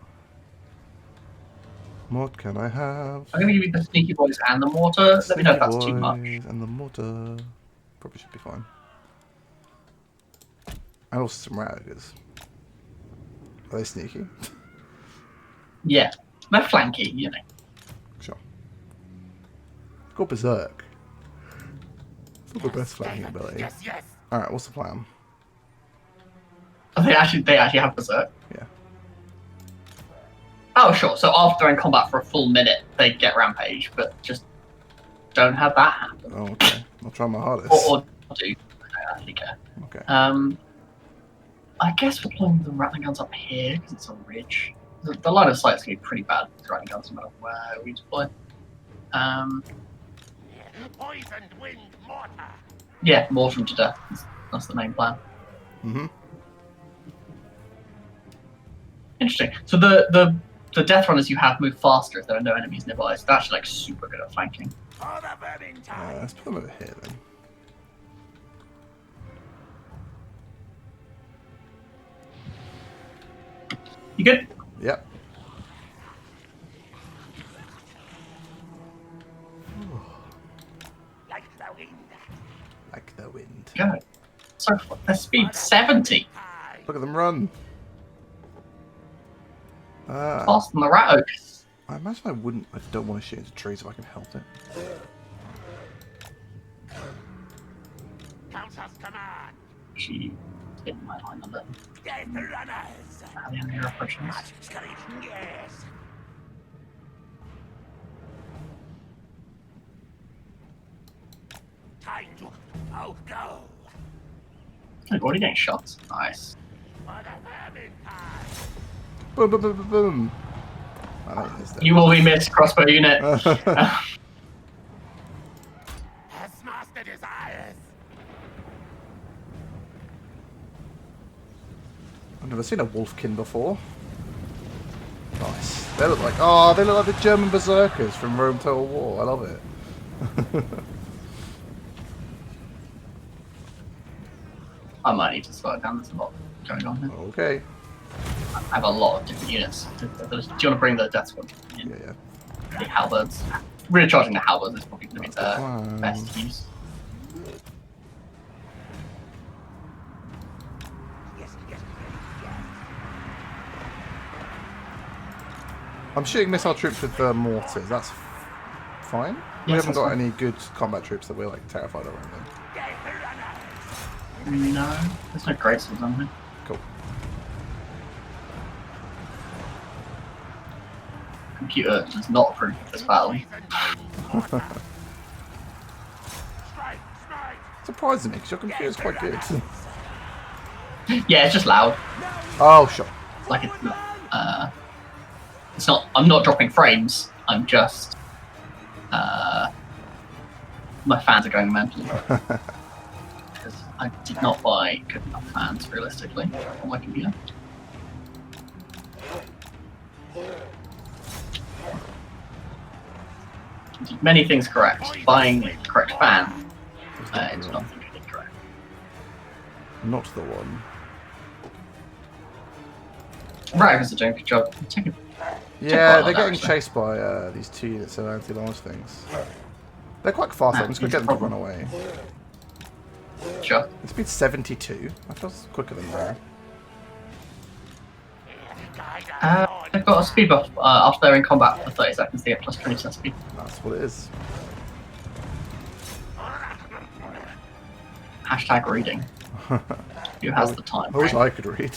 What can I have? I'm going to give you the sneaky boys and the mortar. Let me know if that's too much. And the mortar. Probably should be fine. And also some raggers. Are they sneaky? Yeah, they're flanky, you know. Sure. Go berserk. It's not the best flanking ability. Yes, yes. Alright, what's the plan? Oh, they actually have berserk. Yeah. Oh, sure. So after they're in combat for a full minute, they get rampage, but just don't have that happen. Oh, okay. I'll try my hardest. Or do. I don't actually care. Okay. I guess we're playing the rattling guns up here because it's a ridge. The line of sight's going to be pretty bad with rattling guns no matter where we deploy. Poisoned wind mortar. Yeah, mortar them to death. That's the main plan. Mm-hmm. Interesting. So the death runners you have move faster if there are no enemies nearby. So they're actually like super good at flanking. For the burning tide. Let's put them over here then. You good? Yep. Like the wind. Like the wind. Go. So their speed 70. Look at them run. Faster than the rat oaks. I imagine I don't want to shoot into trees if I can help it. Council's command. She didn't my line on it. Death runners. How the enemy are approaching us. March scurry. Yes. Time to go. They're already getting shots. Nice. For the burning tide. Boom, boom, boom, boom, boom. I like this. You will be missed, crossbow unit. As master desires. I've never seen a wolfkin before. Nice. They look like the German berserkers from Rome Total War. I love it. I might need to slow it down. There's a lot going on here. Okay. I have a lot of different units. Do you want to bring the death squad in? Yeah. The halberds. Really charging the halberds is probably going to be That's the the plan. best use. Yes. I'm shooting missile troops with mortars. That's fine. We Yes, haven't that's got fine. any good combat troops that we're like terrified of. Right now. No, there's no great swords on here. Cool. Computer does not approve of this battle. Surprising me because your computer's quite good. Yeah, it's just loud. Oh, sure. Like it's not. I'm not dropping frames. I'm just. My fans are going mental. Because I did not buy good enough fans, realistically, on my computer. Many things correct. Buying the correct fan is not completely correct. Not the one. Raggers are doing a good job. Yeah, on they're that, getting actually. chased by these two units of anti-large things. They're quite fast. I'm just going to get them to run away. Sure. It's been 72. That feels quicker than there. They've got a speed buff after they're in combat for 30 seconds. They get plus 20% speed. That's what it is. Hashtag reading. Who has the time? I wish I could read.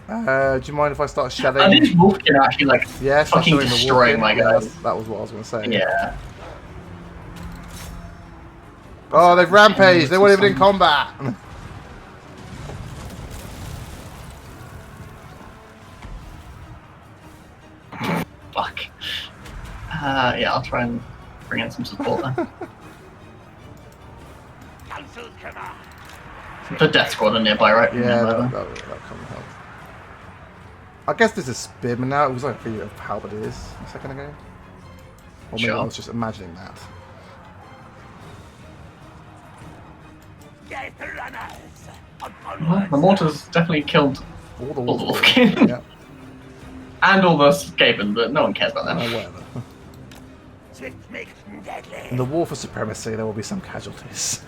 Do you mind if I start And shelling? these Wolfkin are actually like Yeah, start fucking shelling the destroying Wolfkin. my Yeah, guys. that was what I was going to say. Yeah. Oh, they've rampaged. They weren't even in combat. Fuck. Yeah, I'll try and bring in some support then. Council's command. The death squad are nearby, right? Yeah, Nearby. that'll come and help. I guess there's a spearman now. It was like a video of halberdiers a second ago. Or maybe Sure. I was just imagining that. Death runners. Well, the mortars definitely killed All the all the wolves. Wolfkin. Yeah. And all the Skaven, but no one cares about them. Whatever. In the war for supremacy, there will be some casualties.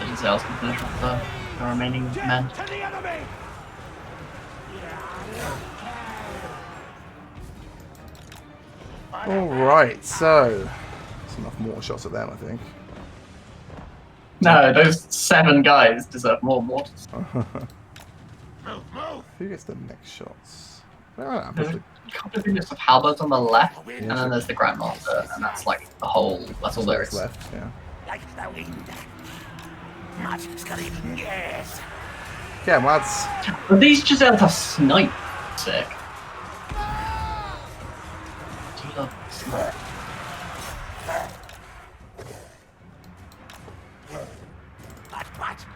Themselves can finish off the remaining men. To the enemy! Alright, so... That's enough mortar shots at them, I think. No, those 7 guys deserve more mortars. Who gets the next shots? There's a couple of units of halberds on the left, and then there's the Grandmaster, and that's like the whole, that's all there is. Left, yeah. Like the wind. Much screaming, yes. Yeah, lads. But these just have to snipe. Sick. Do you love snipe? What?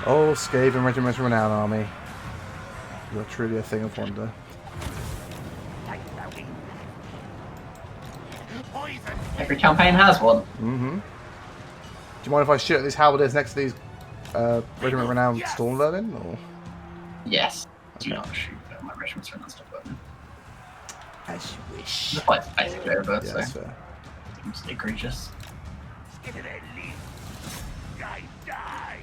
Oh, Skaven Regiment Renown Army. You are truly a thing of wonder. Like the wind. Poison. Every campaign has one. Mm-hmm. Do you mind if I shoot at these halberdiers next to these Regiment Renown Storm Vermin? Or? Yes. Do not shoot at my regiments or stuff like that. As you wish. The fight's basically over, Yeah, that's so fair. it's egregious. I die.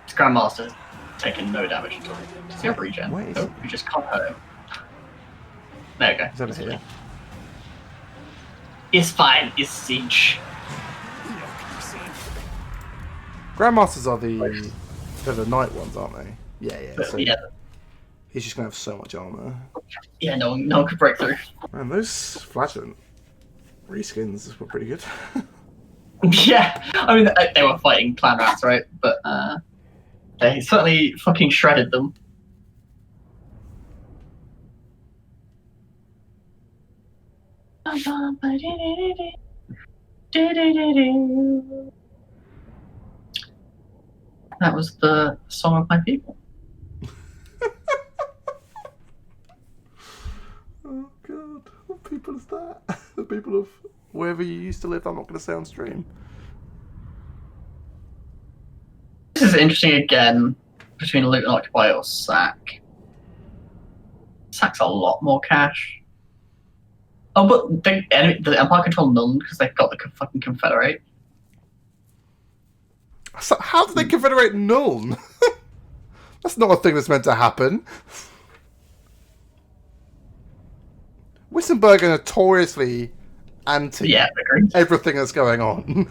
This Grandmaster's taking no damage at all. Does he have regen? Where is Nope, you just can't hurt him. There you go. He's over here. It's fine, it's siege. Grandmasters are they're the knight ones, aren't they? Yeah, yeah. But, So yeah, he's just gonna have so much armor. yeah, no one could break through. Man, those Flagellant reskins were pretty good. Yeah, I mean, they were fighting clan rats, right? But they certainly fucking shredded them. That was the song of my people. Oh god, what people is that? The people of wherever you used to live. I'm not going to say on stream. This is interesting again between loot and occupy or sack. Sack's a lot more cash. Oh, but the Empire control none because they've got the fucking Confederate. So how did they confederate Nuln? That's not a thing that's meant to happen. Wissenberg are notoriously anti everything that's going on.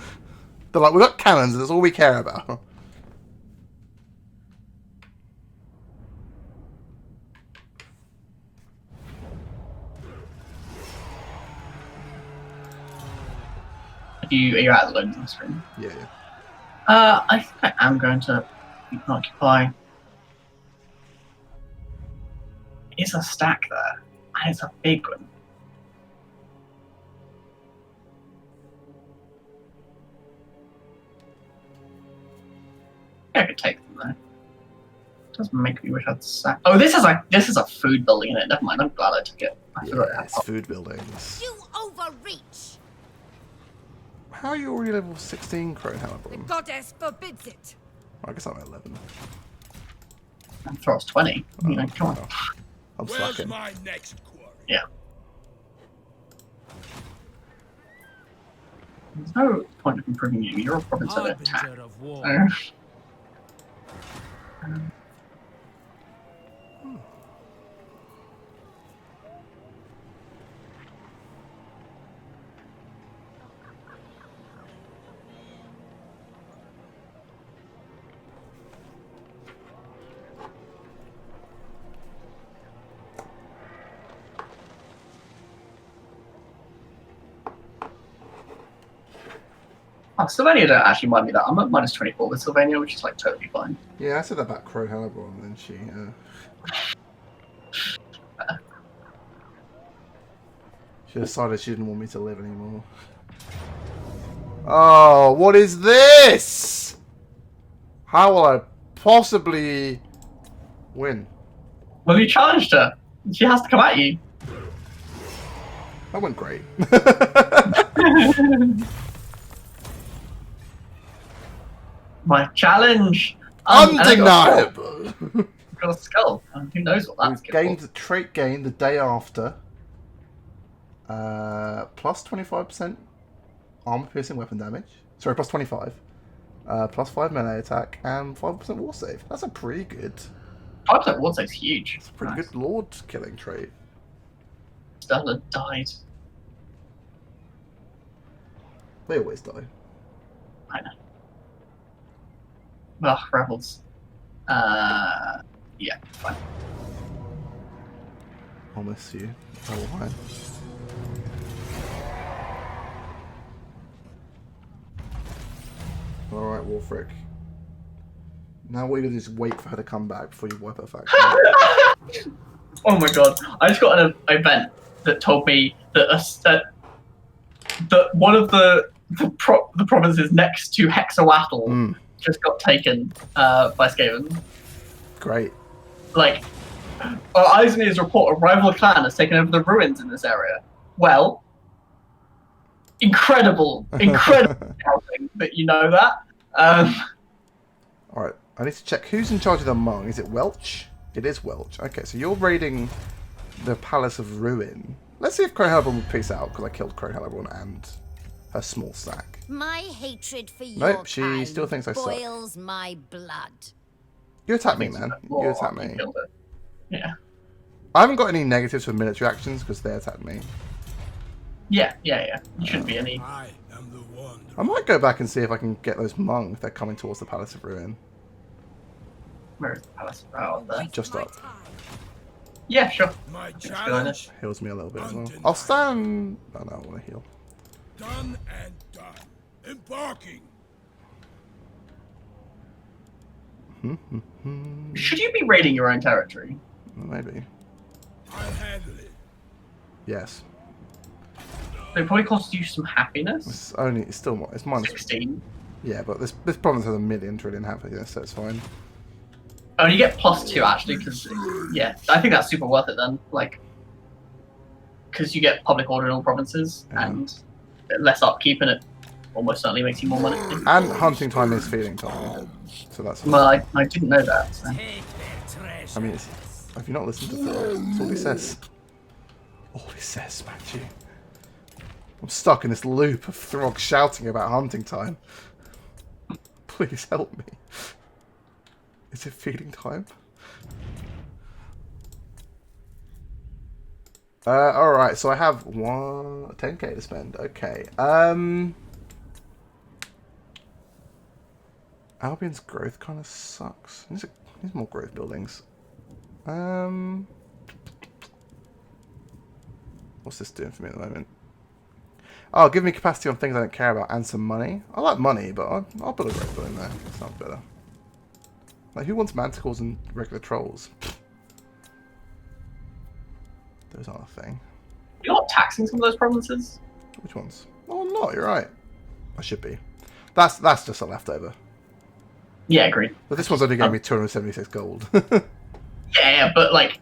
They're like, we've got cannons and that's all we care about. Are you out of the loans on the screen? Yeah, yeah. I think I am going to occupy. It's a stack there, and it's a big one. I could take them though. Doesn't make me wish I'd sack. Oh, this is a food building in it. Never mind. I'm glad I took it. I forgot Yeah, that it's part. food buildings. You overreach. How are you already level 16, Crone The Halberd? goddess forbids it. I guess I'm at 11. And Throt's 20. You know, come on. I'm Where's slacking. my next quarry? Yeah. There's no point of improving you. You're a province of attack. Harbinger of war. Oh, Sylvania don't actually mind me that. I'm at minus 24 with Sylvania, which is like totally fine. Yeah, I said that about Crone Halberd, and then she decided she didn't want me to live anymore. Oh, what is this? How will I possibly win? Well, you challenged her. She has to come at you. That went great. My challenge. And I got a skull. Undeniable! Got a skull. And who knows what that's We've good gained for. the trait gain the day after. Plus 25% armor piercing weapon damage. Sorry, plus 25. Plus 5 melee attack and 5% war save. That's a pretty good. 5% ward save's huge. It's a pretty good lord killing trait. Stella died. They always die. I know. Ugh, rebels. Yeah, fine. I'll miss you. Oh, why? Alright, Wolfric. Now what you're gonna do is wait for her to come back before you wipe her faction. Oh my god! I just got an event that told me that that one of the provinces next to Hexawattle just got taken by Skaven. Great. Like, Eisenier's report: a rival clan has taken over the ruins in this area. Well, incredible scouting that you know that. Alright, I need to check who's in charge of the Hmong. Is it Welch? It is Welch. Okay, so you're raiding the Palace of Ruin. Let's see if Crowhellborn will peace out, because I killed Crowhellborn and her small stack. My hatred for your Nope, she kind still thinks I suck. boils my blood. You attack me, man. You attack me. Yeah. I haven't got any negatives for military actions because they attacked me. Yeah. You shouldn't be any. I am the one. I might go back and see if I can get those Hmong if they're coming towards the Palace of Ruin. Where is the palace? Oh, there. Just up. Yeah, sure. My Let's go in challenge Heals me a little bit as well. I'll stand... Oh, no, I want to heal. done and done. Embarking. Should you be raiding your own territory? Maybe. I'll handle it. Yes. It probably costs you some happiness. It's still... It's minus... 16. Yeah, but this province has 1 trillion happiness, so it's fine. Oh, you get +2 actually, because yeah, I think that's super worth it then. Like, because you get public order in all provinces and less upkeep, and it almost certainly makes you more money. And hunting time is feeding time, so that's... Well, I didn't know that. So. Take their treasure. I mean, have you not listened to Throt? That's all he says. All he says, Matthew. I'm stuck in this loop of Throg shouting about hunting time. Please help me. Is it feeding time? Alright, so I have 10k to spend. Okay. Albion's growth kind of sucks. Needs more growth buildings. What's this doing for me at the moment? Oh, give me capacity on things I don't care about and some money. I like money, but I'll build a growth building there. That sounds better. Like, who wants manticores and regular trolls? Those aren't a thing. You're not taxing some of those provinces? Which ones? Oh, I'm not. You're right. I should be. That's just a leftover. Yeah, agreed. But this one's only gave me 276 gold. Yeah, but like,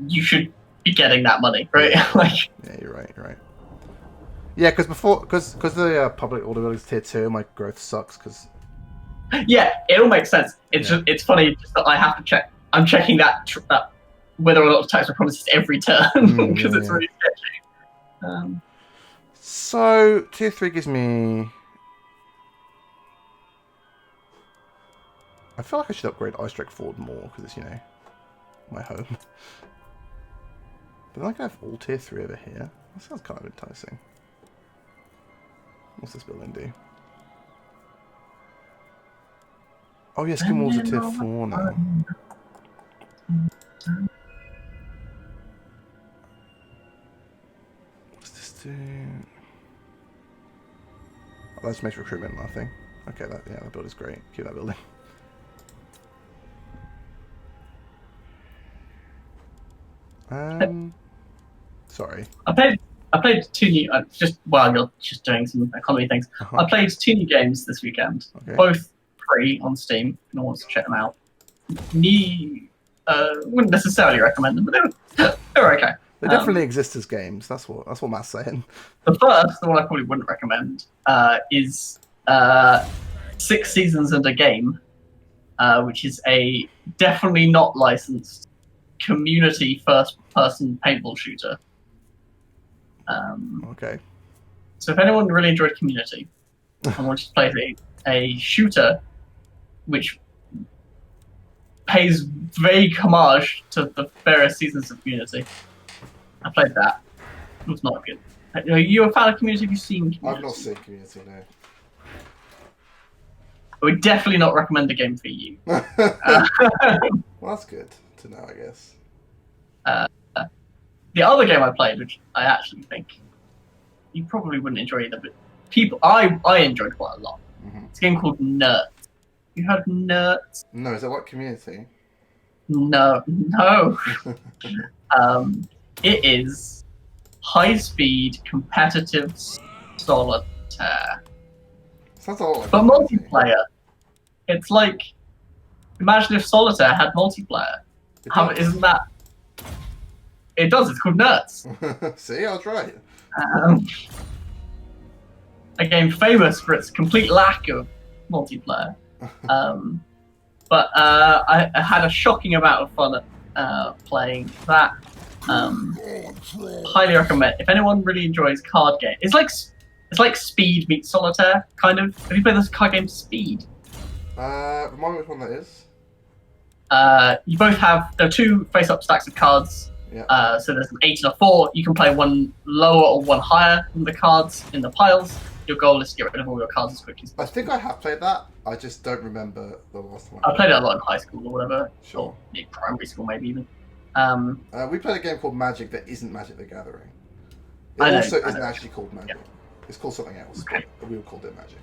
you should be getting that money, right? Like, yeah, you're right. You're right. Yeah, because the public order building is tier 2, my growth sucks because. yeah, it all makes sense. It's just, it's funny just that I have to check. I'm checking that whether or not to tax my promises every turn because it's really sketchy. So tier 3 gives me. I feel like I should upgrade Ice Strike Ford more because it's my home. But then I can have all tier 3 over here. That sounds kind of enticing. What's this building do? Oh yeah, skin walls are tier 4 now. What's this do? Oh, that just makes recruitment nothing. Okay, that build is great. Keep that building. Sorry. I played 2 new. Just while you're just doing some economy things, I played 2 new games this weekend. Okay. Both free on Steam. If anyone wants to check them out. Wouldn't necessarily recommend them, but they're okay. They definitely exist as games. That's what Matt's saying. The first, the one I probably wouldn't recommend, is 6 Seasons and a Game. which is a definitely not licensed community first-person paintball shooter. Okay. So if anyone really enjoyed Community and wants to play a shooter which pays vague homage to the various seasons of Community, I played that. It was not good. Are you a fan of Community? Have you seen Community? I've not seen Community, no. I would definitely not recommend the game for you. Well, that's good to know, I guess. The other game I played, which I actually think you probably wouldn't enjoy either, but I enjoyed quite a lot. Mm-hmm. It's a game called Nerds. You heard of Nerds? No, is that like Community? No. It is high-speed competitive solitaire, Sounds a lot like but Community. multiplayer. It's like, imagine if Solitaire had multiplayer. Isn't that? It does. It's called Nerds. See, I was right. A game famous for its complete lack of multiplayer. But I had a shocking amount of fun playing that. Highly recommend. If anyone really enjoys card game, it's like Speed meets Solitaire, kind of. Have you played this card game Speed? Remind me which one that is. You both have, there are two face-up stacks of cards. Yeah. So there's an 8 and a 4. You can play one lower or one higher than the cards in the piles. Your goal is to get rid of all your cards as quickly as I possible. think I have played that. I just don't remember the last time. I played it a lot in high school or whatever. Sure. Or in primary school maybe even. We played a game called Magic that isn't Magic the Gathering. It I know, also I isn't know. actually called Magic. Yep. It's called something else, Okay. but we called it Magic.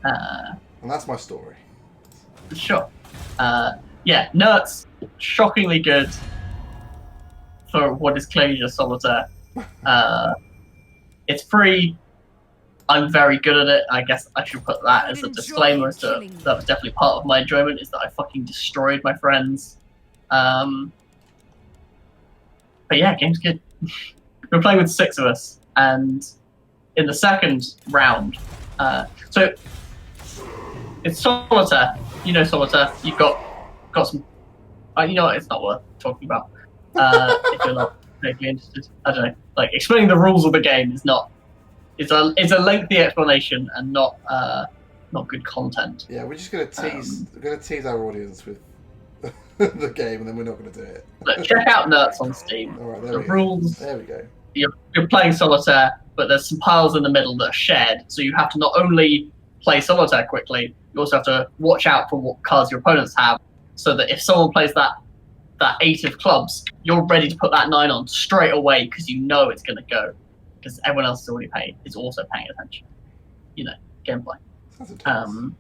And that's my story. Sure. Yeah, Nerds, shockingly good for what is clearly just Solitaire. It's free. I'm very good at it. I guess I should put that as a disclaimer. As to, that was definitely part of my enjoyment, is that I fucking destroyed my friends. But yeah, game's good. We're playing with 6 of us, and in the second round, so it's Solitaire. You know Solitaire. You've got some. You know what? It's not worth talking about. If you're not particularly interested, I don't know. Like explaining the rules of the game is not. It's a lengthy explanation and not good content. Yeah, we're just gonna tease our audience with the game, and then we're not gonna do it. Look, check out Nerds on Steam. All right, The rules. There we go. You're playing Solitaire, but there's some piles in the middle that are shared, so you have to not only play Solitaire quickly, you also have to watch out for what cards your opponents have, so that if someone plays that 8 of clubs, you're ready to put that 9 on straight away because you know it's going to go, because everyone else is also paying attention. You know, gameplay. Sounds intense.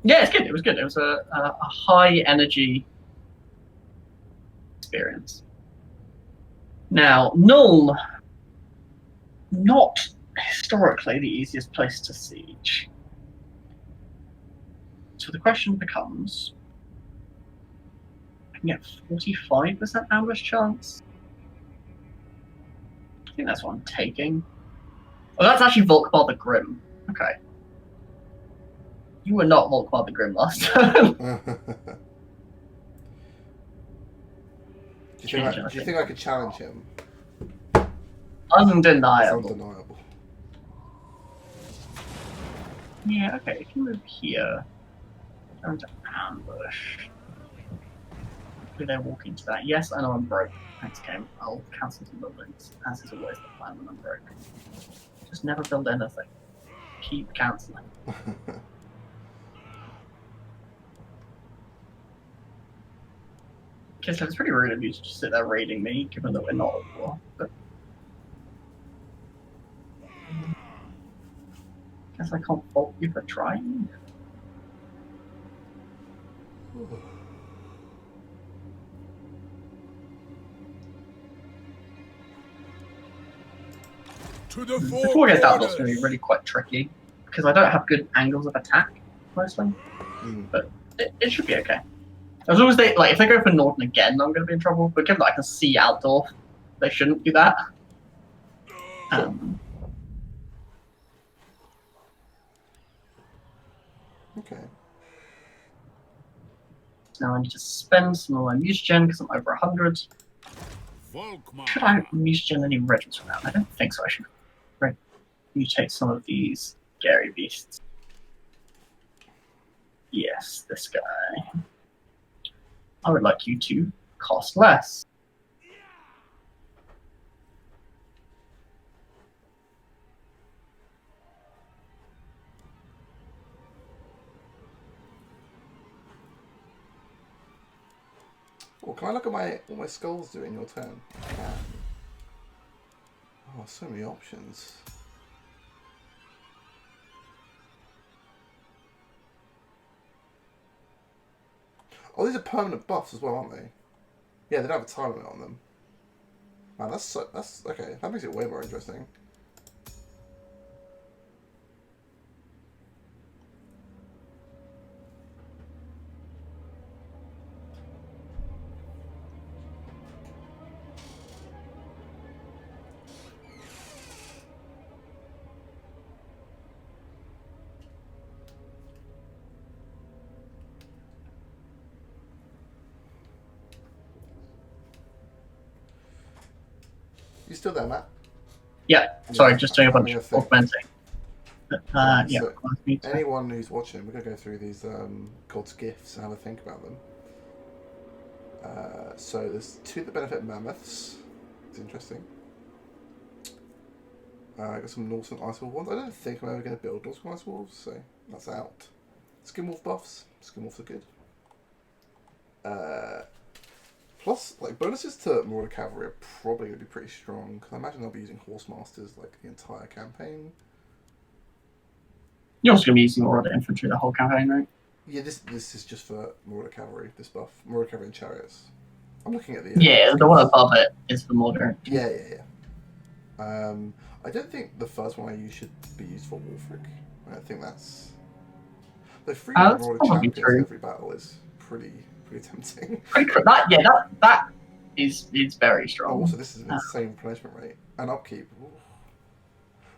Yeah, it's good. It was good. It was a high energy experience. Now, Nuln, not historically the easiest place to siege. So the question becomes, I can get 45% ambush chance? I think that's what I'm taking. Oh, that's actually Volkmar the Grim. Okay. You were not Volkmar the Grim last time. Do you think I could challenge him? Undeniable. It's undeniable. Yeah, okay, if you move here, turn to ambush. Do they walk into that? Yes, I know I'm broke. Thanks, game. I'll cancel some buildings, as is always the plan when I'm broke. Just never build anything. Keep cancelling. Kislev, it's pretty rude of you to just sit there raiding me, given that we're not at war. But guess I can't fault you for trying. To the Before we get down, it's going to be really quite tricky, because I don't have good angles of attack, mostly. But it should be okay. As long as they, like, if they go for Norton again, I'm going to be in trouble. But given that I can see outdoor, they shouldn't do that. Okay. now I need to spend some of my mutagen because I'm over 100. Should I mutagen any regiments from that? I don't think so. I should mutate some of these scary beasts. Yes, this guy. I would like you to cost less. Oh, can I look at what my skulls do in your turn? I can. Oh, so many options. Oh, these are permanent buffs as well, aren't they? Yeah, they don't have a time limit on them. Man, that's okay. That makes it way more interesting. You still there, Matt? Yeah, sorry, just doing a bunch of augmenting. Yeah. So anyone who's watching, we're gonna go through these God's gifts and have a think about them. So there's 2 that benefit mammoths. It's interesting. I got some Norscan Ice Wolf ones. I don't think I'm ever going to build Norscan Ice Wolves, so that's out. Skin Wolf buffs. Skin Wolves are good. Plus, like, bonuses to Marauder Cavalry are probably going to be pretty strong, because I imagine they'll be using Horse Masters, like, the entire campaign. You're also going to be using Marauder Infantry the whole campaign, right? Yeah, this is just for Marauder Cavalry, this buff. Marauder Cavalry and Chariots. I'm looking at the... Yeah, the one above it is the Moulder. Yeah. I don't think the first one I use should be used for Wolfric. I don't think that's... The free Marauder champions in every battle is pretty tempting. That is very strong. Oh, also, this is an insane replenishment rate and upkeep.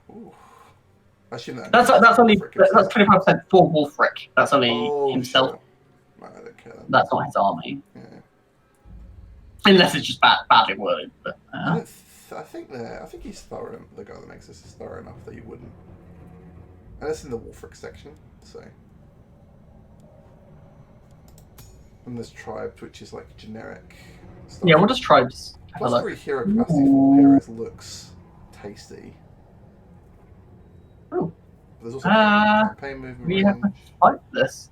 Ooh. I assume that's only 25% for Wolfric. That's only himself. Sure. No, I don't care. That's not his army. Yeah. Unless it's just badly worded. But I think he's thorough. The guy that makes this is thorough enough that you wouldn't. And it's in the Wolfric section, so. And there's tribes, which is like generic stuff. Yeah, what does tribes? Plus 3 hero capacity for heroes looks tasty. Oh. There's also campaign movement. We have to fight this.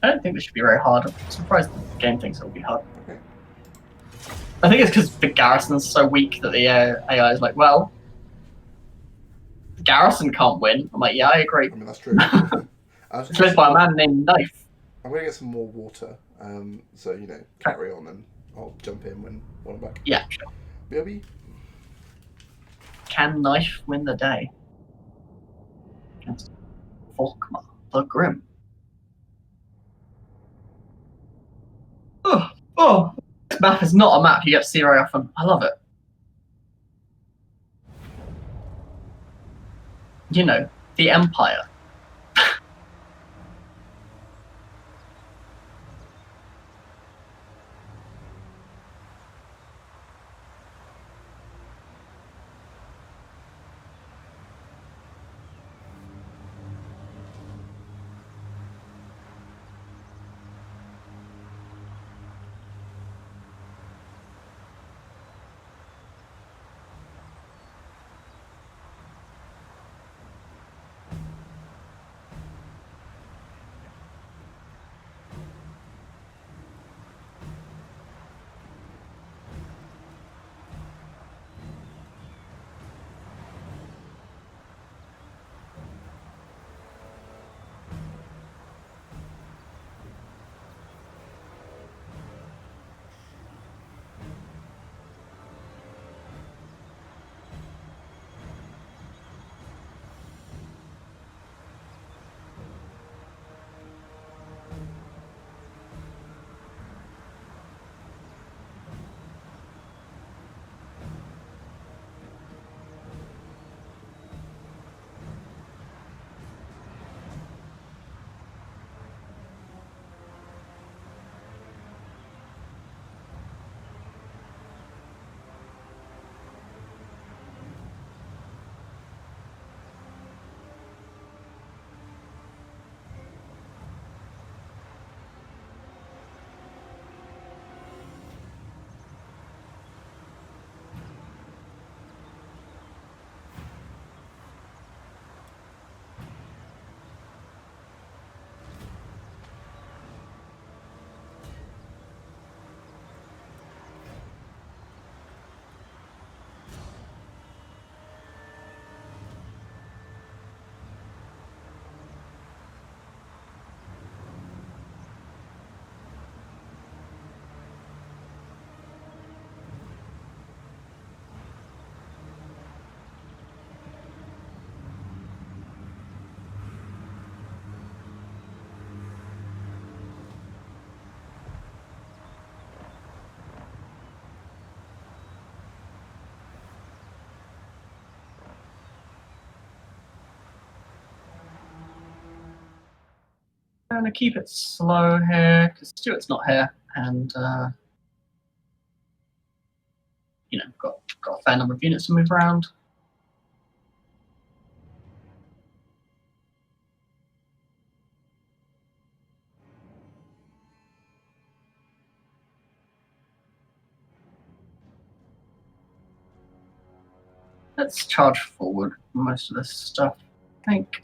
I don't think this should be very hard. I'm surprised the game thinks it'll be hard. Okay. I think it's because the garrison's so weak that the AI is like, well, the garrison can't win. I'm like, yeah, I agree. I mean, that's true. It's led by a man named Knife. I'm going to get some more water, so, you know, carry on and I'll jump in when I'm back. Yeah, sure. BRB? Can Knife win the day? Against Volkmar the Grim. Oh, this map is not a map you get to see very often. I love it. You know, the Empire. Gonna keep it slow here because Stuart's not here, and you know, got a fair number of units to move around. Let's charge forward most of this stuff, I think.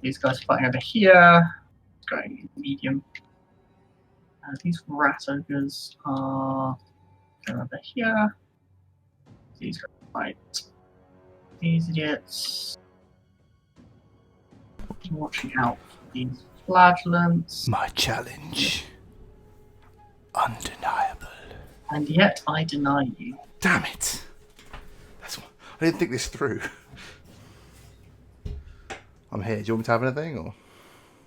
These guys fighting over here, going medium. These rat ogres are going over here. These guys fight these idiots. Watching out for these flagellants. My challenge. Undeniable. And yet I deny you. Damn it. I didn't think this through. I'm here. Do you want me to have anything, or?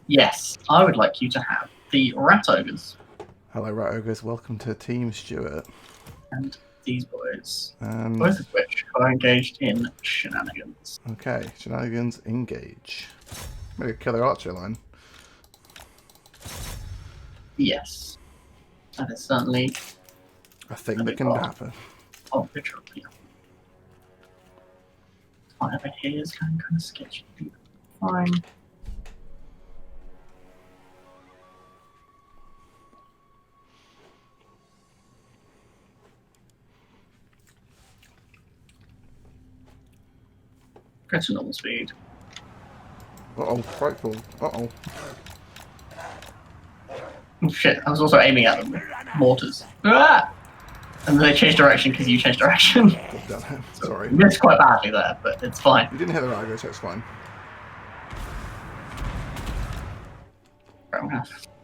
Yes, I would like you to have the rat ogres. Hello, rat ogres. Welcome to Team Stuart. And these boys. And Both of which are engaged in shenanigans. okay, shenanigans engage. Maybe kill their archer line. Yes. That is certainly A thing that can happen. of the trope, yeah. Whatever here is going kind of sketchy. Fine. Go to normal speed. Uh-oh, frightful. Uh-oh. Oh, shit, I was also aiming at them with mortars. Ah! And then they changed direction because you changed direction. God damn it. Sorry. You missed quite badly there, but it's fine. You didn't hit the rat ogre, so it's fine.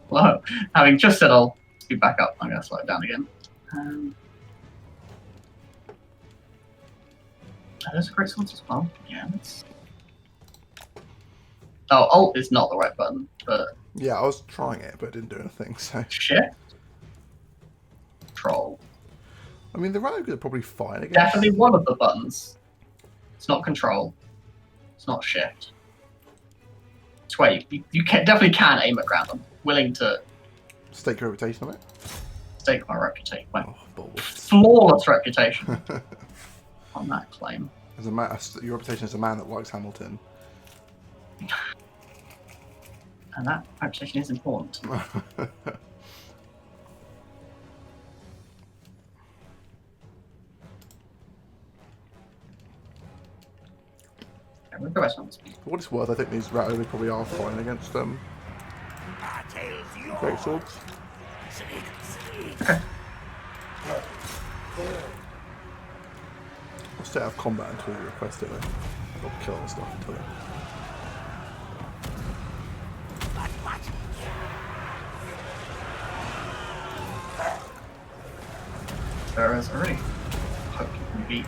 Well, having just said I'll speed back up, I'm going to slow it down again. Those are great swords as well. Yeah, that's... Oh, Alt is not the right button, but... Yeah, I was trying it, but it didn't do anything, so... Shift? Control. I mean, the rat ogre are probably fine against... Definitely one of the buttons. It's not Control. It's not Shift. It's where you definitely can aim at ground. I'm willing to Stake your reputation on it? stake my reputation. My Oh, balls. flawless reputation on that claim. As a man, your reputation as a man that likes Hamilton. And that reputation is important. We'll go back on speed. For what it's worth, I think these rat ogres probably are fine against great swords. I'll stay out of combat until you request it, though. I'll kill all the stuff until then. There is already. Hope you can beat.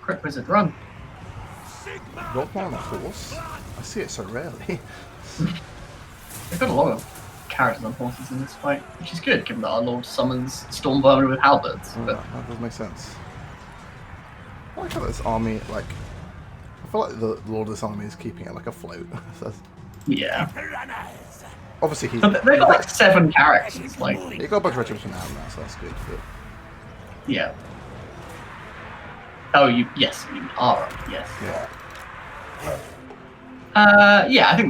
Quick wizard, run! Rob on a horse? I see it so rarely. They've got a lot of characters on horses in this fight, which is good given that our Lord summons Storm Vermin with halberds. Oh, But that does make sense. I like how this army, like... I feel like the Lord of this army is keeping it like afloat. yeah. Obviously he's... But they've got like 7 characters, like, He got a bunch of regiments from now, so that's good. But... yeah. Oh, yes, you are, yes. yeah. Yeah, I think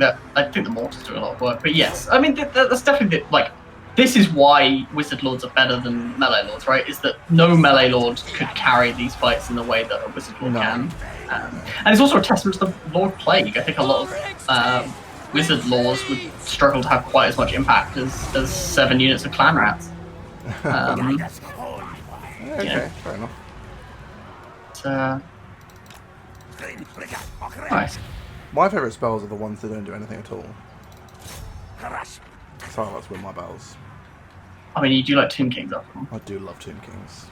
the mortars do a lot of work, but yes, I mean that's definitely like this is why Wizard Lords are better than Melee Lords, right? Is that no Melee Lord could carry these fights in the way that a Wizard Lord can, and it's also a testament to the Lord Plague. I think a lot of Wizard Lords would struggle to have quite as much impact as 7 units of Clan Rats. Okay, Yeah. fair enough. Nice. My favourite spells are the ones that don't do anything at all. So I like to win my battles. I mean, you do like Tomb Kings after all. I do love Tomb Kings.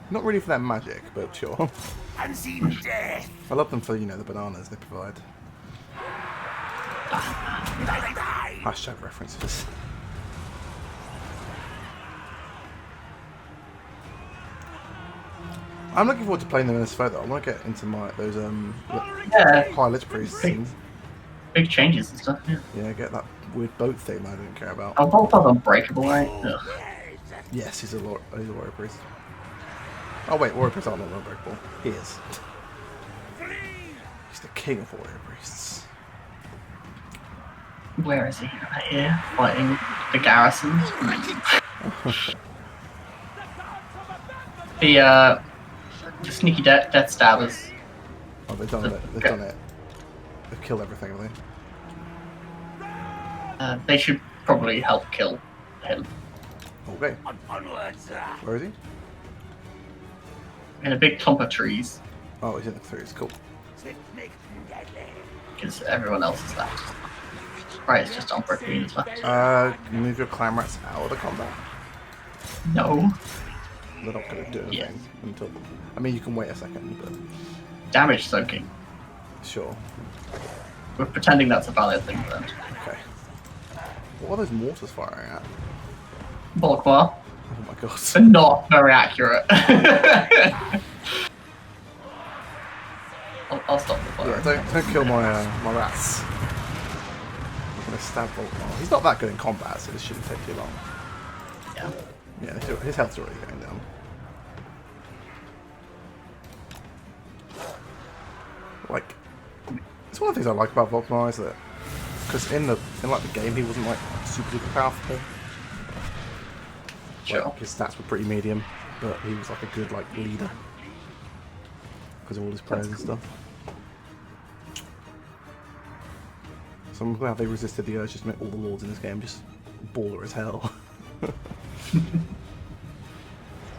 Not really for their magic, but sure. Unseen death. I love them for, you know, the bananas they provide. Hashtag references. I'm looking forward to playing them in SFO though. I want to get into those Yeah, high lich priests and big changes and stuff. Yeah. get that weird boat thing I don't care about. Oh, Voltor's unbreakable, right? Ugh. Yes, he's a warrior priest. Oh wait, warrior priests aren't unbreakable. He is. He's the king of warrior priests. Where is he? Right here, fighting the garrison. The sneaky death stabbers. Oh, they've done it. They've done it. They've killed everything, have they? They should probably help kill him. Okay. Onwards. Where is he? In a big clump of trees, Oh, he's in the trees. Cool. because everyone else is left. Right, it's just unbreakable as well. Move your clan rats out of the combat. No. They're not going to do anything Yes. until. I mean, you can wait a second, but Damage soaking. sure. We're pretending that's a valid thing for them. Okay. What are those mortars firing at? Volkmar. Oh my god. They're not very accurate. I'll stop the fire. Yeah, don't kill my my rats. I'm gonna stab Volkmar. He's not that good in combat, so this shouldn't take too long. Yeah. Yeah, his health's already going down. Like, it's one of the things I like about Volkmar is that because in like the game he wasn't like super duper powerful. Sure. Like, his stats were pretty medium, but he was like a good like leader because of all his prayers and stuff. So I'm glad they resisted the urge just to make all the lords in this game just baller as hell.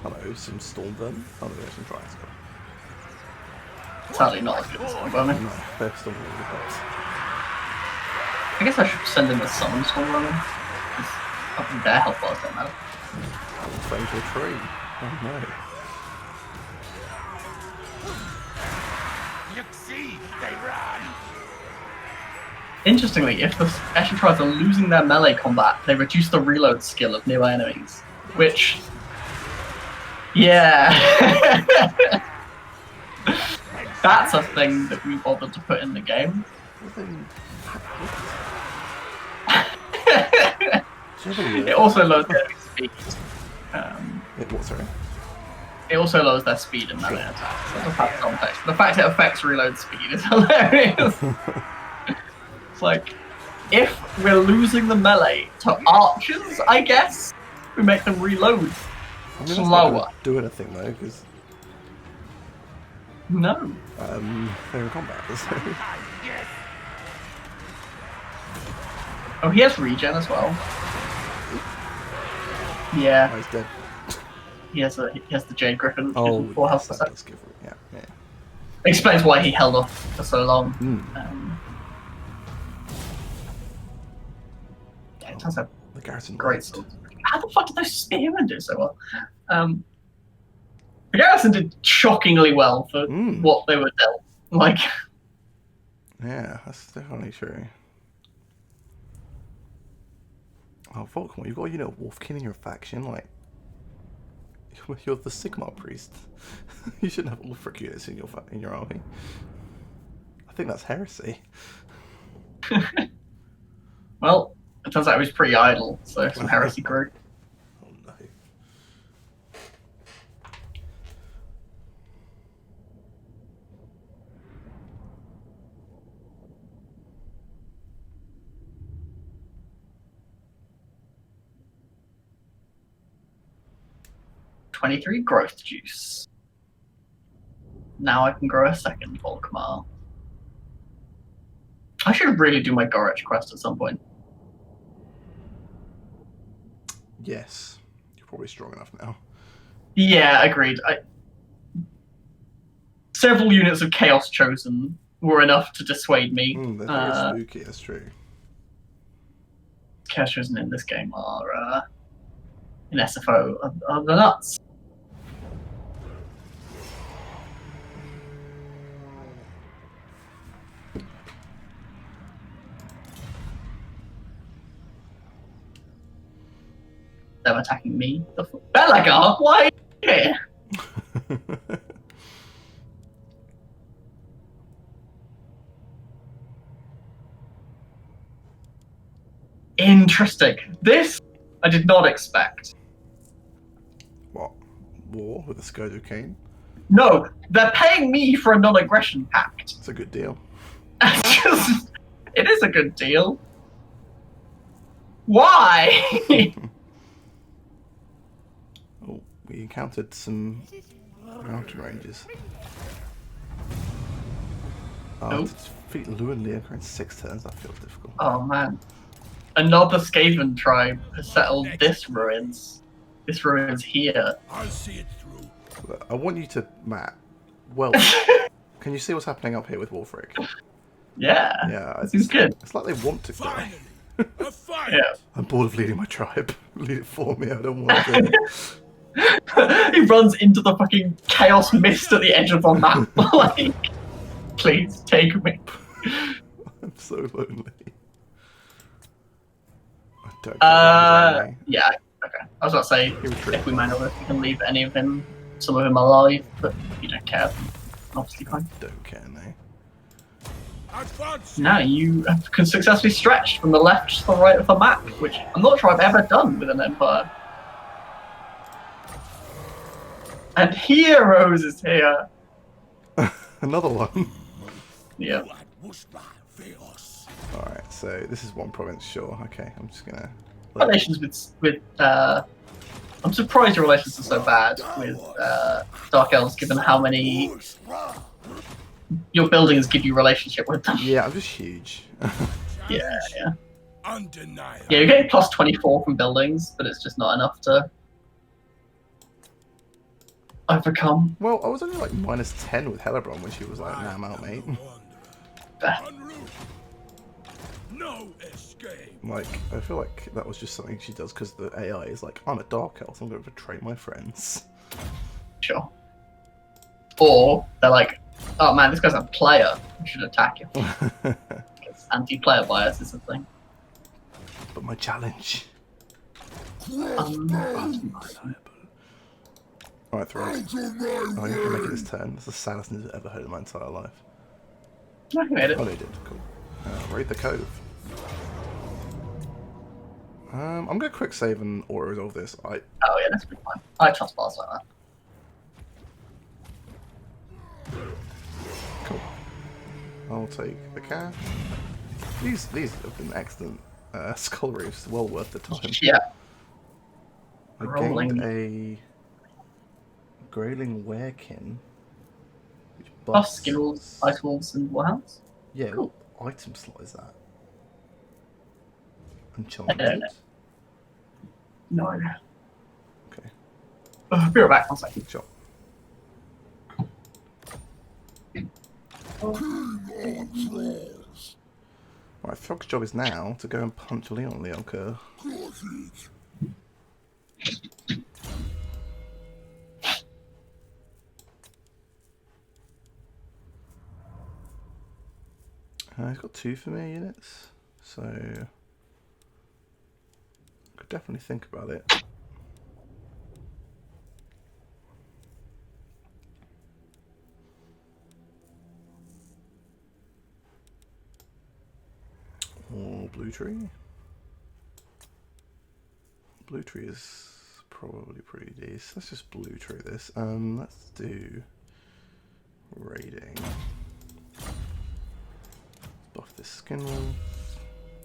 Hello, some storm vermin. Oh, there's some trials. Sadly not as good as Stormvermin. No, they're still really good guys. I guess I should send in the summon Stormvermin. Because I think their health bars don't matter. Fell into a tree. Oh no. You see, they run. Interestingly, if the Ashen Trials are losing their melee combat, they reduce the reload skill of nearby enemies. Which... yeah. That's a thing that we bothered to put in the game. It also lowers their speed. What, sorry? It also lowers their speed and melee attacks. That's a fact context. The fact it affects reload speed is hilarious. It's like, if we're losing the melee to archers, I guess, we make them reload I mean, that's not slower. gonna do anything though, because No. they're in combat. So. Oh, he has regen as well. Yeah, Oh, he's dead. he has the Jade Griffin, which Oh, gives him 4 health yes, percent. that does give it. Yeah, yeah. Explains why he held off for so long. Yeah, it turns out The garrison. great lost. swords. How the fuck did those spearmen do so well? The garrison did shockingly well for what they were dealt. Like, Yeah, that's definitely true. Oh, Volkmar, you've got a unit of Wolfkin in your faction, like... You're the Sigmar priest. You shouldn't have all the frick units in your army. I think that's heresy. well, it turns out he was pretty idle, so some heresy grew. Oh no. $23 growth juice. Now I can grow a second Volkmar. I should really do my Gorich quest at some point. Yes. You're probably strong enough now. Yeah, agreed. Several units of Chaos Chosen were enough to dissuade me. They're very spooky, that's true. Chaos Chosen in this game are, in SFO, are the nuts. them attacking me. Belagar, why are you here? Interesting. This I did not expect. What? War with the Skodo Cane? No, they're paying me for a non-aggression pact. It's a good deal. It is a good deal. Why? Oh, we encountered some mountain ranges. Nope. To defeat Lu and Leoka in 6 turns, that feels difficult. Oh man. Another Skaven tribe has settled this ruins. This ruins here. I'll see it through. Look, I want you to, Matt, well, can you see what's happening up here with Wolfric? Yeah. Yeah, Seems good. It's like they want to go. Finally, a fight. Yeah. I'm bored of leading my tribe. Lead it for me, I don't want to. He runs into the fucking chaos mist at the edge of the map. Like, please take me. I'm so lonely. I don't care. Yeah. Okay. I was about to say, if we manage it, we can leave some of him alive, but if you don't care, obviously fine. Don't care, no. Now you can successfully stretch from the left to the right of the map, which I'm not sure I've ever done with an Empire. And Heroes is here. Another one. Yeah. Alright, so this is one province, sure. Okay, I'm just gonna... Relations with I'm surprised your relations are so bad with Dark Elves, given how many your buildings give you relationship with them. Yeah, I'm just huge. Yeah. Undeniable. Yeah, you're getting plus 24 from buildings, but it's just not enough to overcome. Well, I was only like minus 10 with Hellebron when she was like, nah, I'm out, mate. No escape. Like, I feel like that was just something she does because the AI is like, I'm a Dark Elf, I'm going to betray my friends. Sure. Or they're like, oh man, this guy's a player. We should attack him. Because anti-player bias is a thing. But my challenge. Undeniable. Alright, Throt. I'm going to make it this turn. That's the saddest news I've ever heard in my entire life. I made it. Oh, they did. Cool. Raid the cove. I'm going to quick save and auto-resolve this. Oh yeah, that's pretty fine. I trust bars like that. Cool. I'll take the cash. These have been excellent skull reefs. Well worth the time. Yeah. I Rolling. gained a Grayling Werekin. Which Buff skills, ice wolves, and warhounds. Yeah, Cool. what item slot is that? I don't Enchanted? know. No idea. Okay, Be right back, 1 second. sure. Right, Throg's job is now to go and punch Leon Leonker. He's got 2 familiar units, so could definitely think about it. Or Blue Tree. Blue Tree is probably pretty decent. Let's just Blue Tree this. Let's do raiding. Buff this skin wolf.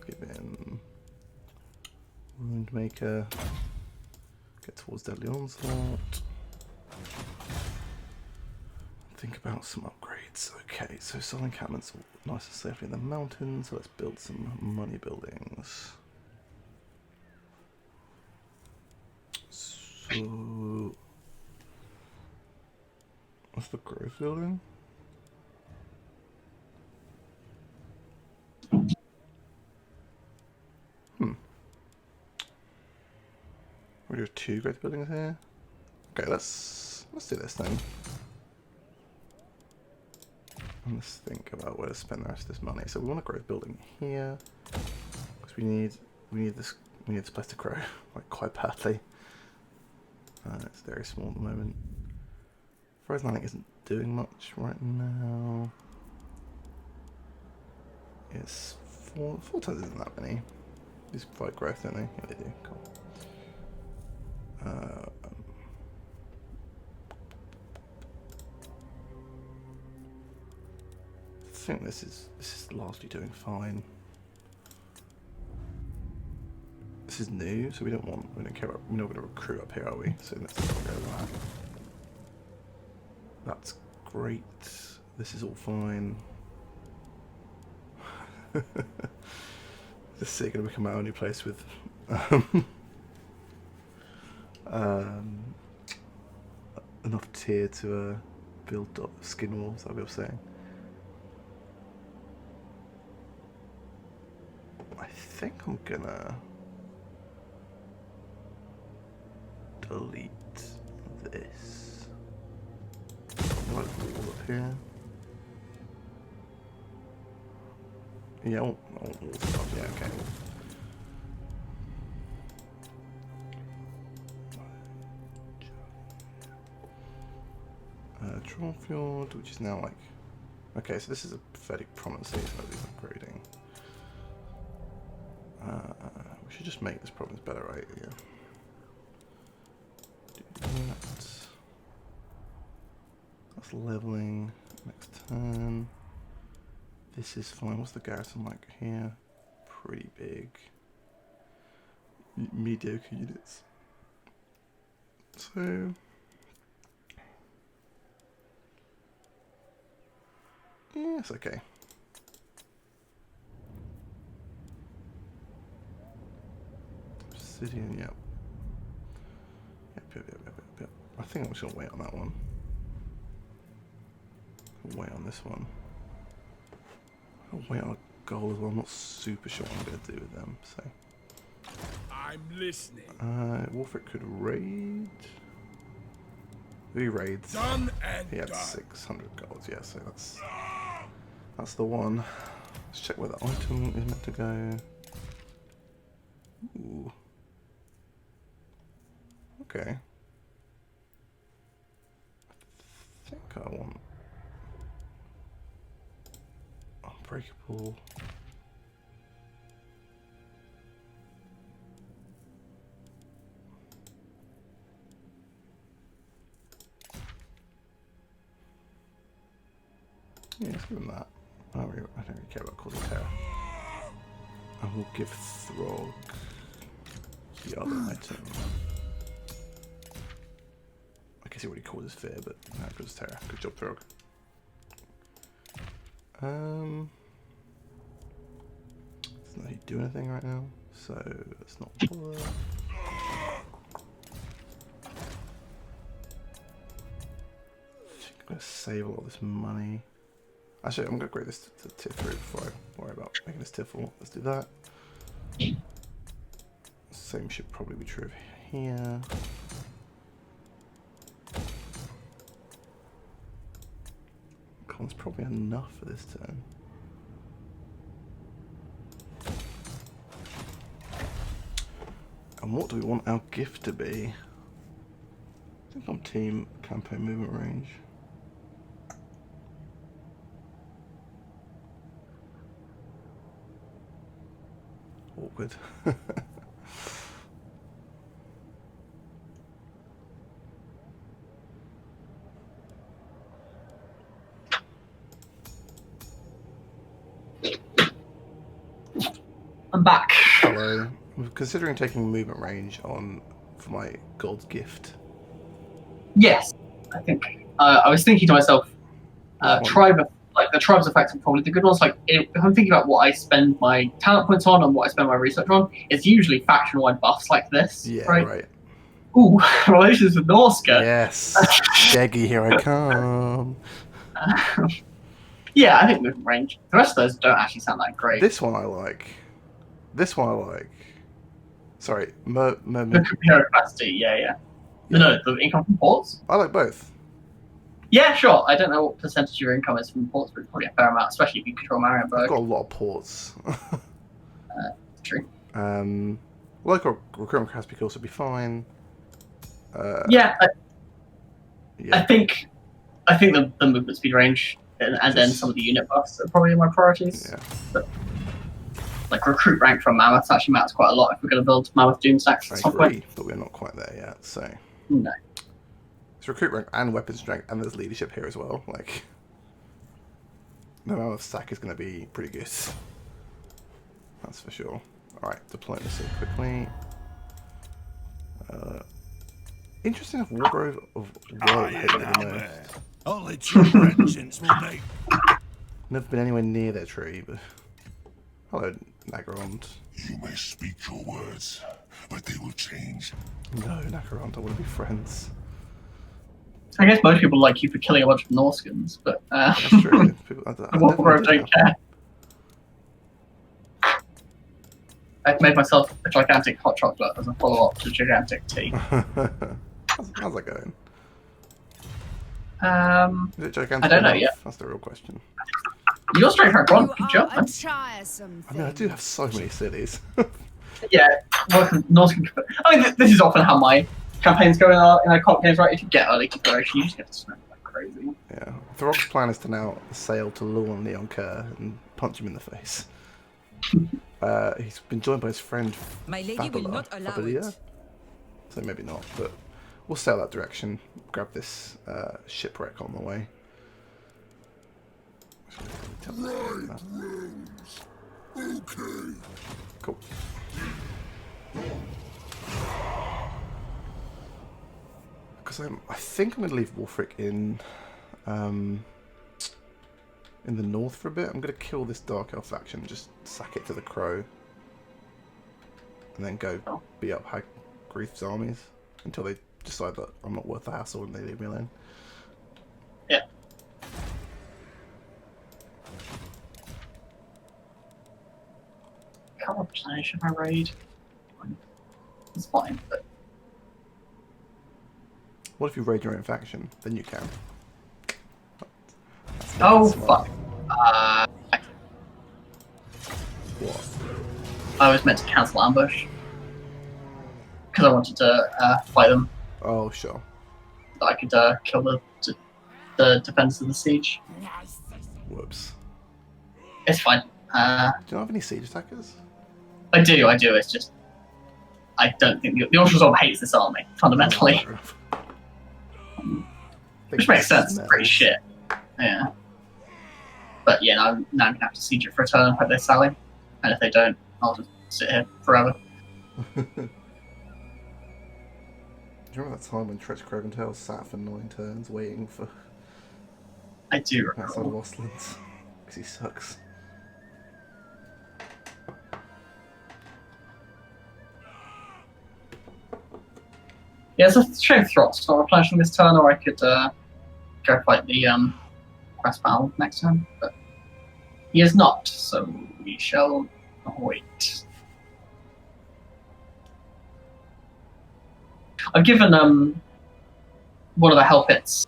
Give him Wound Maker. Get towards Deadly Onslaught. Think about some upgrades. Okay, so Southern encampments are nice and safely in the mountains, so let's build some money buildings. So what's the growth building? We have 2 growth buildings here. Okay, let's do this then. Let's think about where to spend the rest of this money. So we want a growth building here because we need this place to grow like quite badly. It's very small at the moment. Frozen Landing isn't doing much right now. It's 4 times isn't that many. These provide growth, don't they? Yeah, they do. Cool. I think this is largely doing fine. This is new, so we don't care about, we're not going to recruit up here, are we? So let's go that. That's great. This is all fine. This is going to become our only place with enough tier to build skin walls, I'll be saying. I think I'm gonna delete this. Right, all up here. Yeah, I want all the stuff. Yeah, okay. Trollfjord, which is now like... Okay, so this is a pathetic prominence here, so it's upgrading. We should just make this province better, right? Yeah. Do that. That's leveling. Next turn. This is fine. What's the garrison like here? Pretty big. Mediocre units. So... yeah, it's okay. Obsidian, yep. Yep. I think I'm just gonna wait on that one. Wait on this one. I'll wait on a goal as well. I'm not super sure what I'm gonna do with them, so. I'm listening. Wolfric could raid. He raids. Done and He had done. 600 golds, yeah, so that's the one. Let's check where the item is meant to go. Ooh. Okay. I think I want unbreakable. Yeah, let's give him that. I don't really care about causing terror. And we'll give Throg the other item. I guess he already causes fear, but no, it causes terror. Good job, Throg. Doesn't let you do anything right now, so let's not bother. I'm gonna save a lot of this money. Actually, I'm gonna upgrade this to tier 3 before I worry about making this tier 4. Let's do that. Same should probably be true of here. Con's probably enough for this turn. And what do we want our gift to be? I think I'm team campaign movement range. Awkward. I'm back. Hello. I'm considering taking movement range on for my gold gift. Yes, I think. I was thinking to myself, tribe of, like the tribes effects are probably the good ones. Like if I'm thinking about what I spend my talent points on and what I spend my research on, it's usually faction-wide buffs like this. Yeah, right. Ooh, relations with Norscan. Yes. Shaggy, here I come. Yeah, I think movement range. The rest of those don't actually sound that great. This one I like. This one I like. Sorry, The hero capacity, yeah. No, the income from ports? I like both. Yeah, sure. I don't know what percentage of your income is from ports, but it's probably a fair amount, especially if you control Marienburg. I've got a lot of ports. True. Like a recruitment capacity could also be fine. Yeah, Yeah. I think the movement speed range and then some of the unit buffs are probably my priorities. Yeah. But, like recruit rank from Mammoth actually matters quite a lot if we're going to build Mammoth Doom stacks I at some agree, point. but we're not quite there yet. So No. it's recruit rank and weapon strength, and there's leadership here as well. Like, the Mammoth stack is going to be pretty good. That's for sure. All right, diplomacy quickly. Interesting if Wargrove of World hated it the most. Only true vengeance will make. Never been anywhere near their tree, but hello, Nagarond. You may speak your words, but they will change. No, Nagarond, I want to be friends. I guess most people like you for killing a bunch of Norscans, but That's true. People, I Wargrove don't care. I've made myself a gigantic hot chocolate as a follow-up to gigantic tea. How's that going? Is it gigantic I don't know enough? yet. That's the real question. You're straight for one. You Good job, are man. a tiresome I mean, I thing. do have so many cities. Yeah, Norscan. I mean, this is often how my campaigns go in our co-op games, right? If you get early configuration, you just get to smack like crazy. Yeah. Throt's plan is to now sail to Lorne Leon Kerr and punch him in the face. He's been joined by his friend My lady will not allow Fabula. it. So maybe not, but we'll sail that direction. Grab this shipwreck on the way. Okay. Cool. Because I think I'm going to leave Wolfric in the north for a bit. I'm going to kill this Dark Elf faction, just sack it to the Crow, and then go beat up Grief's armies until they decide that I'm not worth the hassle and they leave me alone. Yeah. Can't replenish if I raid. It's fine, but What if you raid your own faction? Then you can. oh smart. fuck. What? I was meant to cancel ambush because I wanted to fight them. Oh, sure. So I could kill the defenders of the siege. Whoops. It's fine. Do you not have any siege attackers? I do. It's just I don't think the Ultrasorb hates this army fundamentally, Fair enough. which makes sense. It's pretty shit. Yeah. But yeah, now I'm gonna have to siege it for a turn. Hope they sally, and if they don't, I'll just sit here forever. Do you remember that time when Tretch Craventail sat for 9 turns waiting for I do outside of recall. Ostlands? Because he sucks. Yeah, it's a shame Throt's not replenishing this turn, or I could go fight the quest battle next turn, but he is not, so we shall wait. I've given one of the hell pits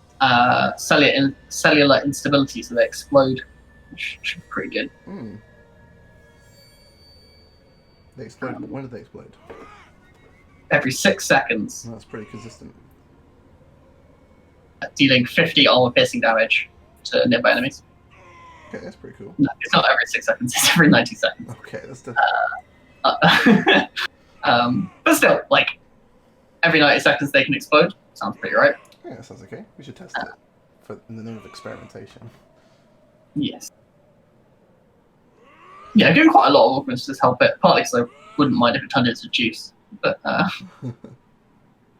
cellular instability, so they explode, which should be pretty good. Hmm. They explode. When did they explode? Every 6 seconds, Oh, that's pretty consistent. dealing 50 armor piercing damage to nearby enemies. Okay, that's pretty cool. No, it's not every 6 seconds, it's every 90 seconds. Okay, that's the... But still, like, every 90 seconds they can explode. Sounds pretty right. Yeah, that sounds okay. We should test it in the name of experimentation. Yes. Yeah, I'm doing quite a lot of augments to just help it, partly because I wouldn't mind if it turned into juice. But,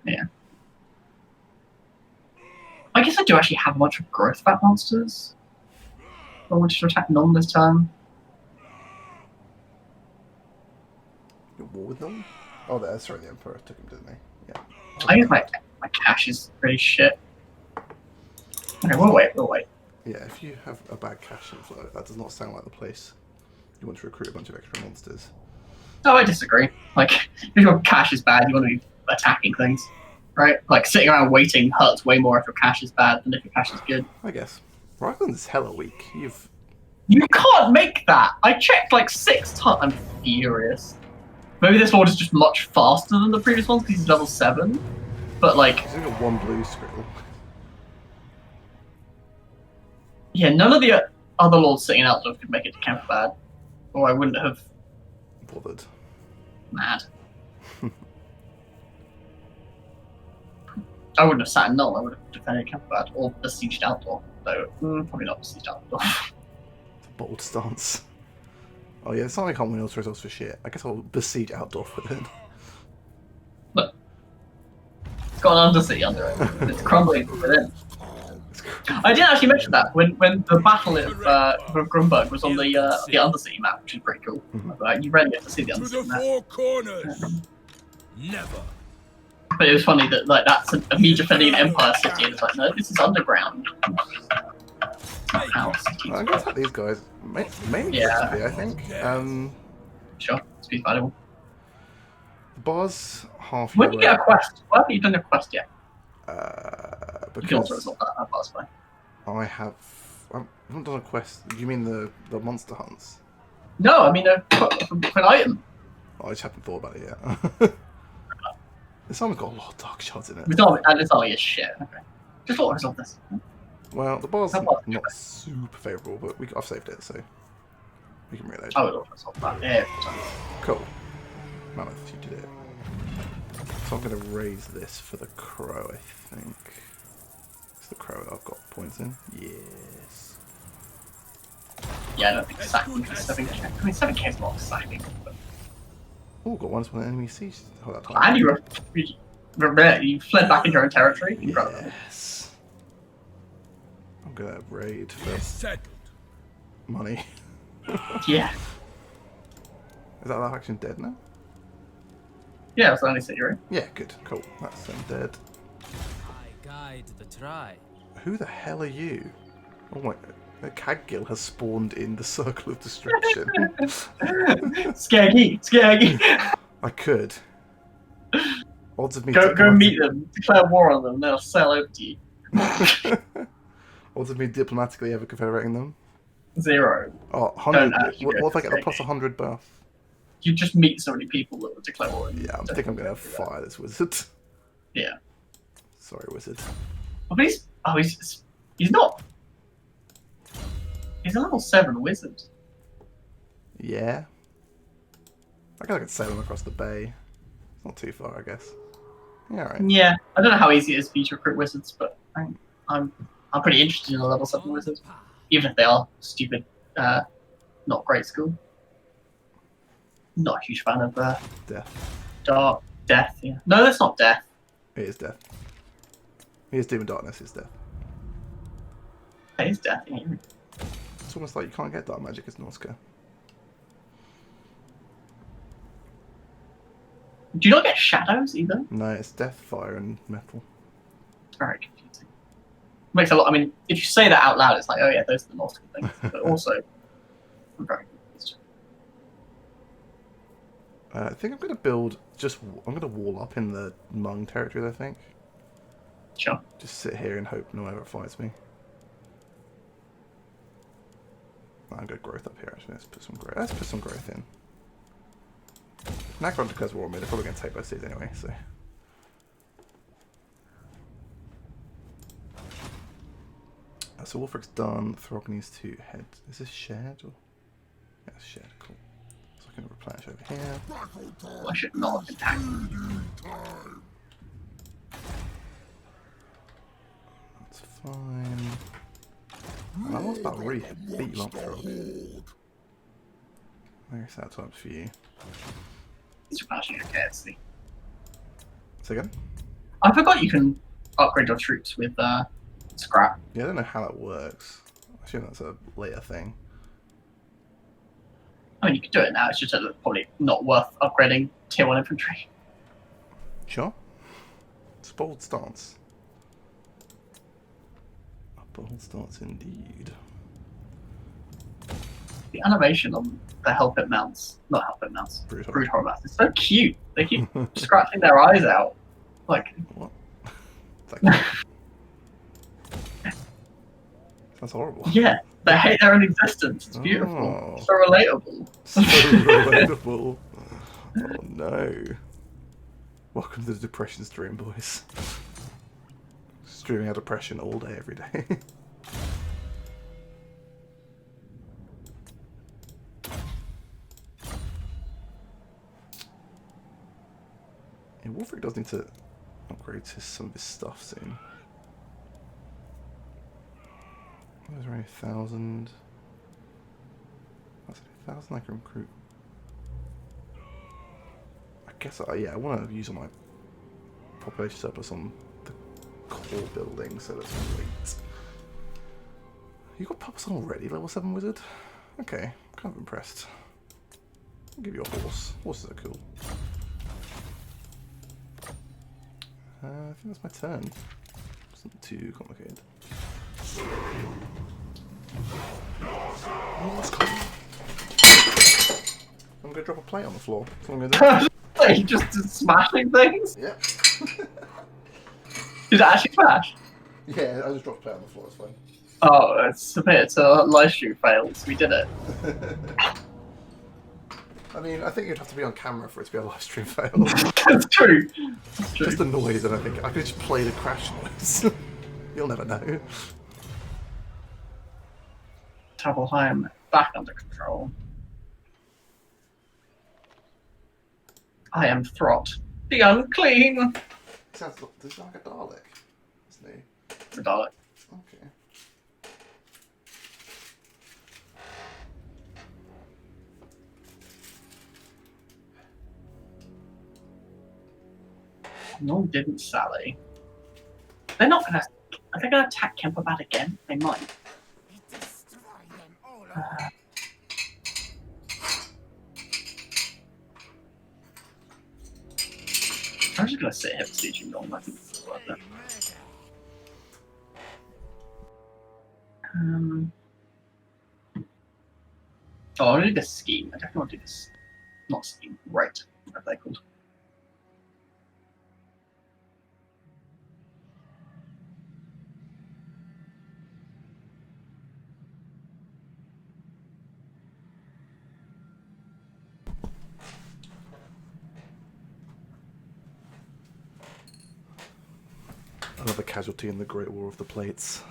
yeah. I guess I do actually have a bunch of growth fat monsters. I wanted to attack Nom this time. You're at war with them? Oh, that's right, the Emperor took him, didn't he? Yeah. I guess my cash is pretty shit. Okay, we'll wait. Yeah, if you have a bad cash inflow, that does not sound like the place you want to recruit a bunch of extra monsters. No, I disagree. Like, if your cash is bad, you want to be attacking things, right? Like, sitting around waiting hurts way more if your cash is bad than if your cash is good. I guess. Raglan's is hella weak. You can't make that! I checked like 6 times. I'm furious. Maybe this lord is just much faster than the previous ones because he's level 7. But like, He's only got one blue skrill. yeah, none of the other lords sitting out there could make it to camp bad, or I wouldn't have Bothered. mad. I wouldn't have sat in null. I would have defended camp bad or besieged outdoor. Though probably not besieged outdoor. It's a bold stance. Oh yeah, it's not like I can't win ultra results for shit. I guess I'll besiege outdoor for then. Look, it's got an undercity under it. It's crumbling from within. I didn't actually mention that when the battle of Grunberg was on the undercity map, which is pretty cool. You rarely get to see the To the undercity map. four corners. Never. But it was funny that like that's a me defending an Empire city, and it's like, no, this is underground. Our city. I'm gonna attack these guys. Mainly Yeah. crispy, I think. Sure, it's pretty valuable. The bar's half When you get a quest, why haven't you done a quest yet? You can also because resolve that bar's fine. I haven't done a quest. Do you mean the monster hunts? No, I mean for an item. Oh, I just haven't thought about it yet. This one's got a lot of dark shards in it. It's only a shit. Okay. Just thought resolve this. Well, the bar's How about the not quest? super favourable, but I've saved it, so we can reload. I would also resolve that. Yeah. Cool. Mammoth, you did it. So I'm going to raise this for the crow, I think. It's the crow I've got points in. Yes. Yeah, I don't think sacking is 7k. I mean, 7k is a lot of sacking. But... Oh, got one enemy siege. Hold that time. And you fled back into your own territory. Incredible. Yes. I'm going to raid for It's settled. money. Yeah. Is that faction dead now? Yeah, that's the only city you're in. Yeah, good. Cool. That's them dead. I guide the try. Who the hell are you? Oh my... The Cadgill has spawned in the Circle of Destruction. Scaggy. I could. Odds of me... Go meet them. Declare war on them. They'll sail over to you. Odds of me diplomatically ever confederating them? 0. Oh, 100. Don't actually go What if I get the for plus 100 buff? You just meet so many people that will declare war on you. Yeah, I think I'm going to fire this wizard. Yeah. Sorry, wizard. Oh, but he's not. He's a level 7 wizard. Yeah. I guess I could sail him across the bay. It's not too far, I guess. Yeah, alright. Yeah, I don't know how easy it is for you to recruit wizards, but I'm pretty interested in a level 7 wizard, even if they are stupid, not great school. Not a huge fan of Death. Death. Yeah, no, that's not Death. It is death. It is Doom and Darkness, it's death. It is Death. Yeah. It's almost like you can't get dark magic as Norscan. Do you not get shadows either? No, it's death, fire, and metal. It's very confusing. Makes a lot. I mean, if you say that out loud, it's like, oh yeah, those are the Norscan things. But also, I'm very confused. I think I'm going to build I'm going to wall up in the Hmong territory, I think. Sure. Just sit here and hope no one ever fights me. I'm going to growth up here, actually. Let's put some growth in. If Nagron declares war on me, they're probably going to take both cities anyway, so... So Wolfric's done. Throg needs to head... Is this shared? Or... Yeah, it's shared. Cool. So I can replenish over here. I should not have attacked. That's fine. I was about to really beat you up, Throg. I guess that time's for you. It's flashing okay, let's see. Say again? I forgot you can upgrade your troops with scrap. Yeah, I don't know how that works. I assume that's a later thing. I mean, you can do it now. It's just probably not worth upgrading tier 1 infantry. Sure. It's a bold stance. A bold stance indeed. The animation on the Hellpit mounts, not Hellpit mounts, Brood Horror mounts, it's so cute. They keep scratching their eyes out. Like, What? That Sounds horrible. yeah, they hate their own existence. It's beautiful. Oh. So relatable. So relatable. Oh no. Welcome to the depression stream, boys. Streaming our depression all day, every day. Yeah, Wolfric does need to upgrade some of his stuff soon. There's only 1,000. That's 1,000 I can recruit. I guess yeah, I want to use all my population surplus on the core building, so let's wait. You got pups on already, level 7 wizard? Okay, I'm kind of impressed. I'll give you a horse. Horses are cool. I think that's my turn. Wasn't too complicated. I'm gonna drop a plate on the floor. That's what I'm gonna do. Like, just smashing things? Yeah. Did it actually smash? Yeah, I just dropped a plate on the floor, it's fine. Oh, it's a live stream failed. We did it. I mean, I think you'd have to be on camera for it to be a live stream fail. That's true. That's true. Just the noise, and I think I could just play the crash noise. You'll never know. Travel home, back under control. I am Throt, the unclean. Sounds like a Dalek, isn't he? The Dalek. Okay. No, didn't Sally. They're not gonna. Are they gonna attack Kemperbad again? They might. Destroy them all. I'm just gonna sit here besieging them. I think it's worth it. Oh, I want to do this scheme. I definitely want to do this. Not scheme, right? What are they called? Another casualty in the Great War of the Plates.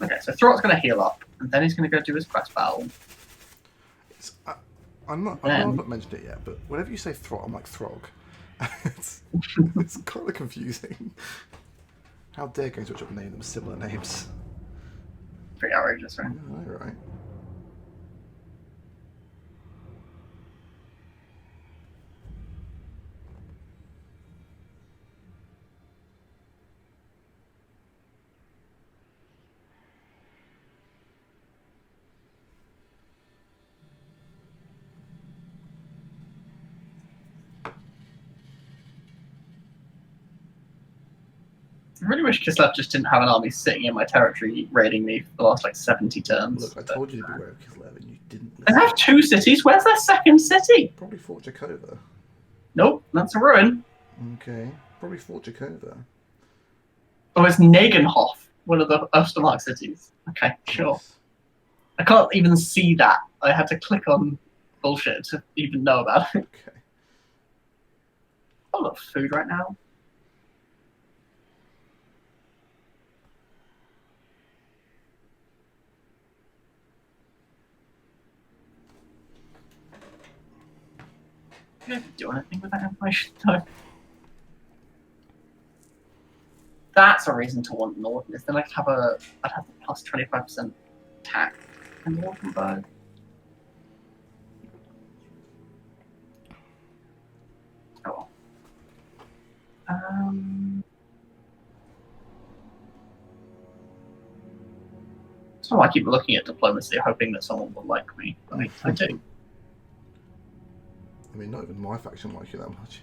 Okay, so Throt's going to heal up, and then he's going to go do his quest battle. I've not mentioned it yet, but whenever you say Throt, I'm like Throg. it's kind of confusing. How dare Games Workshop name them similar names? Pretty outrageous, right? Yeah, right. I really wish Kislev just didn't have an army sitting in my territory raiding me for the last like 70 turns. Look, I told you to beware of Kislev and you didn't They listen. have 2 cities. Where's their second city? Probably Fort Jakova. Nope, that's a ruin. Okay. Probably Fort Jakova. Oh, it's Nagenhof, one of the Ostermark cities. Okay, sure. Yes. I can't even see that. I had to click on bullshit to even know about it. Okay. I've got food right now. I don't do anything with that information though. That's a reason to want Northern, is then I'd have a plus 25% attack in Northernburg. Oh well. So I keep looking at diplomacy, hoping that someone will like me. I do. I mean, not even my faction like you that much.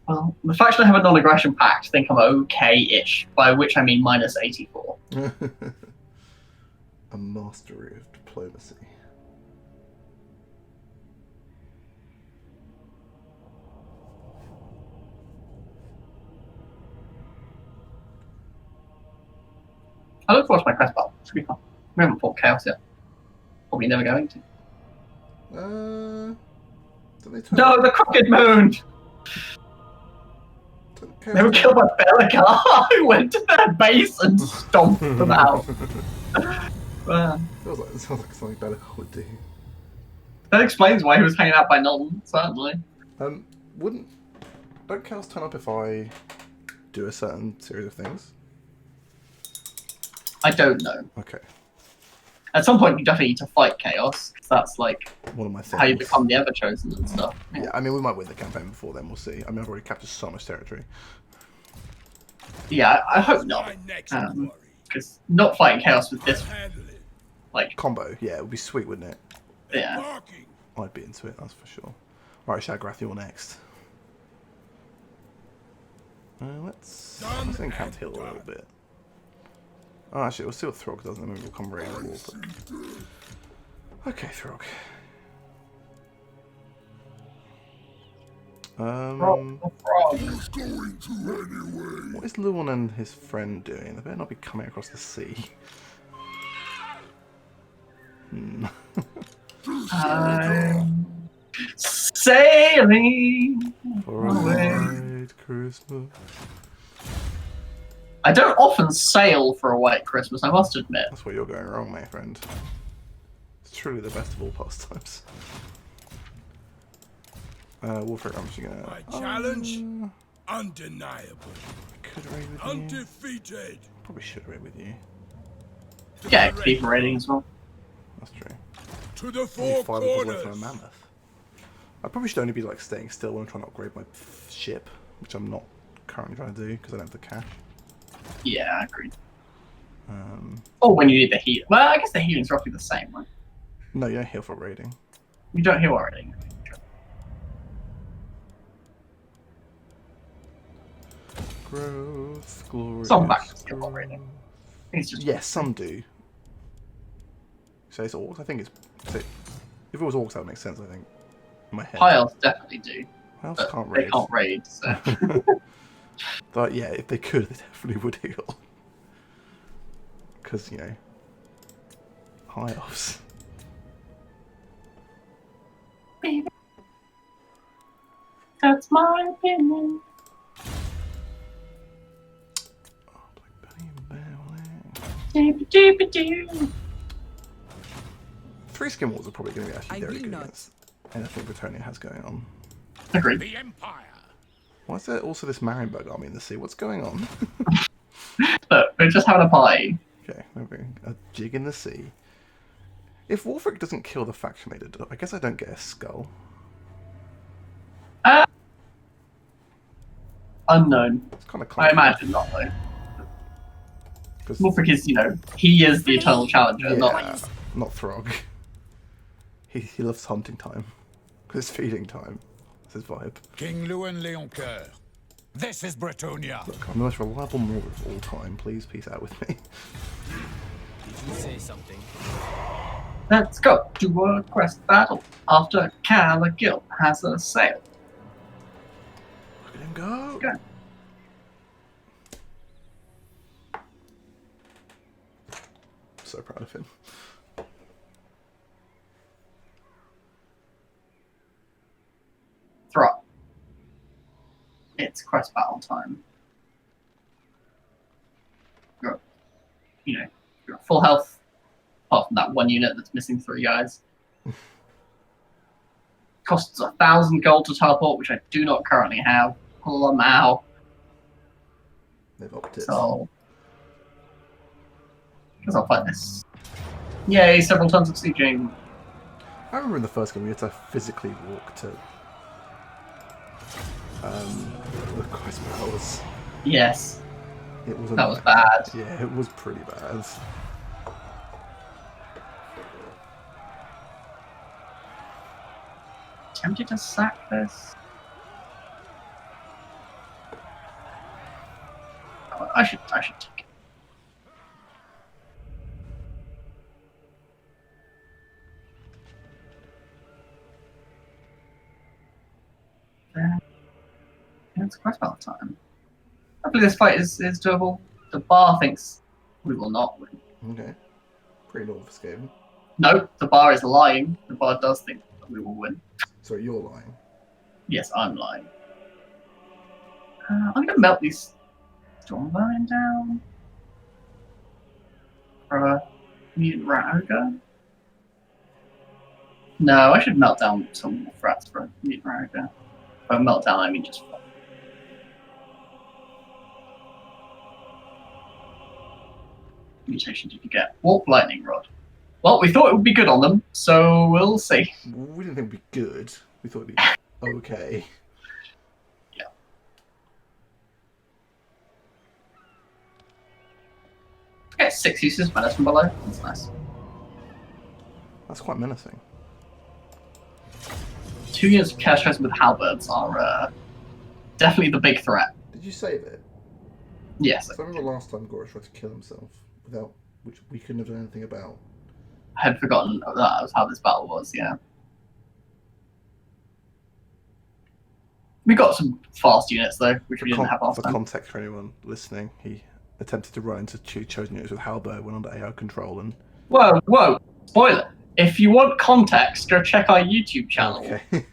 Well, the faction I have a non-aggression pact think I'm okay-ish, by which I mean minus 84. A mastery of diplomacy. I look forward to my quest battle. Should be fun. We haven't fought Chaos yet. Probably never going to. Don't they turn No, the Crooked Moon! They were killed by Bellica, who went to their base and stomped them out. Sounds like something Bellica would do. That explains why he was hanging out by Nolten, certainly. Don't Chaos turn up if I do a certain series of things? I don't know. Okay. At some point, you definitely need to fight Chaos, because that's like One of my things. how you become the Ever-Chosen and stuff. Yeah, I mean, we might win the campaign before then, we'll see. I mean, I've already captured so much territory. Yeah, I hope not. My next worry. Because not fighting Chaos with this, Handle it. like, Combo, yeah, it would be sweet, wouldn't it? yeah. Barking. I'd be into it, that's for sure. Alright, Shagrath, you're next. Let's encounter heal a little bit. Oh, actually, we'll see what Throg does, and then we'll come raid the wall. Okay, Throg. What is Luon and his friend doing? They better not be coming across the sea. Sailing For a white Christmas. I don't often sail for a white Christmas, I must admit. That's where you're going wrong, my friend. It's truly the best of all pastimes. Wolfric, I'm just gonna... My challenge? Undeniable. I could raid with you. Undefeated. Probably should raid with you. Yeah, keep raiding as well. That's true. To the Only four 5 of us corners. left for a mammoth. I probably should only be like staying still when I'm trying to upgrade my ship, which I'm not currently trying to do because I don't have the cash. Yeah, I agree. Or when you need the heal. Well, I guess the healing's roughly the same, right? No, you don't heal for raiding. You don't heal already. Growth, glory. Some factions heal while raiding. It's just Yes, some do. So it's orcs. I think it's. If it was orcs, that would make sense. I think. In my head. Piles definitely do. Piles But can't they raid. can't raid, so. But yeah, if they could, they definitely would heal. Because, you know, high elves. Baby, that's my opinion. Oh, Black Bunny and Doop-a-doop-a-doo. 3 skin wars are probably going to be actually I very will good not. against anything Bretonia has going on. Agreed. The Empire. Why is there also this Marienburg army in the sea? What's going on? Look, we're just having a party. Okay, maybe a jig in the sea. If Wolfric doesn't kill the faction leader, I guess I don't get a skull. Unknown. It's kind of I imagine not, though. More because, you know, he is the eternal challenger, not... not Throg. He loves hunting time. Because it's feeding time. That's his vibe. King Luan Leoncoeur. This is Bretonia. Look, I'm the most reliable Moulder of all time. Please peace out with me. Did you say something? Let's go to a quest battle after Callagil has a sail. Look at him go! Go. So proud of him. Throt. It's quest battle time. You're at full health, apart from that one unit that's missing 3 guys. Costs 1,000 gold to teleport, which I do not currently have. Lamau. They've upped it. So, because I'll fight this. Yay, several tons of sieging. I remember in the first game we had to physically walk to the quest battles. Yes, It was that was bad. Yeah, it was pretty bad. Tempted to sack this. I should take it. It's quest battle time. Hopefully this fight is doable. The bar thinks We will not win. Okay. Pretty normal for Skaven. No, the bar is lying. The bar does think that we will win. Sorry, you're lying. Yes, I'm lying. I'm going to melt these Stormvine down. For a mutant rat ogre. No, I should melt down some more rats for a mutant rat ogre. By melt down, I mean just. Mutation did you get? Warp lightning rod. Well, we thought it would be good on them, so we'll see. We didn't think it would be good. We thought it'd be okay. Yeah. Okay, 6 uses menace from below. That's nice. That's quite menacing. 2 units of cash house with halberds are definitely the big threat. Did you save it? Yes. So I remember last time Gorish tried to kill himself, which we couldn't have done anything about. I had forgotten that was how this battle was, yeah. We got some fast units though, which we didn't have last For time. context for anyone listening, he attempted to run into two chosen units with halberd, went under AI control and... Whoa! Spoiler! If you want context, go check our YouTube channel. Okay.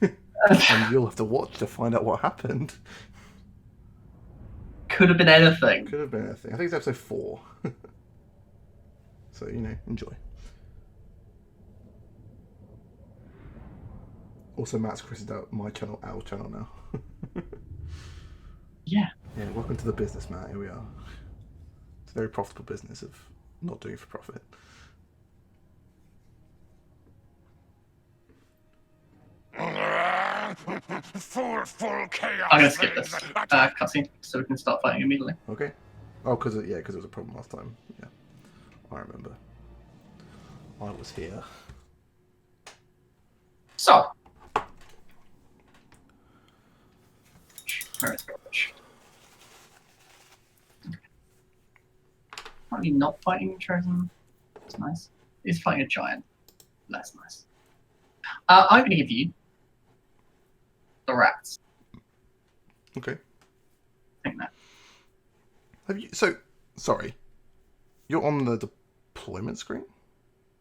And you'll have to watch to find out what happened. Could have been anything. Could have been anything. I think it's episode 4. So, enjoy. Also, Matt's christened out my channel, our channel now. Yeah. Yeah, welcome to the business, Matt. Here we are. It's a very profitable business of not doing it for profit. Full chaos. I'm gonna skip this cutscene so we can start fighting immediately. Okay. Oh, because it was a problem last time. Yeah, I remember. I was here. So. Where is Garbage? Are we not fighting Chosen? That's nice. He's fighting a giant. That's nice. I'm gonna give you the rats. Okay. I think that. Have you? So, sorry. You're on the deployment screen,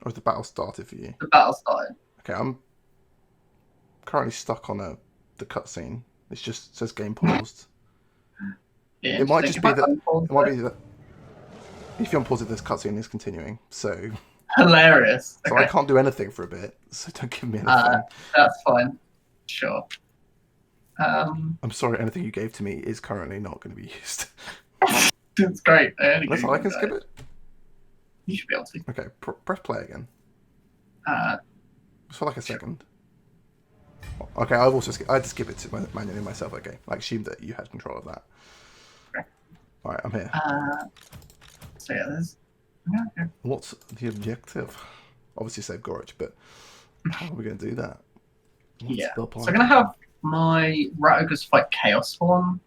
or has the battle started for you? The battle started. Okay, I'm currently stuck on the cutscene. It just says game paused. Yeah, It might just be that. It might be that. If you unpause it, this cutscene is continuing. So. Hilarious. So okay. I can't do anything for a bit. So don't give me anything. That's fine. Sure. I'm sorry. Anything you gave to me is currently not going to be used. It's great. Unless I can skip it. You should be able to. Okay, press play again. Just for like a second. Okay, I had to skip it manually myself. Okay, I assumed that you had control of that. Okay. All right, I'm here. So yeah, there's. Yeah, okay. What's the objective? Obviously save Gorich, but how are we going to do that? What's the plan? So I'm going to have my Rat Ogres fight Chaos Form.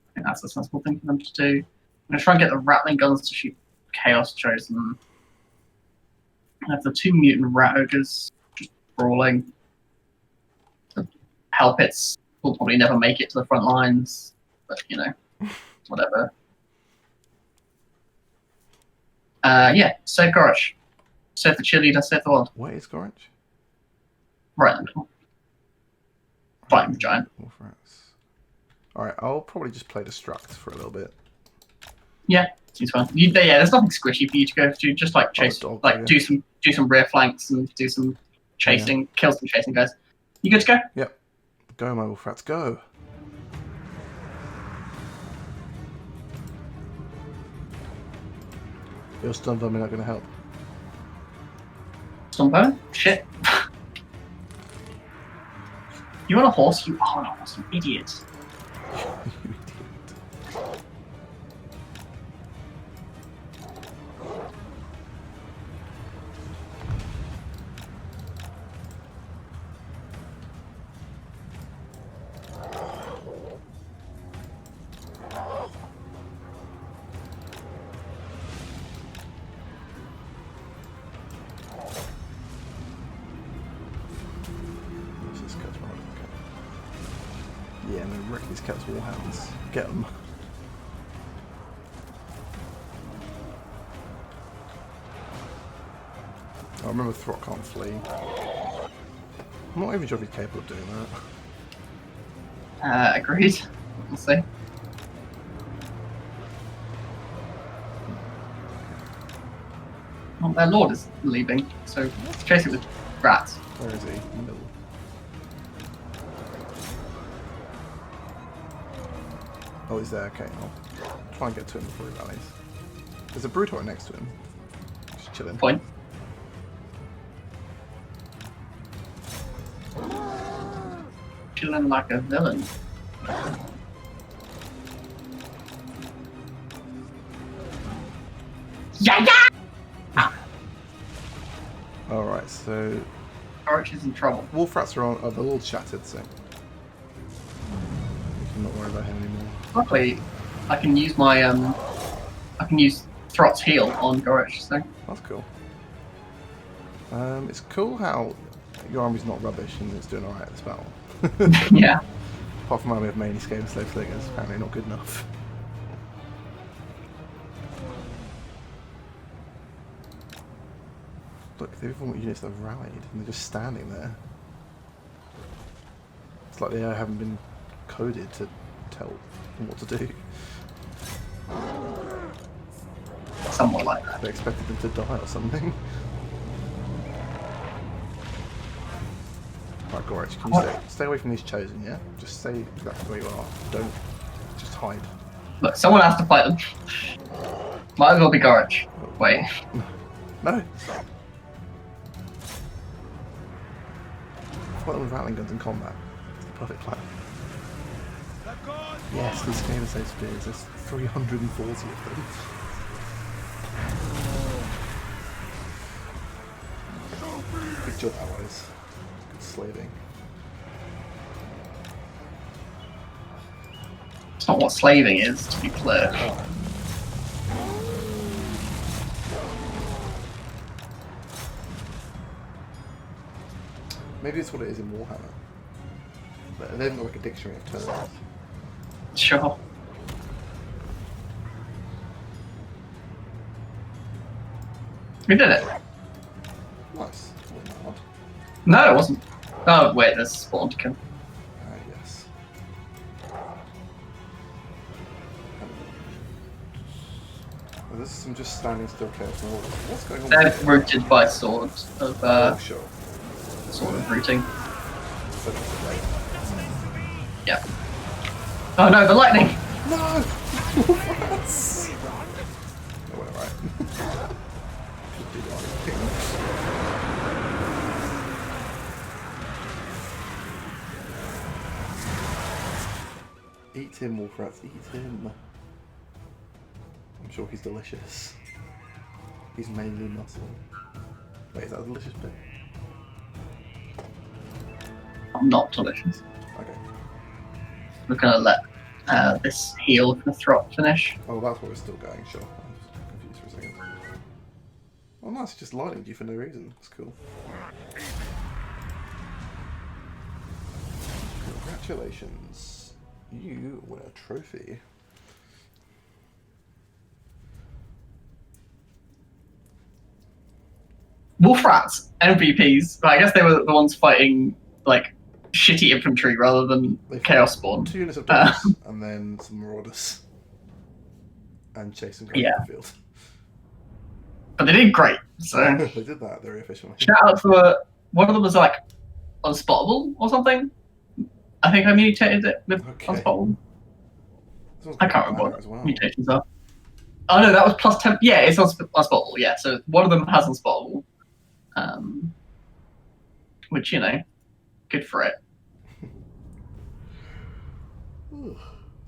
I think that's a sensible thing for them to do. I'm going to try and get the Rattling Guns to shoot Chaos Chosen. I have the 2 Mutant Rat Ogres just brawling. The Hell Pits will probably never make it to the front lines, but whatever. Yeah, save Gorich. Save the cheerleader, save the world. Where is Gorich? Right in the middle. Fighting the giant. Alright, I'll probably just play Destruct for a little bit. Yeah, seems fun. There's nothing squishy for you to go to. Just like chase, dog, like yeah. do some rear flanks and do some chasing, kill some chasing guys. You good to go? Yep. Go, my wolf rats, go. Your stun vermin not going to help. Stumbo? Shit. You on a horse? You are on a horse, you idiot. You idiot. Yeah, no, wreck these cats warhounds. Get them. remember Throt can't flee. I'm not even sure if he's capable of doing that. Agreed. We'll see. Well, their lord is leaving, so let's chase it with rats. Where is he? No. Oh, he's there. Okay, I'll try and get to him before he rallies. There's a Brutor next to him. Just chilling. Point. Chilling like a villain. Yeah, yeah! Alright, so Orange is in trouble. wolf rats are on. Oh, the Lord's shattered, so we can not worry about him anymore. Luckily, I can use my I can use Throt's heal on Gorich, so That's cool. It's cool how your army's not rubbish and it's doing alright at this battle. yeah. Apart from my army of mainly scale slave slingers, apparently not good enough. Look, they've even got units that have rallied and they're just standing there. It's like they haven't been coded to tell them what to do. Somewhat like that. They expected them to die or something. Right, Gorich, can you stay away from these chosen, yeah? Just stay exactly where you are. Don't just hide. Look, someone has to fight them. Might as well be Gorich. Wait. No! Fight them with rattling guns in combat. It's the perfect plan. Yes, these scalar safe spears, there's 340 of them. Good job, allies. Good slaving. It's not what slaving is, to be clear. Maybe it's what it is in Warhammer. But they haven't got like a dictionary of terms. Sure. We did it. Nice. Wasn't hard. No, it wasn't. Oh, wait, there's Spawnkin. Yes. Well, this is some just standing still chaos Marauders. What's going on? They're with rooted by swords of oh, sure. sword of rooting. So that's great. Yeah. Oh no, the lightning! No! What? No, went alright. Should do that. Eat him, wolf rats, eat him. I'm sure he's delicious. He's mainly muscle. Wait, is that a delicious bit? I'm not delicious. Okay. We're gonna let this heal for Throt finish. Oh, that's why we're still going, sure. I'm just confused for a second. Oh, nice, just lightning you for no reason. That's cool. Congratulations. You win a trophy. Wolf rats, MVPs. I guess they were the ones fighting like shitty infantry rather than chaos spawn. 2 units of dogs and then some marauders. And chase and grab the field. But they did great. So They did that very efficiently. shout out to one of them was like unspottable or something. I think I mutated it with unspottable. I can't remember what mutations are. Oh no, that was plus 10. Yeah, it's unspottable. Yeah, so one of them has unspottable, which good for it.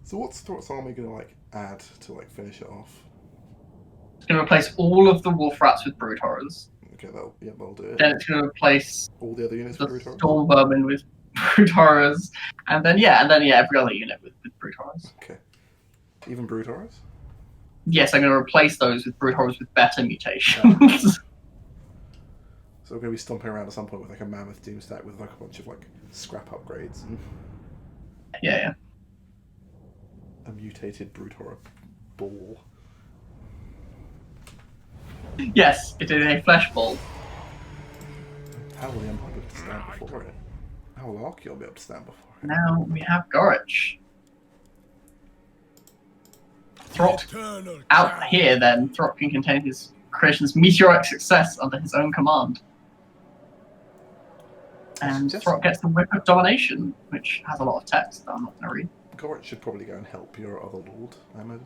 So what's Throt's army gonna add to finish it off? It's gonna replace all of the wolf rats with brood horrors. Okay, that'll do it. Then it's gonna replace all the other units with brood horrors. Storm vermin with brood horrors, and then every other unit with brood horrors. Okay. Even brood horrors? Yes, I'm going to replace those with brood horrors with better mutations. So we're going to be stomping around at some point with a mammoth doom stack with a bunch of scrap upgrades and yeah. a mutated brood horror ball. Yes, it is a flesh ball. How will the Empire be able to stand before it? How will Archaeon be able to stand before it? Now we have Gorich. Throt Eternal out challenge. here, then Throt can contain his creation's meteoric success under his own command. And Just- Throt gets the Whip of Domination, which has a lot of text that I'm not going to read. Gorich should probably go and help your other lord, I imagine.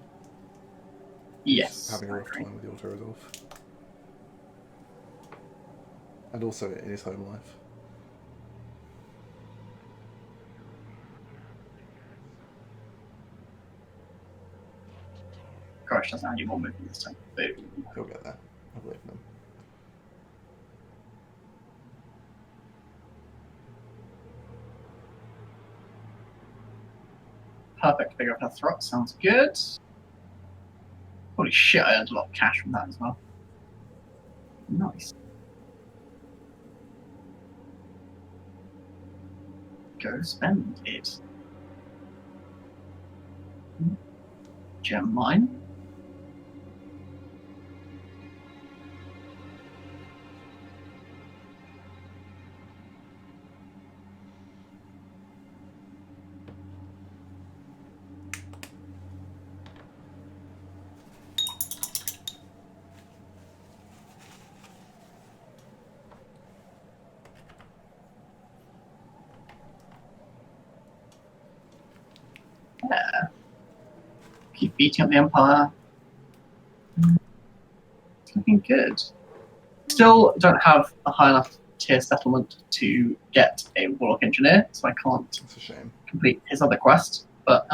Yes. Having a I rough agree. time with the auto resolve. And also in his home life. Gorich doesn't have any more movement this time. Boom. He'll get there. I believe in him. Perfect figure of her Throt. Sounds good. Holy shit, I earned a lot of cash from that as well. Nice. Go spend it. Gem mine. Yeah. Keep beating up the Empire. It's looking good. Still don't have a high enough tier settlement to get a Warlock Engineer, so I can't That's a shame. complete his other quest. But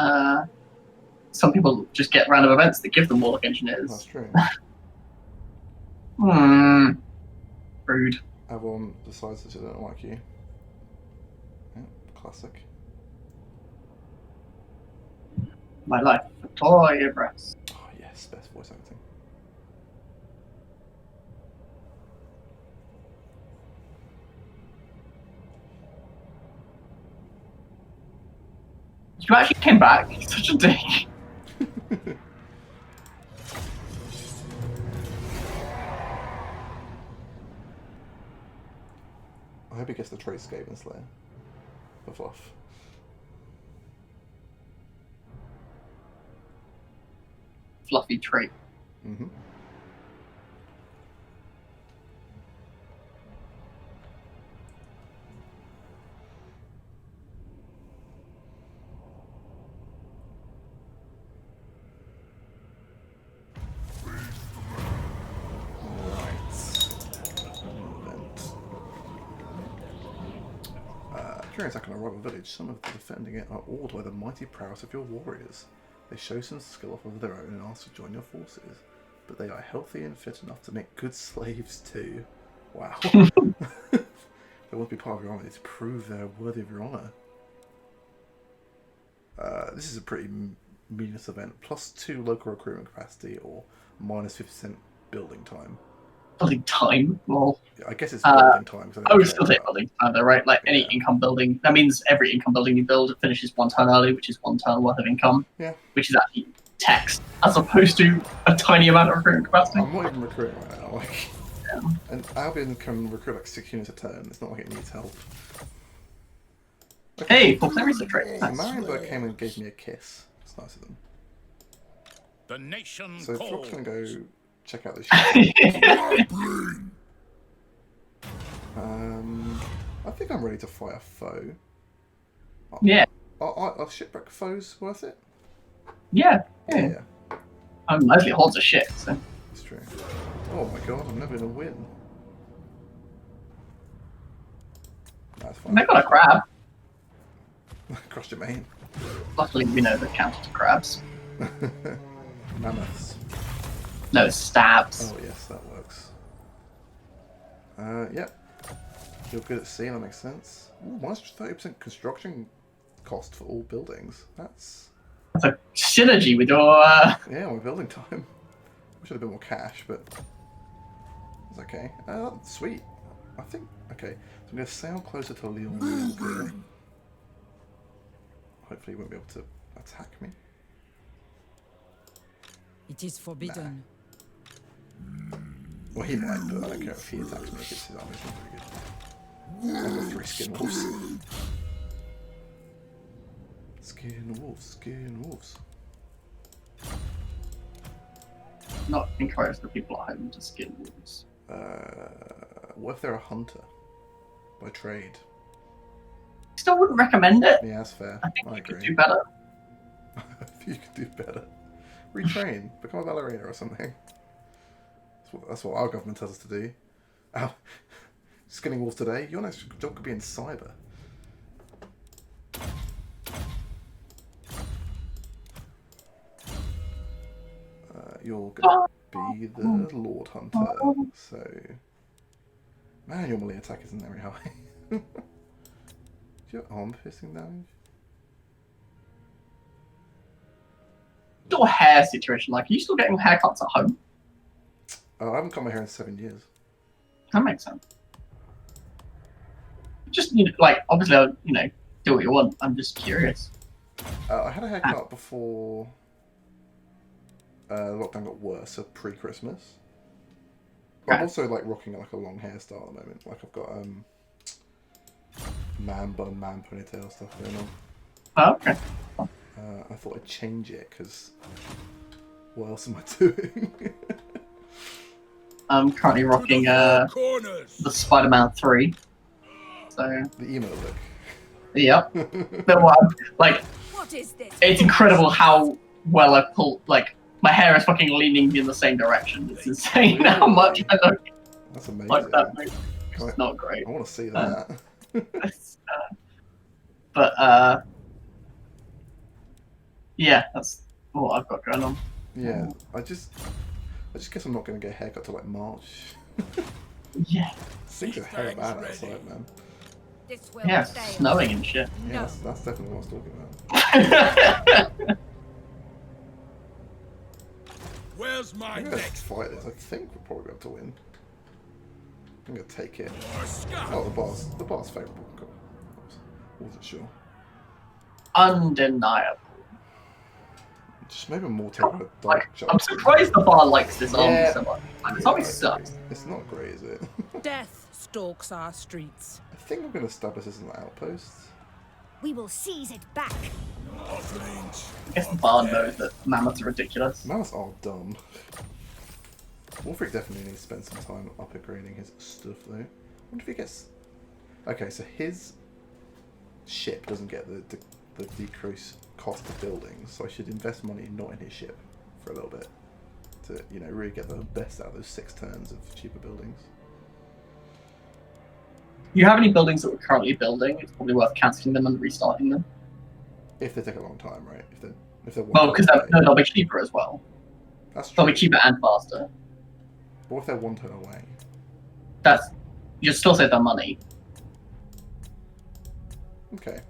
some people just get random events that give them Warlock That's Engineers. true. Rude. Avon decides that she doesn't like you. Yeah, classic. My life, Victoria Breast. Oh yes, best voice acting. You actually came back. You're such a dick. I hope he gets the trace Skaven Slayer. For fluff. Fluffy trait. Mm-hmm. During attack on a rival village, some of the defending it are awed by the mighty prowess of your warriors. They show some skill off of their own and ask to join your forces, but they are healthy and fit enough to make good slaves too. Wow. They want to be part of your army to prove they're worthy of your honour. This is a pretty meaningless event. +2 local recruitment capacity or -50% building time. Building time. Well, Yeah, I guess it's building time. I would still say building time though, right? Like any income building. That means every income building you build finishes 1 turn early, which is 1 turn worth of income. Yeah. Which is actually text, as opposed to a tiny amount of recruitment capacity. I'm not even recruiting right now. Like, and Albion can recruit like 6 units a turn. It's not like it needs help. Okay. Hey, full time research rate. So Nice. Marienburg came and gave me a kiss. It's nice of them. The nation So calls. Throt's gonna go check out this ship. I think I'm ready to fight a foe. Yeah. Are shipwreck foes worth it? Yeah. Yeah, Leslie holds a shit, so. it's true. Oh my god, I'm never gonna win. That's fine. They got a crab. Crossed your main. Luckily, we know the counter to crabs. Mammoths. No, stabs. Oh yes, that works. Yep. You're good at sea, that makes sense. Ooh, -30% construction cost for all buildings. That's That's a synergy with your. yeah, my building time. Wish I had a bit more cash, but it's okay. Sweet. I think okay. So I'm gonna sail closer to Lyon. Hopefully, he won't be able to attack me. It is forbidden. Well, he might, but I don't care if he attacks me. If it's his army, it's not very good. I've got 3 skin wolves. Skin wolves, skin wolves. Not encourage the people at home to skin wolves. What if they're a hunter by trade? Still wouldn't recommend it. Yeah, that's fair. I think I you could agree. do better. You could do better. Retrain. Become a ballerina or something. That's what our government tells us to do. Ow. Skinning wolves today. Your next job could be in cyber. You're gonna be the Lord Hunter. So, man, your melee attack isn't very high. Do you have arm piercing damage? Your hair situation, like, are you still getting haircuts at home? I haven't cut my hair in 7 years. That makes sense. Just, you know, like, obviously, I'll, you know, do what you want. I'm just curious. I had a haircut before lockdown got worse, so pre-Christmas. But I'm also like rocking like a long hairstyle at the moment. Like I've got man bun, man ponytail stuff going on. Oh, okay. I thought I'd change it because what else am I doing? I'm currently rocking the Spider-Man 3. So The emo look. yep. But what, like, What is this? it's incredible how well I pull. Like, my hair is fucking leaning in the same direction. It's insane how much I look That's amazing. like that. Like, it's not great. I want to see that. But yeah, that's what I've got going on. Yeah, I just guess I'm not going to get a haircut till like March. Yeah. Things are hell bad outside, man. This will Yeah, stay it's snowing and shit. Yeah, No. that's definitely what I was talking about. Where's my I'm gonna next fight this. I think we'll probably be able to win. I'm gonna take it. scout? Oh, the bar's favourable. Cool. Wasn't sure. Undeniable. Just maybe more take a dark Like, jump. I'm surprised the bar likes this army Yeah. so much. Like, this Yeah, army I sucks. agree. It's not great, is it? Death stalks our streets. I think I'm gonna establish this as an outpost. We will seize it back. Offlings. I guess the bar knows that mammoths are ridiculous. Mammoths are dumb. Wolfric definitely needs to spend some time upgrading his stuff though. I wonder if he gets. Okay, so his ship doesn't get the decreased cost of buildings, so I should invest money not in his ship for a little bit to, you know, really get the best out of those 6 turns of cheaper buildings. Do you have any buildings that we're currently building? It's probably worth cancelling them and restarting them. If they take a long time, right? If they're Well, because they'll be cheaper as well. that's true. They'll be cheaper and faster. But if they're 1 turn away? That's you still save that money. Okay.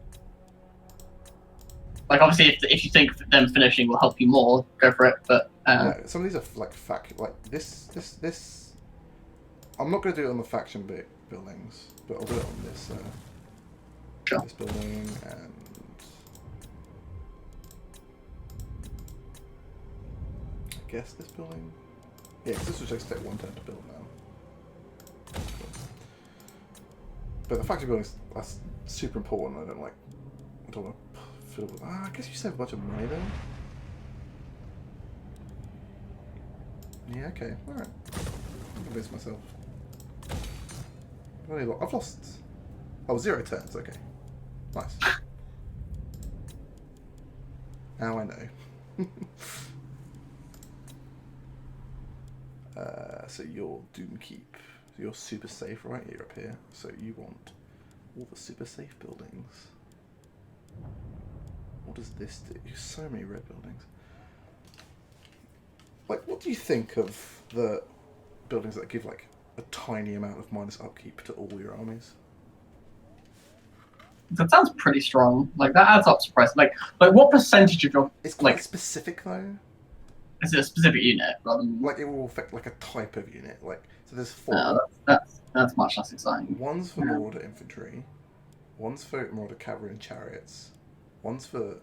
Like, obviously, if you think them finishing will help you more, go for it. But Yeah, some of these are like like this. I'm not going to do it on the faction buildings, but I'll do it on this. Sure. This building and I guess this building. Yeah, because this will just take 1 turn to build now. But the faction buildings that's super important. I don't want to fill with. I guess you save a bunch of money though. Yeah, okay, alright. I'll convince myself. I've lost. Oh, 0 turns, okay. Nice. Now I know. So you're Doomkeep. So you're super safe, right? You're up here. So you want all the super safe buildings. What does this do? So many red buildings. Like, what do you think of the buildings that give, like, a tiny amount of minus upkeep to all your armies? that sounds pretty strong. Like, that adds up surprisingly. Like what percentage of your It's quite like specific, though. is it a specific unit rather than Like, it will affect, like, a type of unit. Like, so there's 4. no, that's much less exciting. One's for Yeah. Marauder infantry. One's for Marauder cavalry and chariots. One's for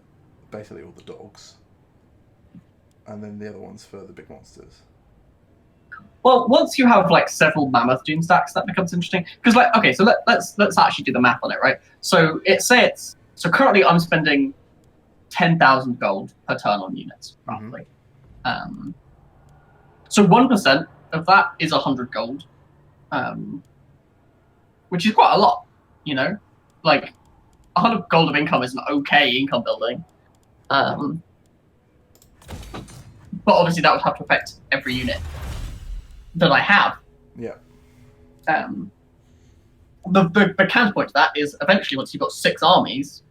basically all the dogs. And then the other one's for the big monsters. Well, once you have like several mammoth doom stacks, that becomes interesting. Because like, okay, so let's actually do the math on it, right? So so currently I'm spending 10,000 gold per turn on units, roughly. So 1% of that is 100 gold, which is quite a lot, you know? Like, 100 gold of income is an okay income building. But obviously that would have to affect every unit that I have. Yeah. The counterpoint to that is eventually once you've got 6 armies,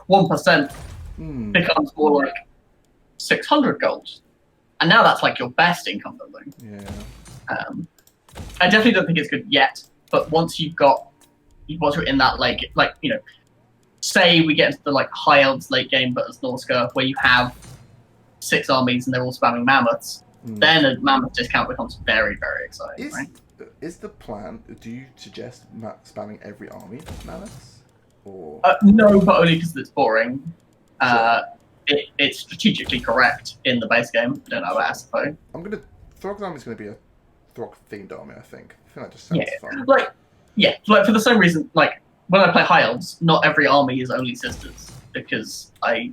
1% becomes more like 600 gold. And now that's like your best income building. Yeah. I definitely don't think it's good yet, but once you're in that like you know, say we get into the like high elves late game, but as Norsca, where you have 6 armies and they're all spamming mammoths, then a mammoth discount becomes very, very exciting, right? Is the plan? Do you suggest spamming every army with mammoths, or no, but only because it's boring. Sure. It's strategically correct in the base game. I don't know about SFO. Throg's army is going to be a Throg themed army. I think that just sounds fun. Like for the same reason, like when I play High Elves, not every army is only sisters because I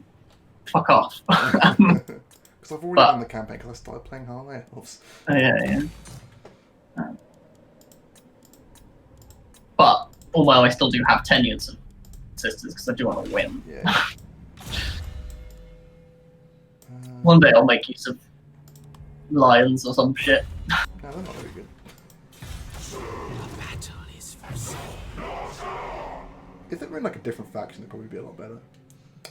fuck off. Because I've already done the campaign because I started playing High Elves. Yeah. But although I still do have 10 units of sisters because I do want to win. Yeah. One day I'll make use of lions or some shit. No, they're not very good. The battle is for sale. If they were in like a different faction, they'd probably be a lot better.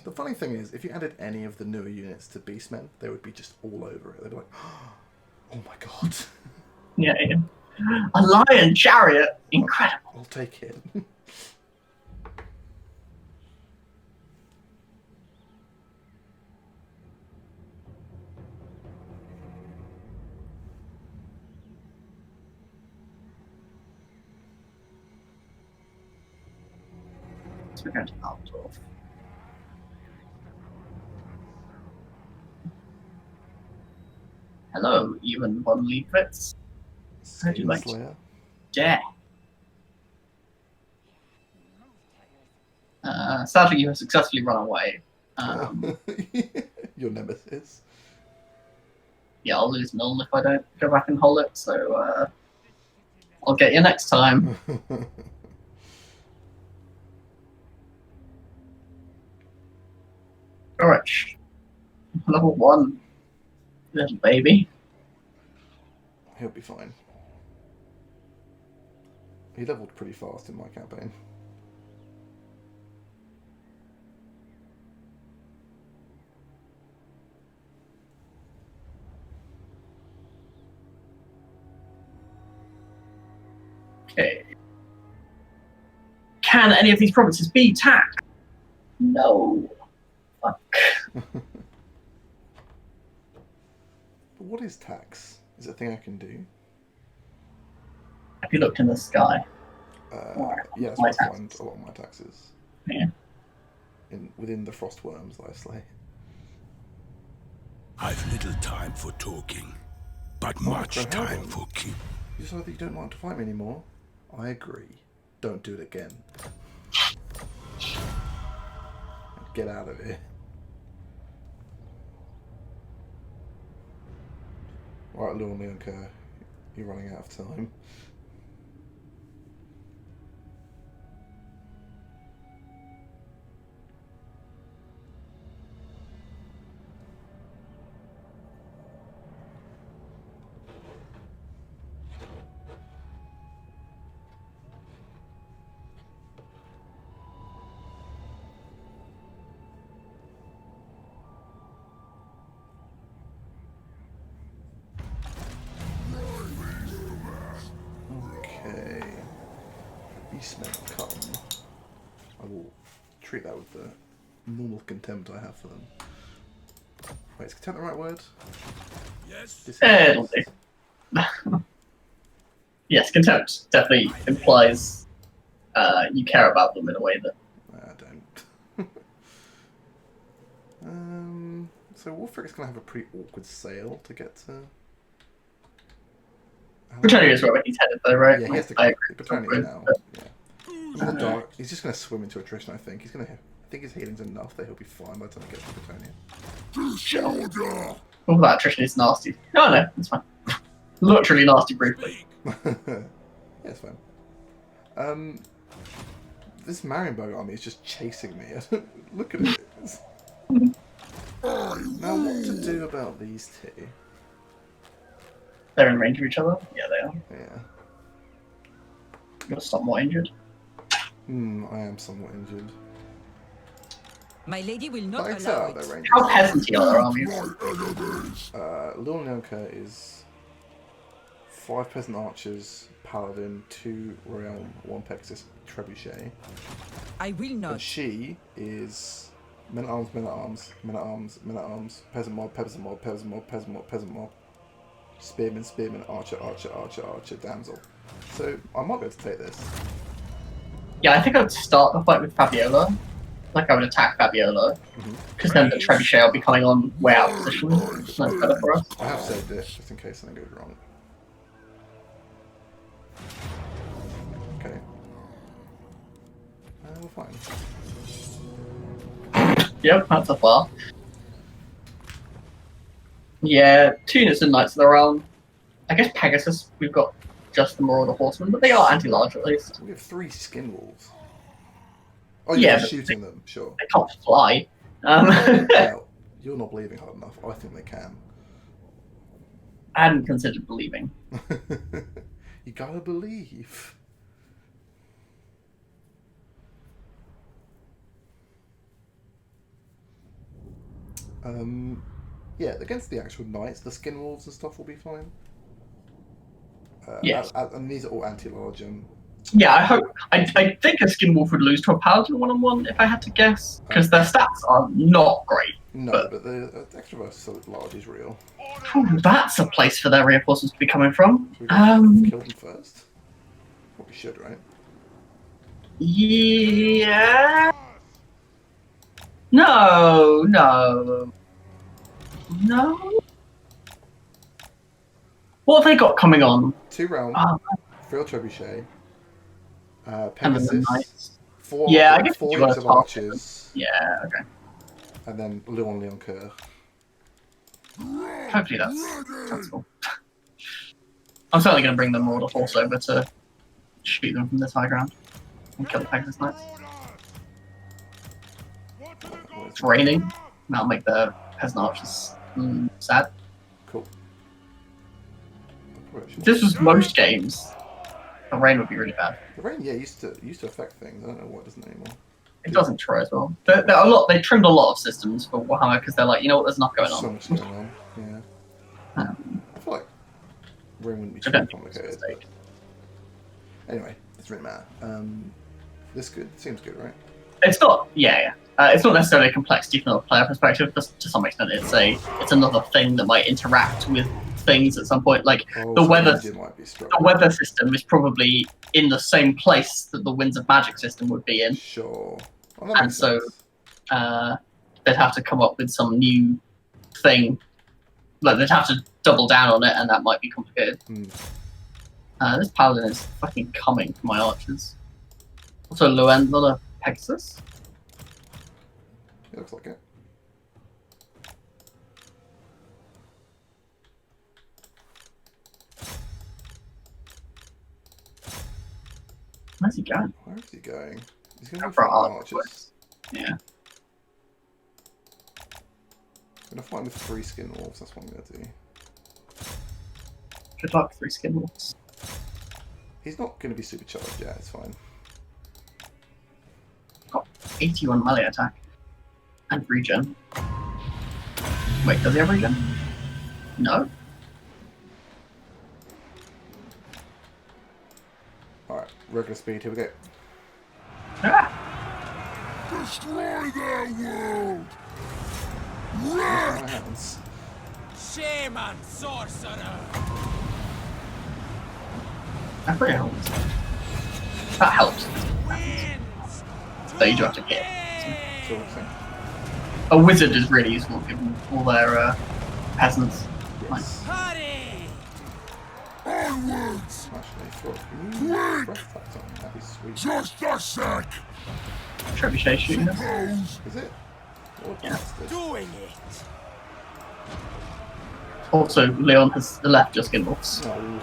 The funny thing is, if you added any of the newer units to Beastmen, they would be just all over it. They'd be like, oh my god. Yeah. A lion chariot! Incredible. I'll take it. We're going to outdoor. Hello, even one leaflets. How do you like Slayer. Yeah. Sadly, you have successfully run away. Your nemesis. Yeah, I'll lose Milne if I don't go back and hold it, so I'll get you next time. Alright. Level 1. Little baby. He'll be fine. He leveled pretty fast in my campaign. Okay. Can any of these provinces be taxed? No. Fuck. But what is tax? Is it a thing I can do? Have you looked in the sky? Yeah, that's where I find a lot of my taxes. Yeah. Within the frost worms that I slay. I've little time for talking, but much time for keep. You decide that you don't want to fight me anymore? I agree. Don't do it again. Get out of here. Right, Lord Leonka, you're running out of time. Beastmen come. I will treat that with the normal contempt I have for them. Wait, is contempt the right word? Yes. It'll do. Yes, contempt definitely implies you care about them in a way that... I don't. So Wolfric is going to have a pretty awkward sail to get to Bretonnia is where he's headed, though, right? Yeah, he has to I go. agree. Bretonnia now. Yeah. In the dark, he's just going to swim into attrition, I think. I think his healing's enough that he'll be fine by the time he gets to Bretonnia. All that attrition is nasty. No, it's fine. Literally nasty briefly. Yeah, it's fine. This Marienburg army is just chasing me. Look at it. Now, what to do about these two? They're in range of each other? Yeah, they are. Yeah. You're somewhat injured. I am somewhat injured. My lady will not Thanks allow out, it. they're How peasanty are their armies? Lil Nyanka is 5 peasant archers, paladin, 2 realm, 1 Pexis trebuchet. I will And not. she is men at arms, men at arms, men at arms, men at arms, peasant mob, peasant mob, peasant mob, peasant mob, peasant mob, spearman, spearman, archer, archer, archer, archer, damsel. So I might be able to take this. Yeah, I think I'd start the fight with Fabiola. Like, I would attack Fabiola. Because then the trebuchet will be coming on way out of position. That's better for us. I have saved it just in case something goes wrong. Okay. We're fine. Yep, that's a far. Yeah, 2 units and Knights of the Realm. I guess Pegasus, we've got just the Marauder Horsemen, but they are anti-large at least. We have 3 skin wolves. Oh, Yeah, you're but shooting them, sure. They can't fly. Well, you're not believing hard enough. I think they can. I hadn't considered believing. You gotta believe. Yeah, against the actual knights, the skin wolves and stuff will be fine. Yes. And these are all anti-large. Yeah, I hope. I think a Skin Wolf would lose to a Paladin 1-on-1 if I had to guess, because their stats are not great. No, but the extra versus large is real. Oh, that's a place for their reinforcements to be coming from. Should we kill them first? Well, we should, right? Yeah. No. What have they got coming on? 2 round, Oh, 3 trebuchet, and then the Pegasus, Knights. 4 Yeah, I guess 4 you units gotta of talk archers, Yeah, okay. and then Leon Leoncoeur. Hopefully that's sensible. I'm certainly going to bring the Marauder Horse over to shoot them from this high ground and kill the Pegasus Knights. It's raining. That'll make the peasant archers sad. Cool. If this was most games, the rain would be really bad. The rain, yeah, used to affect things. I don't know why it doesn't anymore. It doesn't try as well. There are a lot. They trimmed a lot of systems for Warhammer because they're like, you know what, there's enough going So on. much going on. Yeah. I feel like rain wouldn't be too I don't think it's a complicated. mistake. But anyway, doesn't really matter. This good? Seems good, right? It's not. Yeah. It's not necessarily a complexity from a player perspective. Just to some extent, it's another thing that might interact with things at some point. Like the weather. Might be The weather system is probably in the same place that the Winds of Magic system would be in. Sure. Well, And so they'd have to come up with some new thing. Like they'd have to double down on it, and that might be complicated. This paladin is fucking coming for my archers. Also, Luen's on a Pegasus. It looks like it. Where's he going? Where is he going? He's going to Go go for for archers. archers. Yeah. I'm going to fight him with 3 skin wolves. That's what I'm going to do. Good luck, 3 skin wolves. He's not going to be supercharged. Yeah, it's fine. Got 81 melee attack. And regen. Wait, does he have regen? No? Alright, regular speed. Here we go. Ah! Destroy their world! My hands. Shaman sorcerer! That pretty helps. That helps. But you do have to hit. Sort of thing. A wizard is really useful given all their peasants. Nice. Hurry! Onwards! Actually, Throt, can you breath attack on me? That'd be sweet. Just a sec! Trebuchet shooting us. Suppose. Is it? What a Yeah. bastard. Doing it. Also, Leon has left just skin wolves. No.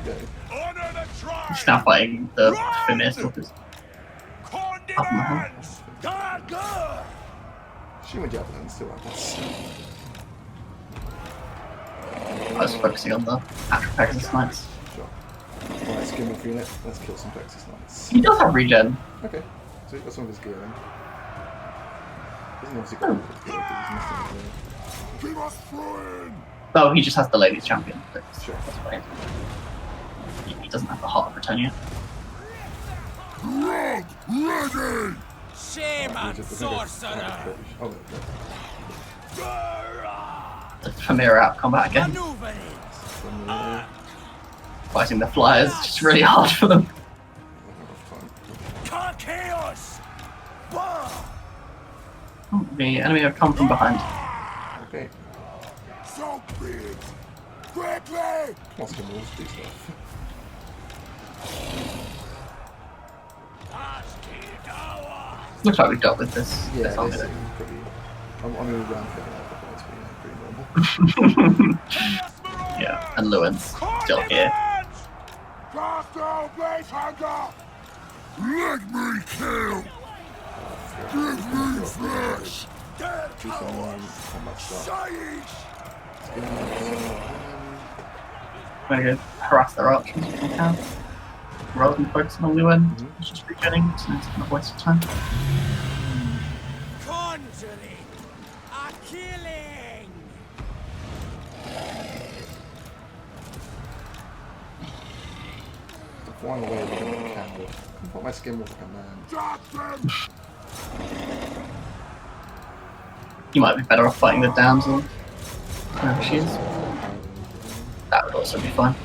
Okay. Honor the tribe! He's now fighting the Fimir stalkers. Condiments! Dagger! Shoot my javelin, still have this. I was focusing on the actual Pegasus Knights. Sure. Alright, skin wolf unit. Let's kill some Pegasus Knights. He does have regen. Okay. So you've got some of his gear then. Doesn't obviously got all of his gear, but he's missing Keep us flowing! Oh, he just has the Ladies Champion. Sure. That's fine. He doesn't have the Heart of Britannia. Rod ready! Shame on sorcerer. Oh, no, The Fimir out combat again. Maneuvering. no. Fighting the Flyers is just really hard for them. Chaos. Bah. Oh, the enemy have come from behind. Okay. So big! Quickly! Come on, skin wolves, do stuff. Looks like we've dealt with this. Yeah, this they army. seem pretty... I'm going to round for that, but it's pretty normal. Yeah, and Lewin's still here. Cast down Blaze Hunger! Let me kill! Give me flesh! Dead Do some combat stuff. Shaiish! Skin wolves. I'm gonna go harass their archers if I can. Rather than focusing on Lewin, it's just regenning, so it's not a waste of time. Conjuring. A killing. I'm flying away with a coward. I put my skin wolf like a man. Dodge them! You might be better off fighting the damsel. Wherever she is. That would also be fine.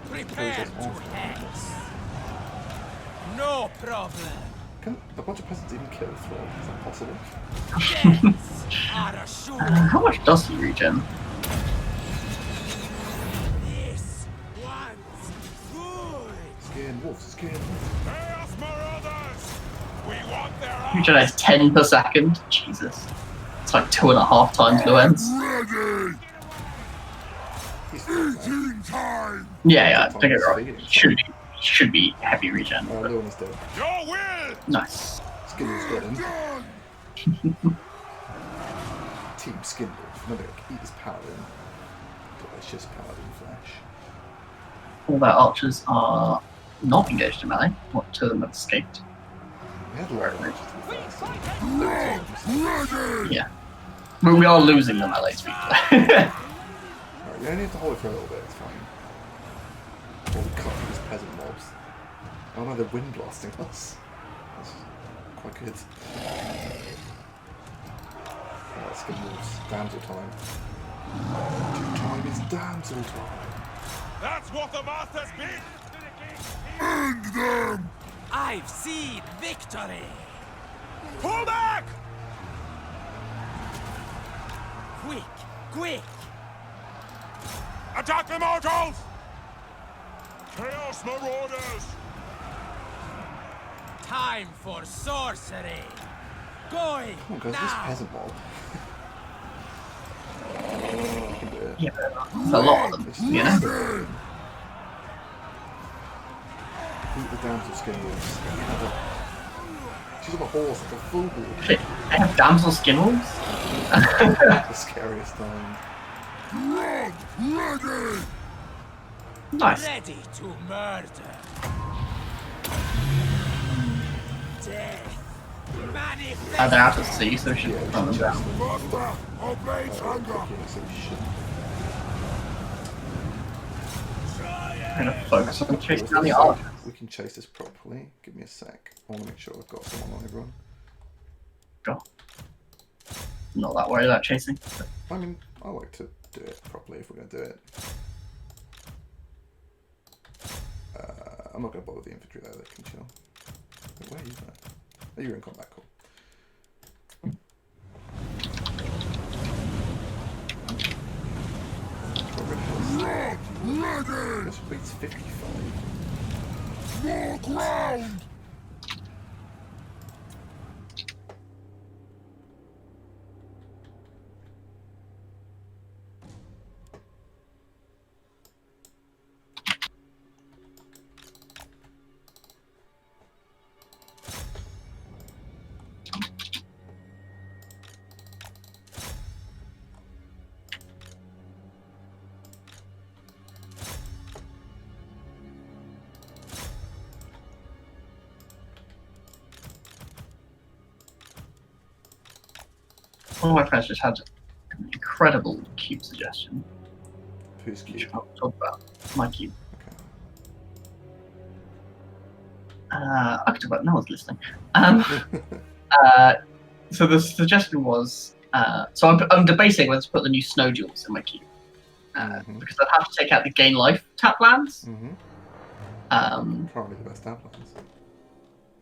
Prepare to hex. No problem. Can a bunch of peasants even kill Throt? Is that possible? Deaths are assured. How much does he regen? This one's good. Skin wolves, skin wolves. Chaos Marauders! We want their Regenerates 10 per second. Jesus. It's like 2.5 times Lewin's. ready! He's Eating time! Yeah, don't get me wrong. Should be heavy regen. Oh, But Lewin is dead. Your will! nice. Skin wolf's dead in. Done! Team Skin Wolf. Remember, eat his paladin. Delicious paladin flesh. All their archers are not engaged in melee. What, 2 of them have escaped? We had a lot of archers to be fair, so Ready! Yeah. We are losing the melee speed. Alright, we only have to hold it for a little bit, it's fine. While we cut through these peasant mobs. Oh no, they're wind blasting us. That's quite good. Alright, Skin Wolves. Damsel time. Time is damsel time. That's what the masters bid! End them! I've seen victory. Pull back! Quick, quick. Attack the mortals! Chaos Marauders! Time for sorcery. Going Come on guys, this now. peasant mob. We can do it. Yeah, there's a lot of them, you know? Beat the damsel Skin Wolves. She's on a horse, like a full board. Shit, they have damsel skin wolves? The scariest time. Rod ready! Nice. Ready to murder. Death. Manifest. They're out at sea, so we should Yeah, run them down. Master of Blaze Hunger! Okay, so we should. We're gonna focus on chasing down the archers. We can chase this properly. Give me a sec. I want to make sure I've got someone on everyone. Go. Not that worried about chasing. I mean, I like to do it properly if we're going to do it. I'm not going to bother with the infantry though, they can chill. Wait, where are you at? Oh, you're in combat, cool. This beats 55. More ground! One of my friends just had an incredible cube suggestion. Who's Which cute? I'll talk about. My cube. Okay. I could talk about. No one's listening. So the suggestion was. So I'm debating whether to put the new snow jewels in my cube. Because I'd have to take out the gain life tap lands. Probably the best tap lands.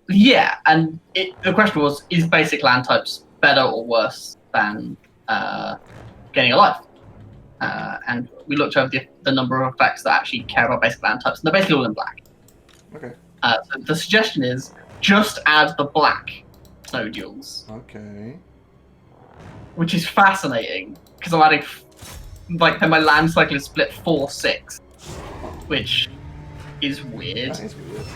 Yeah, and the question was: is basic land types better or worse than gaining a life? And we looked over the number of effects that actually care about basic land types, and they're basically all in black. Okay. So the suggestion is just add the black snow jewels, Okay. which is fascinating because I'm adding then my land cycle is split 4-6, which is weird. That is weird.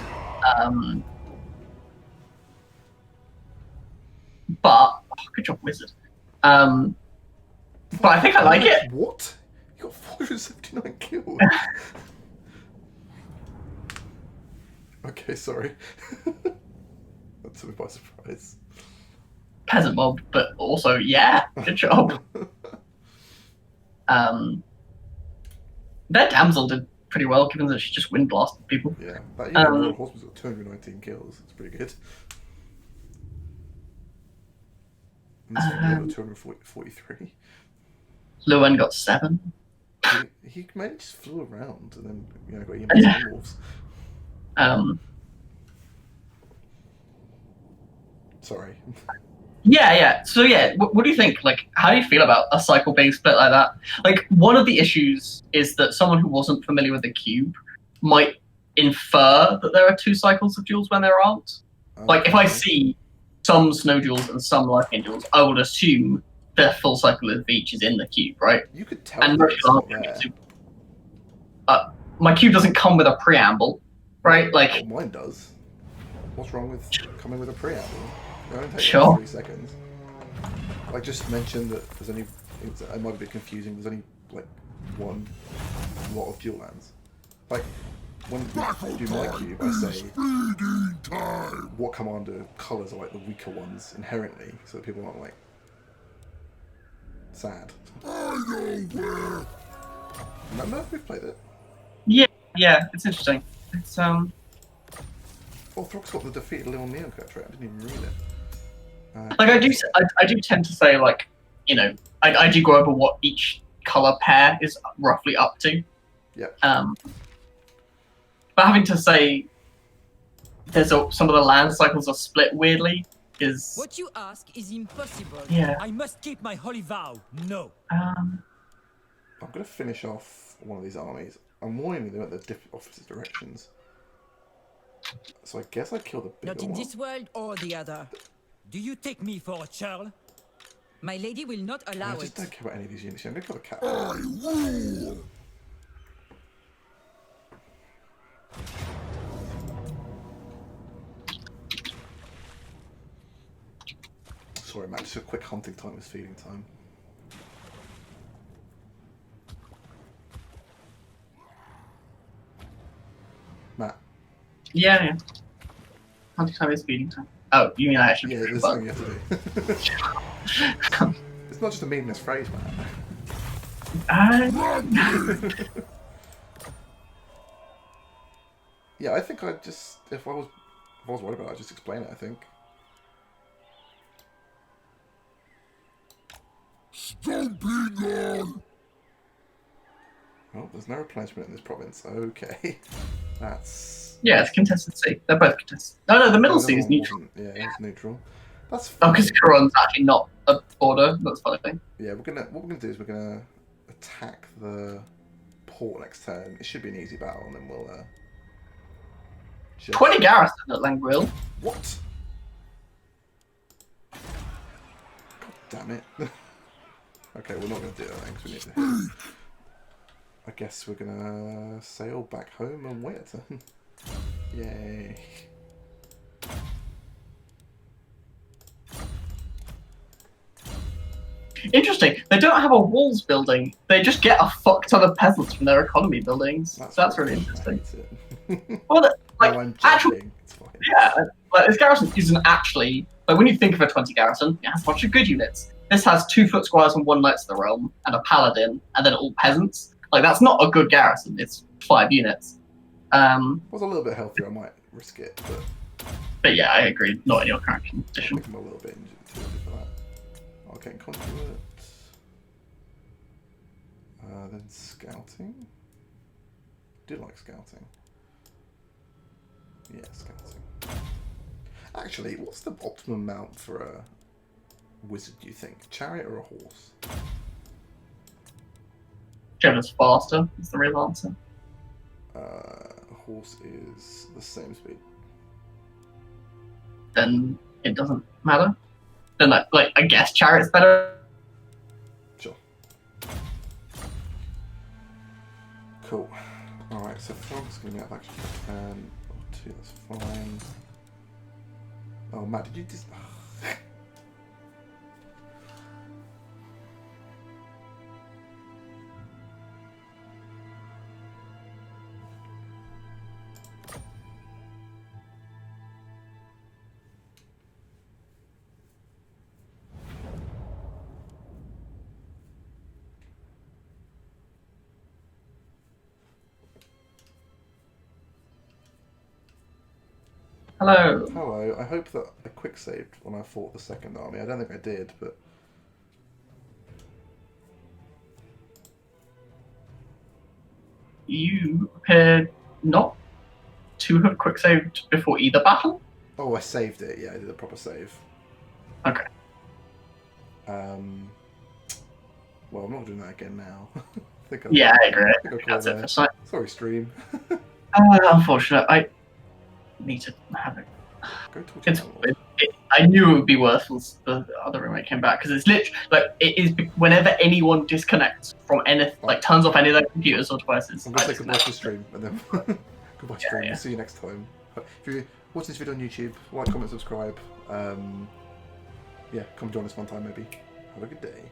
But good job, wizard. But I think I like it. What? You got 479 kills. Okay, sorry. That took me by surprise. Peasant mob, but also yeah, good job. Their damsel did pretty well, given that she just wind blasted people. Yeah, but you know, Royal Horseman's got 219 kills. It's pretty good. And this one got 243. Llewyn got 7. He mainly just flew around and then got EMS wolves. Sorry. Yeah. So yeah, what do you think? Like, how do you feel about a cycle being split like that? Like, one of the issues is that someone who wasn't familiar with the cube might infer that there are 2 cycles of jewels when there aren't. Okay. Like, if I see some snow jewels and some life gain jewels, I would assume the full cycle of each is in the cube, right? You could tell And that it's not there. my cube doesn't come with a preamble, right? Like, Well, mine does. What's wrong with coming with a preamble? It only takes Sure. 3 seconds. I just mentioned that there's only. It might be a bit confusing. There's only like one lot of dual lands. Like when we do my cube, I say what commander colours are like the weaker ones inherently, so that people aren't like sad. Remember we've played it. yeah, it's interesting. It's Oh, Throt's got the defeated little Neocurt trait. I didn't even read it. like I do tend to say, like, I do go over what each color pair is roughly up to. Yeah. But having to say some of the land cycles are split weirdly is What you ask is impossible. Yeah. I must keep my holy vow. No. I'm gonna finish off one of these armies. I'm warning them at the opposite directions. So I guess I kill the bigger Not in one. this world or the other. Do you take me for a churl? My lady will not allow I just it. don't care about any of these units. I'm gonna kill the cat. Sorry, Matt, just a quick hunting time is feeding time. Matt. yeah. Hunting time is feeding time. Oh, you mean I actually? Yeah, there's something you have to do. It's not just a meaningless phrase, Matt. Yeah, I think I'd just if I was worried about it, I'd just explain it, I think. Stomping on! Well, there's no replenishment in this province. Okay. That's Yeah, it's contested C. They're both contested. No, the middle C is neutral. Yeah, it's neutral. That's Oh, fine. because Kuron's actually not a border. That's funny thing. Yeah, what we're gonna do is we're gonna attack the port next turn. It should be an easy battle, and then we'll. 20 garrison at Langrill. What? God damn it. Okay, we're not going to do that then, because we need to hit. I guess we're going to sail back home and wait a turn. Yay. Interesting. They don't have a walls building. They just get a fuck ton of peasants from their economy buildings. That's really interesting. Well, like, no, I'm actually, joking. It's fine. yeah, like this garrison isn't actually like when you think of a 20 garrison, it has a bunch of good units. This has 2 foot squires and 1 Knights of the Realm and a paladin, and then all peasants. Like that's not a good garrison. It's 5 units. Was a little bit healthier. I might risk it, but yeah, I agree. Not in your current condition. I'm a little bit injured too for that. Okay, conduit. Then scouting. Did like scouting. Yeah, scouting. Actually, what's the optimum mount for a wizard, do you think? Chariot or a horse? Whichever's faster is the real answer. A horse is the same speed. Then it doesn't matter. Then like I guess chariot's better. Sure. Cool. Alright, so Throt's going to get action for 10 or 2, that's fine. Oh, Matt, did you just... Hello. Hello, I hope that I quick saved when I fought the second army. I don't think I did, but... You appear not to have quick saved before either battle? Oh, I saved it. Yeah, I did a proper save. Okay. Well, I'm not doing that again now. I agree. That's it for tonight. Sorry, stream. Unfortunate. I need to have it. Go talk I knew it would be worse once the other roommate came back because it's literally like it is. Whenever anyone disconnects from anything, like turns off any of their computers or devices, I'm gonna say goodbye to the stream and then goodbye stream. Yeah. We'll see you next time. If you watch this video on YouTube, like, comment, subscribe. Yeah, come join us one time maybe. Have a good day.